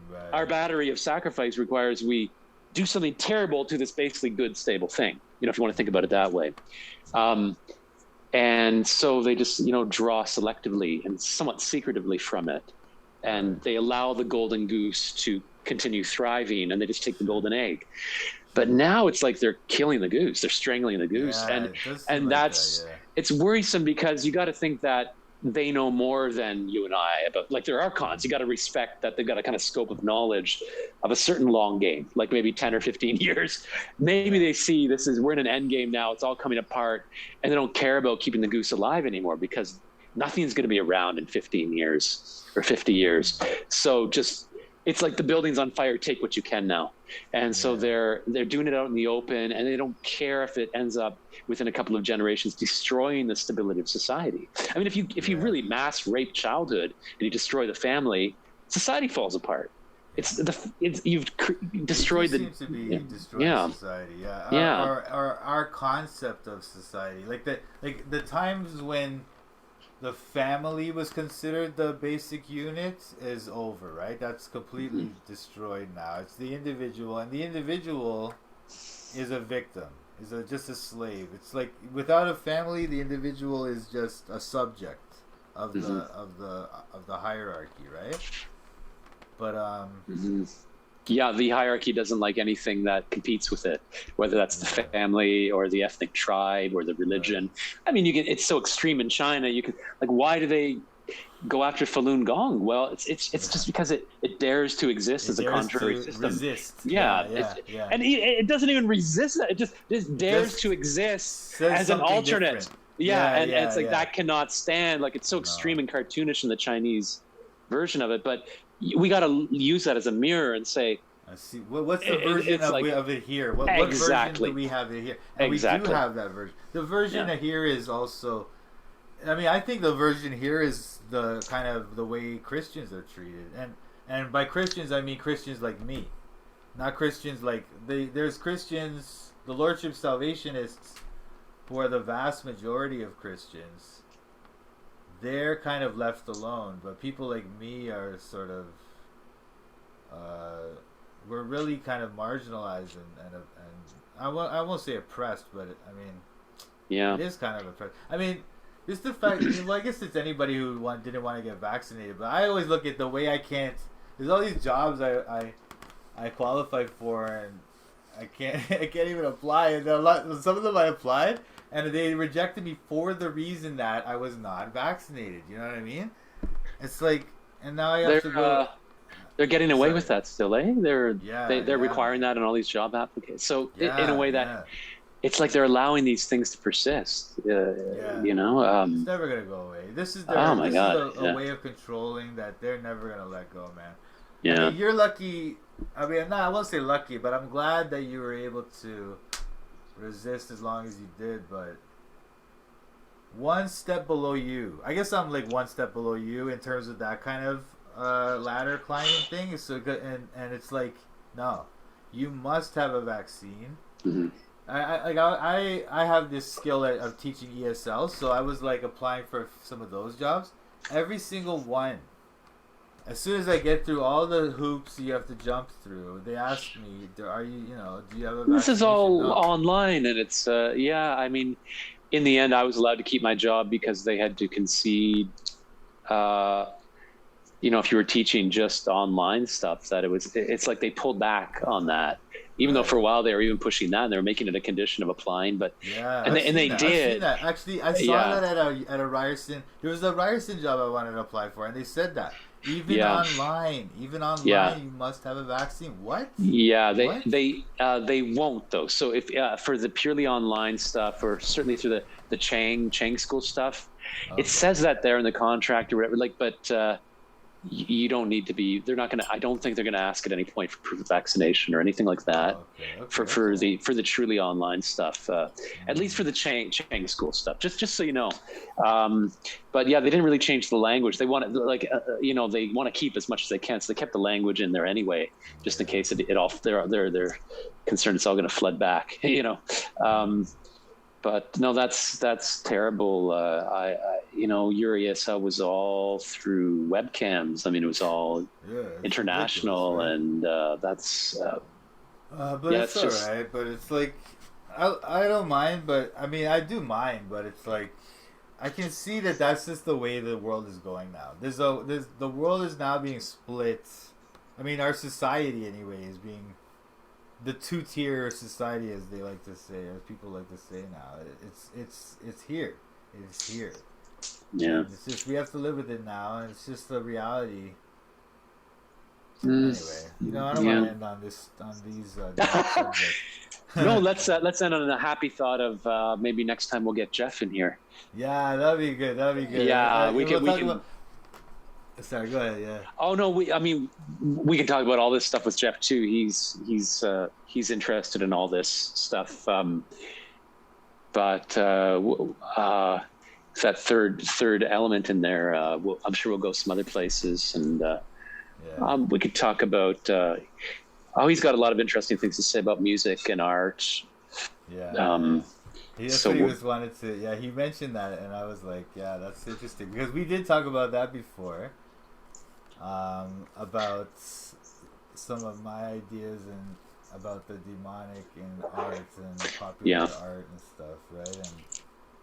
Right. Our battery of sacrifice requires we do something terrible to this basically good, stable thing, if you want to think about it that way. And so they just, draw selectively and somewhat secretively from it. And they allow the golden goose to continue thriving, and they just take the golden egg. But now it's like they're killing the goose. They're strangling the goose. And that's it's worrisome because you got to think that they know more than you and I about, like, there are cons. You got to respect that they've got a kind of scope of knowledge of a certain long game, like maybe 10 or 15 years. Maybe they see we're in an end game now. It's all coming apart, and they don't care about keeping the goose alive anymore because nothing's going to be around in 15 years or 50 years. So it's like the building's on fire, take what you can now. And so they're doing it out in the open, and they don't care if it ends up within a couple of generations destroying the stability of society. I mean, if you really mass rape childhood and you destroy the family, society falls apart. You've destroyed the. Seems to be destroying society. Our concept of society, like the times when the family was considered the basic unit, is over, right? That's completely destroyed now. It's the individual, and the individual is a victim, just a slave. It's like without a family, the individual is just a subject of the hierarchy, right? But yeah, the hierarchy doesn't like anything that competes with it, whether that's the family or the ethnic tribe or the religion. Right. I mean, it's so extreme in China. You can, like, why do they go after Falun Gong? Well, it's just because it dares to exist as a contrary system. Resist. And it doesn't even resist that. It just dares to exist as an alternate. And it's like that cannot stand. Like, it's so extreme and cartoonish in the Chinese version of it, but we got to use that as a mirror and say, I see. What's the version of it here? What version do we have it here? And we do have that version. The version here is also, I mean, I think the version here is the kind of the way Christians are treated. And by Christians, I mean Christians like me. Not Christians like, there's Christians, the Lordship Salvationists, who are the vast majority of Christians. They're kind of left alone, but people like me are sort of, we're really kind of marginalized and I won't say oppressed, but it is kind of oppressed. I mean, just the fact, well, I guess it's anybody who didn't want to get vaccinated, but I always look at the way there's all these jobs I qualified for, and I can't even apply, and some of them I applied, and they rejected me for the reason that I was not vaccinated. You know what I mean? It's like, and now I have to go. They're getting away with that still, eh? They're requiring that in all these job applications. So in a way that it's like they're allowing these things to persist. You know, it's never gonna go away. This is a way of controlling that they're never gonna let go, man. Yeah, I mean, you're lucky. I mean, I won't say lucky, but I'm glad that you were able to resist as long as you did. But one step below you, I guess I'm like one step below you in terms of that kind of ladder climbing thing. Is so good, and it's like, no, you must have a vaccine. I have this skill of teaching ESL, so I was like applying for some of those jobs. Every single one. As soon as I get through all the hoops you have to jump through, they ask me, do you have a vaccination? This is all online, and it's, I mean, in the end, I was allowed to keep my job because they had to concede, if you were teaching just online stuff, that it's like they pulled back on that. Even though for a while they were even pushing that, and they were making it a condition of applying, but they did. I've seen that. Actually, I saw that at a Ryerson. There was a Ryerson job I wanted to apply for, and they said that. Even online, you must have a vaccine. What? Yeah, they won't though. So if for the purely online stuff, or certainly through the Chang school stuff, it says that there in the contract or whatever. Like, but you don't need to be. They're not going to. I don't think they're going to ask at any point for proof of vaccination or anything like that. For the truly online stuff, at least for the Chang school stuff. Just so you know. But yeah, they didn't really change the language. They want they want to keep as much as they can, so they kept the language in there anyway, just in case it all. They're concerned it's all going to flood back. But no, that's terrible. Your ESL was all through webcams. I mean, it was all international, and that's. But it's all right. But it's like, I don't mind, but I mean, I do mind. But it's like, I can see that that's just the way the world is going now. The world is now being split. I mean, our society anyway is being. The two-tier society, as they like to say, as people like to say now, it's here. is here. Yeah. And it's just we have to live with it now, and it's just the reality. Anyway, I don't want to end on these dark subjects. No, let's end on a happy thought of maybe next time we'll get Jeff in here. Yeah, that'd be good. Yeah, we can. Sorry, go ahead. Yeah. Oh no, we can talk about all this stuff with Jeff too. He's interested in all this stuff. But that third element in there, I'm sure we'll go some other places, and we could talk about. He's got a lot of interesting things to say about music and art. Yeah. That's what he wanted to. Yeah, he mentioned that, and I was like, yeah, that's interesting because we did talk about that before. About some of my ideas and about the demonic in art and popular art and stuff, right?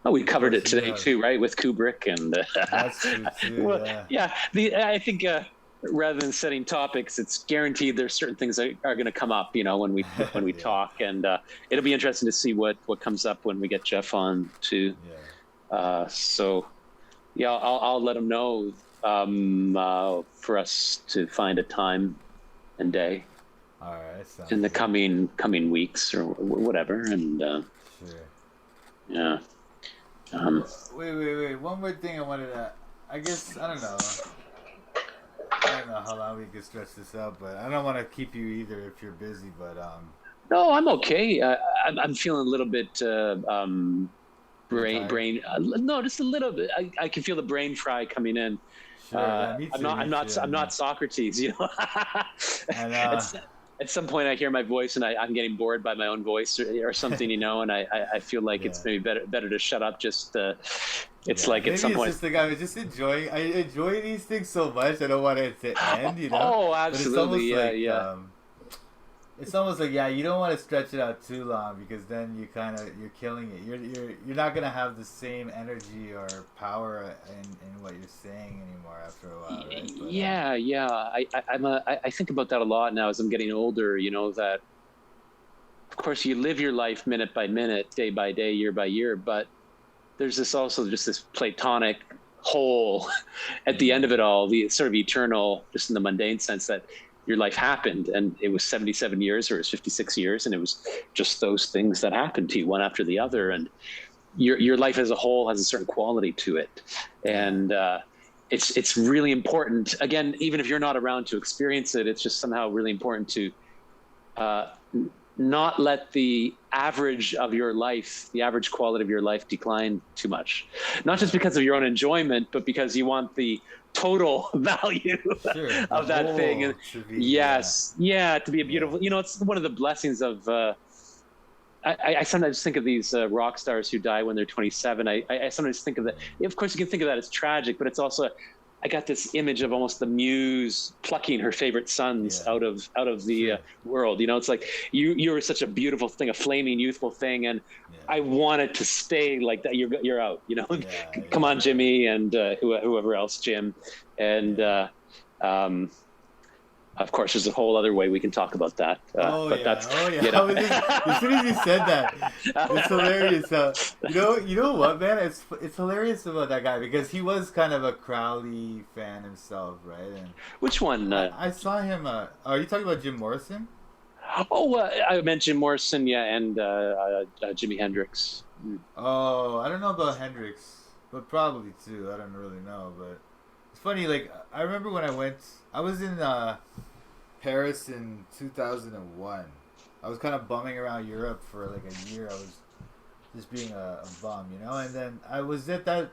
And we covered it today too, right? With Kubrick and. That's true too. I think. Rather than setting topics, it's guaranteed there's certain things that are going to come up, when we talk, and it'll be interesting to see what comes up when we get Jeff on too. I'll let him know for us to find a time and day. All right. In the coming weeks or whatever, and sure. Yeah. Wait. One more thing I wanted to. I guess I don't know how long we can stretch this out, but I don't want to keep you either if you're busy. But no, I'm okay. I'm feeling a little bit brain. No, just a little bit. I can feel the brain fry coming in. Sure, me too, I'm not Socrates, At some point, I hear my voice, and I'm getting bored by my own voice or something, and I feel like it's maybe better to shut up. Just it's like maybe at some point. It's just like I was just enjoying. I enjoy these things so much. I don't want it to end. Oh, absolutely, yeah. It's almost like you don't want to stretch it out too long because then you're killing it. You're not gonna have the same energy or power in what you're saying anymore after a while, right? But, I think about that a lot now as I'm getting older. That of course you live your life minute by minute, day by day, year by year, but there's this Platonic whole at the end of it all, the sort of eternal, just in the mundane sense that your life happened, and it was 77 years or it was 56 years, and it was just those things that happened to you one after the other, and your life as a whole has a certain quality to it, and it's really important. Again, even if you're not around to experience it, it's just somehow really important to not let the average of your life, the average quality of your life, decline too much. Not just because of your own enjoyment, but because you want the total value of that thing. And to be a beautiful, it's one of the blessings of, I sometimes think of these rock stars who die when they're 27. I sometimes think of that. Of course, you can think of that as tragic, but it's also, I got this image of almost the muse plucking her favorite sons out of the world. It's like you were such a beautiful thing, a flaming, youthful thing, and I wanted to stay like that. You're out. Come on, Jimmy, and whoever else, Jim, and of course, there's a whole other way we can talk about that. As soon as you said that, it's hilarious. You know what, man? It's hilarious about that guy because he was kind of a Crowley fan himself, right? And which one? I saw him. Are you talking about Jim Morrison? I meant Jim Morrison, and Jimi Hendrix. Oh, I don't know about Hendrix, but probably too. I don't really know, but it's funny. Like I remember when I was in Paris in 2001. I was kind of bumming around Europe for like a year. I was just being a bum, and then I was at that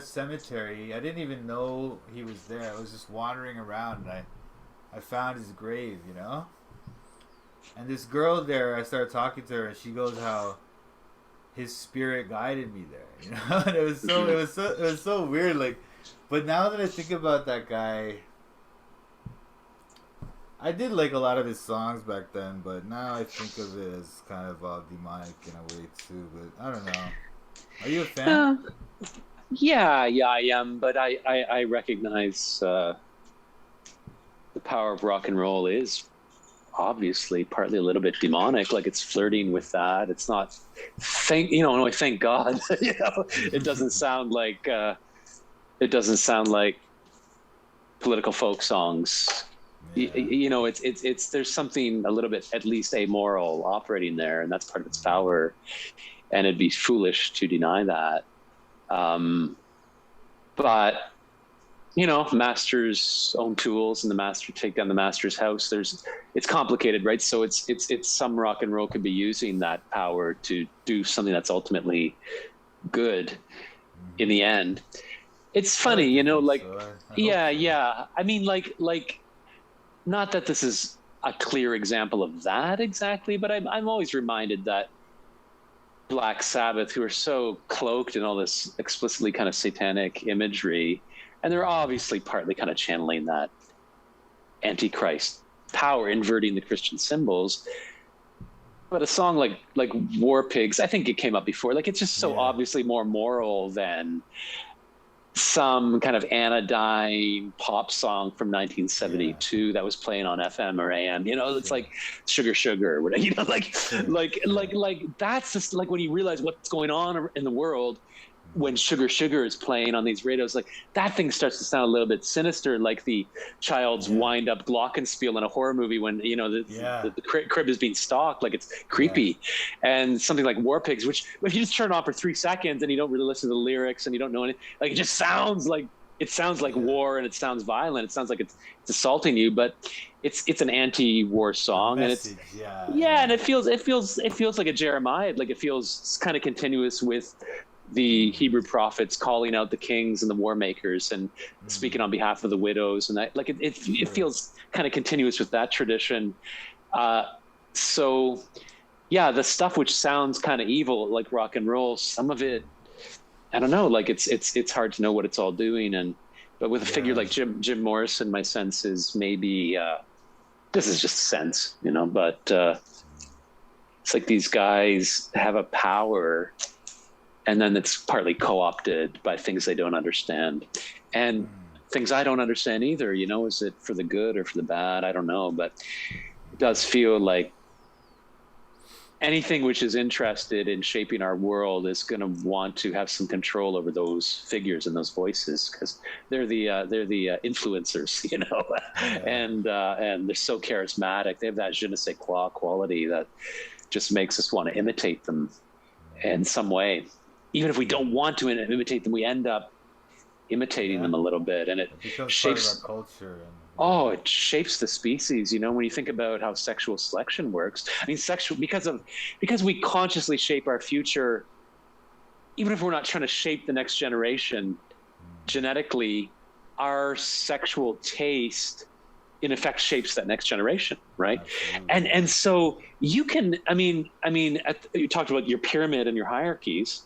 cemetery. I didn't even know he was there. I was just wandering around, and I found his grave, and this girl there, I started talking to her, and she goes how his spirit guided me there, and it was so weird, like. But now that I think about that guy, I did like a lot of his songs back then, but now I think of it as kind of demonic in a way too. But I don't know. Are you a fan? Yeah, I am. But I recognize the power of rock and roll is obviously partly a little bit demonic, like it's flirting with that. It's not, thank God. It doesn't sound like political folk songs. Yeah. It's there's something a little bit at least amoral operating there, and that's part of its power, and it'd be foolish to deny that. But masters own tools, and the master take down the master's house. It's complicated, right? So it's some rock and roll could be using that power to do something that's ultimately good in the end. It's funny, yeah. I mean, like, not that this is a clear example of that exactly, but I'm always reminded that Black Sabbath, who are so cloaked in all this explicitly kind of satanic imagery, and they're obviously partly kind of channeling that Antichrist power, inverting the Christian symbols. But a song like War Pigs, I think it came up before. Like, it's just so obviously more moral than some kind of anodyne pop song from 1972 that was playing on FM or AM. It's like Sugar Sugar, or whatever. Like that's just like when you realize what's going on in the world. When Sugar Sugar is playing on these radios, like that thing starts to sound a little bit sinister, like the child's wind-up glockenspiel in a horror movie when the crib is being stalked. Like, it's creepy. And something like War Pigs, which if you just turn on for 3 seconds and you don't really listen to the lyrics and you don't know anything, like, it just sounds like war, and it sounds violent. It sounds like it's assaulting you, but it's an anti-war song, and it's and it feels like a Jeremiah. Like, it feels kind of continuous with the Hebrew prophets calling out the kings and the war makers and speaking on behalf of the widows, and that, like, it feels kind of continuous with that tradition. So the stuff which sounds kind of evil, like rock and roll, some of it, I don't know, like it's hard to know what it's all doing. But with a figure like Jim Morrison, my sense is maybe this is just sense, but it's like these guys have a power, and then it's partly co-opted by things they don't understand, and things I don't understand either. Is it for the good or for the bad? I don't know, but it does feel like anything which is interested in shaping our world is going to want to have some control over those figures and those voices, because they're the influencers, and they're so charismatic. They have that je ne sais quoi quality that just makes us want to imitate them in some way. Even if we don't want to imitate them, we end up imitating them a little bit, and it shapes part of our culture. It shapes the species. When you think about how sexual selection works, I mean, because we consciously shape our future, even if we're not trying to shape the next generation genetically, our sexual taste in effect shapes that next generation, right? Absolutely. And so you can, you talked about your pyramid and your hierarchies.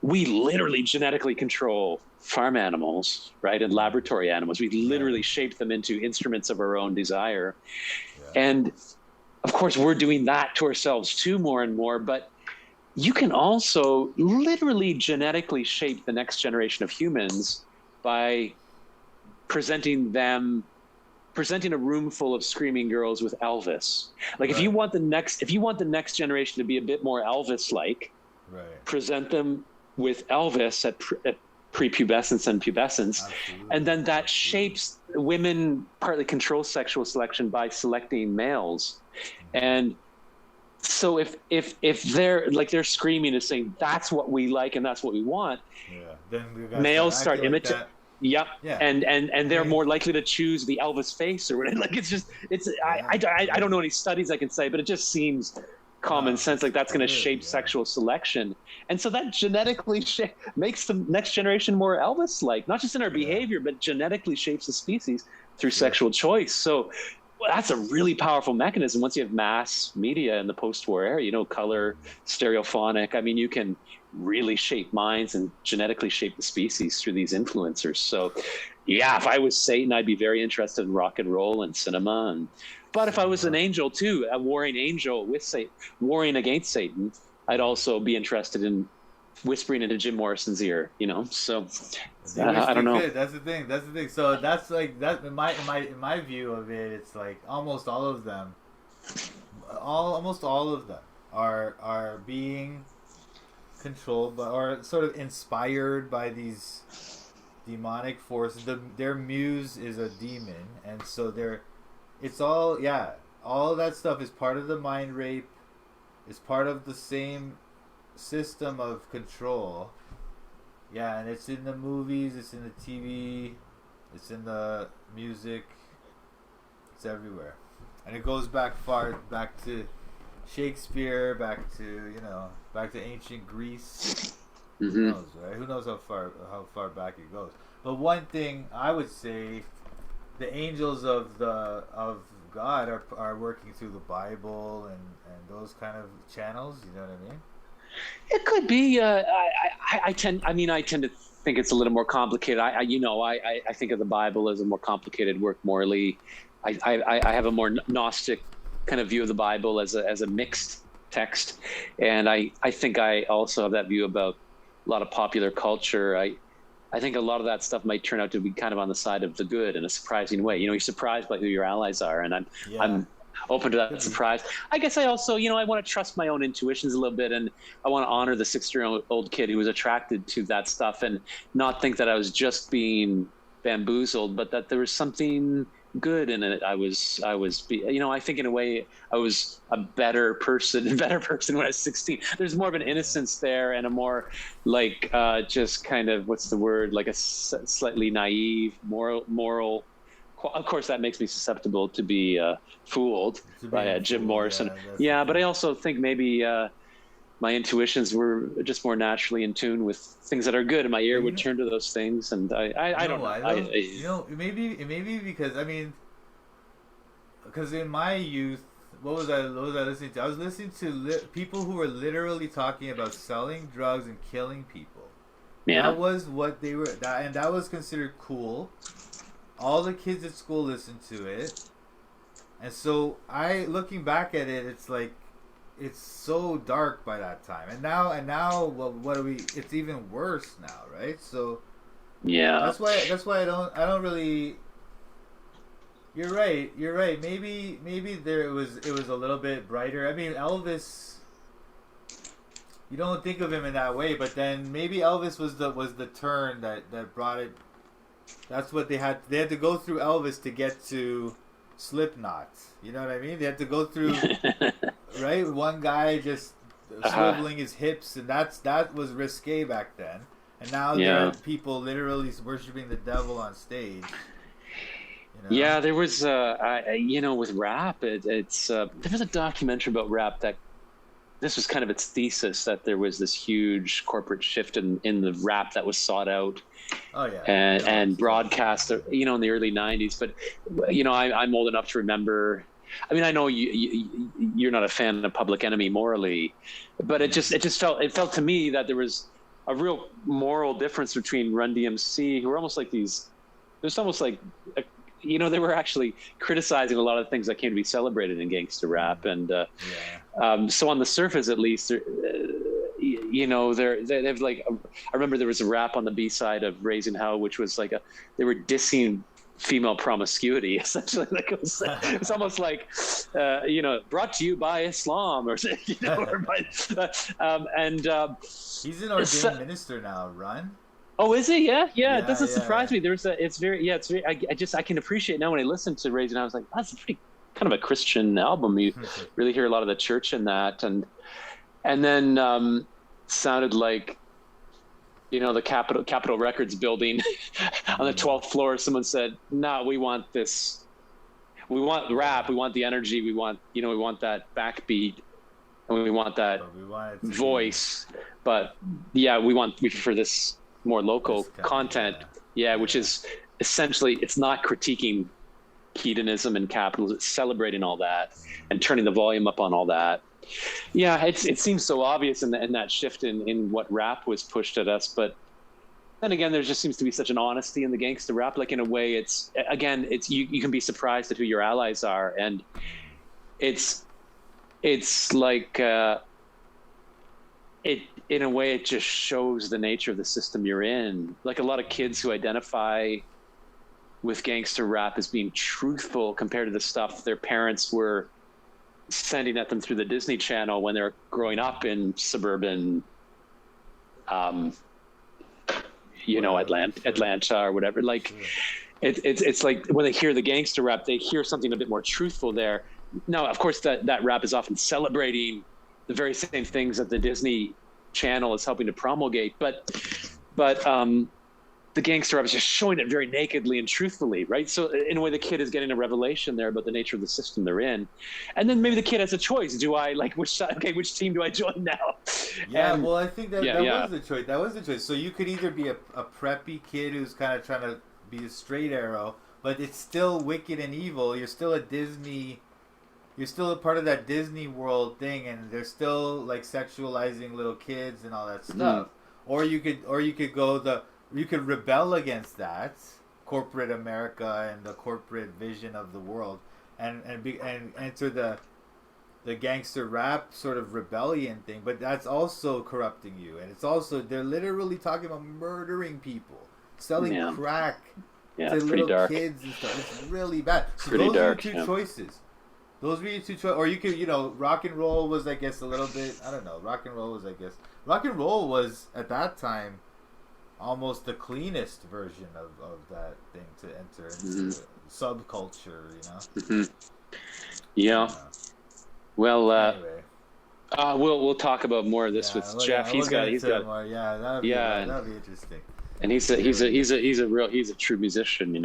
We literally genetically control farm animals, right? And laboratory animals. We literally shape them into instruments of our own desire. Yeah. And of course, we're doing that to ourselves too, more and more. But you can also literally genetically shape the next generation of humans by presenting a room full of screaming girls with Elvis. Like, if you want the next generation to be a bit more Elvis-like, present them with Elvis at prepubescence and pubescence. Absolutely. And then that shapes women, partly control sexual selection by selecting males. And so if they're screaming and saying that's what we like and that's what we want, then males start imitating. Yep. Yeah. And they're more likely to choose the Elvis face or whatever. Like, I don't know any studies I can say, but it just seems common sense, like that's going to shape sexual selection. And so that genetically makes the next generation more Elvis-like, not just in our behavior, but genetically shapes the species through sexual choice. So that's a really powerful mechanism. Once you have mass media in the post-war era, color, stereophonic, I mean, you can really shape minds and genetically shape the species through these influencers. So if I was Satan, I'd be very interested in rock and roll and cinema. But if I was an angel too, a warring angel with Satan, warring against Satan, I'd also be interested in whispering into Jim Morrison's ear, so They wish I they don't know. could. That's the thing. That's the thing. So that's like that in my view of it. It's like almost all of them, almost all of them are being controlled by or sort of inspired by these demonic forces. Their muse is a demon, and so it's all all of that stuff is part of the mind rape. Is part of the same system of control. Yeah, and it's in the movies, it's in the TV, it's in the music, it's everywhere. And it goes back to Shakespeare, back to ancient Greece. Mm-hmm. Who knows, right? Who knows how far back it goes. But one thing I would say, the angels of God are working through the Bible and those kind of channels, you know what I mean? It could be. I tend to think it's a little more complicated. I think of the Bible as a more complicated work morally. I have a more Gnostic kind of view of the Bible as a mixed text, and I think I also have that view about a lot of popular culture. I think a lot of that stuff might turn out to be kind of on the side of the good in a surprising way. You're surprised by who your allies are, and I'm open to that surprise. I guess I also, I want to trust my own intuitions a little bit, and I want to honor the 6-year-old kid who was attracted to that stuff and not think that I was just being bamboozled, but that there was something good in it. I think in a way I was a better person when I was 16. There's more of an innocence there and a more like just kind of, what's the word, like a slightly naive moral. Of course, that makes me susceptible to be fooled by Jim Morrison. Yeah, but I also think maybe my intuitions were just more naturally in tune with things that are good, and my ear would turn to those things. And I don't know. Maybe because because in my youth, what was I listening to? I was listening to people who were literally talking about selling drugs and killing people. Yeah, that was what they were, and that was considered cool. All the kids at school listened to it, and so looking back at it, it's like it's so dark by that time, and now what are we? It's even worse now, right? So yeah, that's why I don't really. You're right. Maybe there it was a little bit brighter. I mean, Elvis. You don't think of him in that way, but then maybe Elvis was the turn that brought it. That's what they had to go through Elvis to get to Slipknot. You know what I mean? They had to go through right, one guy just swiveling his hips, and that was risque back then. And now there are people literally worshiping the devil on stage. Yeah, there was with rap, it's there was a documentary about rap that this was kind of its thesis, that there was this huge corporate shift in the rap that was sought out. Oh yeah, and broadcast, in the early '90s. But I'm old enough to remember. I mean, I know you're not a fan of Public Enemy morally, but it felt to me that there was a real moral difference between Run DMC, who were almost like these. There's almost like, they were actually criticizing a lot of things that came to be celebrated in gangster rap, and so on the surface, at least. They've like, I remember there was a rap on the B-side of Raising Hell, which was like they were dissing female promiscuity, essentially. Like it was almost like, brought to you by Islam, or or by, he's an ordained minister now, Run. Oh, is he? Yeah. It doesn't surprise me. I can appreciate now when I listen to Raising Hell, I was like, that's a pretty kind of a Christian album. You really hear a lot of the church in that, and then sounded like, the Capitol Records building on the 12th floor. Someone said, "No, we want this. We want rap. We want the energy. We want that backbeat, and we want that voice. But we prefer this more local content. Which is essentially, it's not critiquing hedonism and capitalism. It's celebrating all that and turning the volume up on all that." Yeah, it seems so obvious in that shift in what rap was pushed at us, but then again, there just seems to be such an honesty in the gangster rap. Like in a way, it's you can be surprised at who your allies are, and it's like it in a way it just shows the nature of the system you're in. Like a lot of kids who identify with gangster rap as being truthful compared to the stuff their parents were sending at them through the Disney Channel when they were growing up in suburban, Atlanta or whatever. Like, it's like when they hear the gangster rap, they hear something a bit more truthful there. Now, of course, that rap is often celebrating the very same things that the Disney Channel is helping to promulgate, but the gangster rap is just showing it very nakedly and truthfully, right? So in a way, the kid is getting a revelation there about the nature of the system they're in, and then maybe the kid has a choice: do I like which team do I join now? Yeah, well, I think that was the choice. That was the choice. So you could either be a preppy kid who's kind of trying to be a straight arrow, but it's still wicked and evil. You're still a Disney. You're still a part of that Disney World thing, and they're still like sexualizing little kids and all that stuff. Or you could go you could rebel against that corporate America and the corporate vision of the world, and enter the gangster rap sort of rebellion thing. But that's also corrupting you, and it's also they're literally talking about murdering people, selling crack to little kids and stuff. It's really bad. So those are the two choices. Those were your two choices. Or you could, rock and roll was, I guess, a little bit, I don't know. Rock and roll was, at that time, almost the cleanest version of that thing to enter into subculture, Yeah. Well, anyway. we'll talk about more of this with Jeff. He's got more. Yeah, that'd be interesting. And he's a true musician,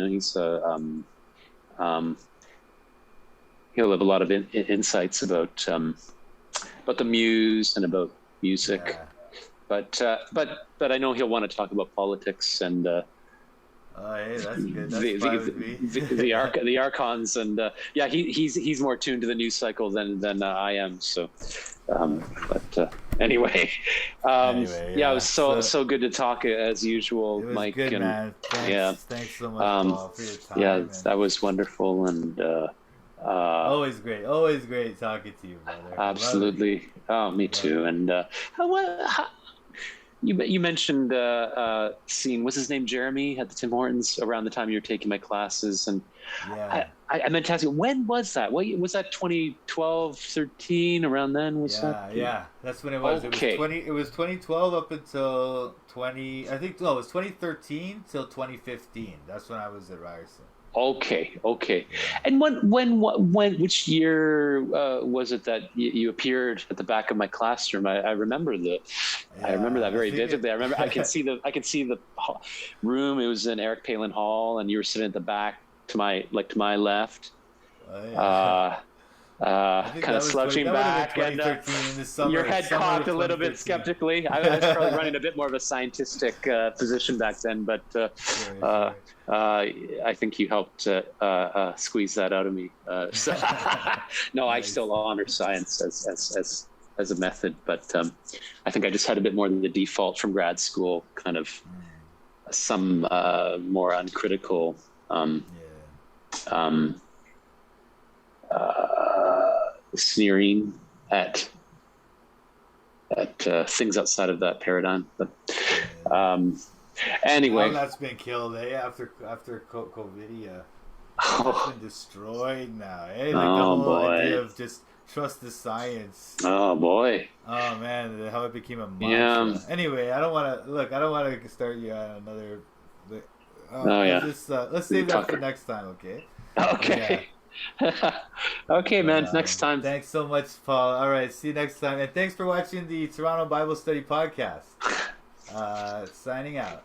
he'll have a lot of insights about the muse and about music. Yeah. But I know he'll want to talk about politics and hey, that's good. That's fine with me. the archons and he's more tuned to the news cycle than I am. So, anyway, it was so good to talk as usual, it was Mike. Good, and man. Thanks so much, Paul, for your time. Yeah, that was wonderful and. Always great talking to you, brother. Absolutely. Oh, me too. And you mentioned seeing, what's his name, Jeremy at the Tim Hortons around the time you were taking my classes, and I meant to ask you, when was that? What was that? 2012, 13, around then? Yeah, that's when it was. Okay. It was 2012 up until 20. I think it was 2013 till 2015. That's when I was at Ryerson. Okay. And when which year was it that you appeared at the back of my classroom? I remember that very vividly. I can see the room. It was in Eric Palin Hall, and you were sitting at the back to my left. Kind of slouching back, and your head cocked a little bit skeptically. I was probably running a bit more of a scientistic position back then, but I think you helped squeeze that out of me. No, I still honor science as a method, but I think I just had a bit more than the default from grad school, kind of some more uncritical sneering at things outside of that paradigm. But anyway, that's been killed after COVIDia. It's been destroyed now. The whole idea of just trust the science. Oh boy. Oh man, how it became a mantra. Yeah. Anyway, I don't want to start you on another. Let's save that for next time, okay? Okay. Okay, man. Next time. Thanks so much, Paul. All right, see you next time, and thanks for watching the Toronto Bible Study Podcast. Signing out.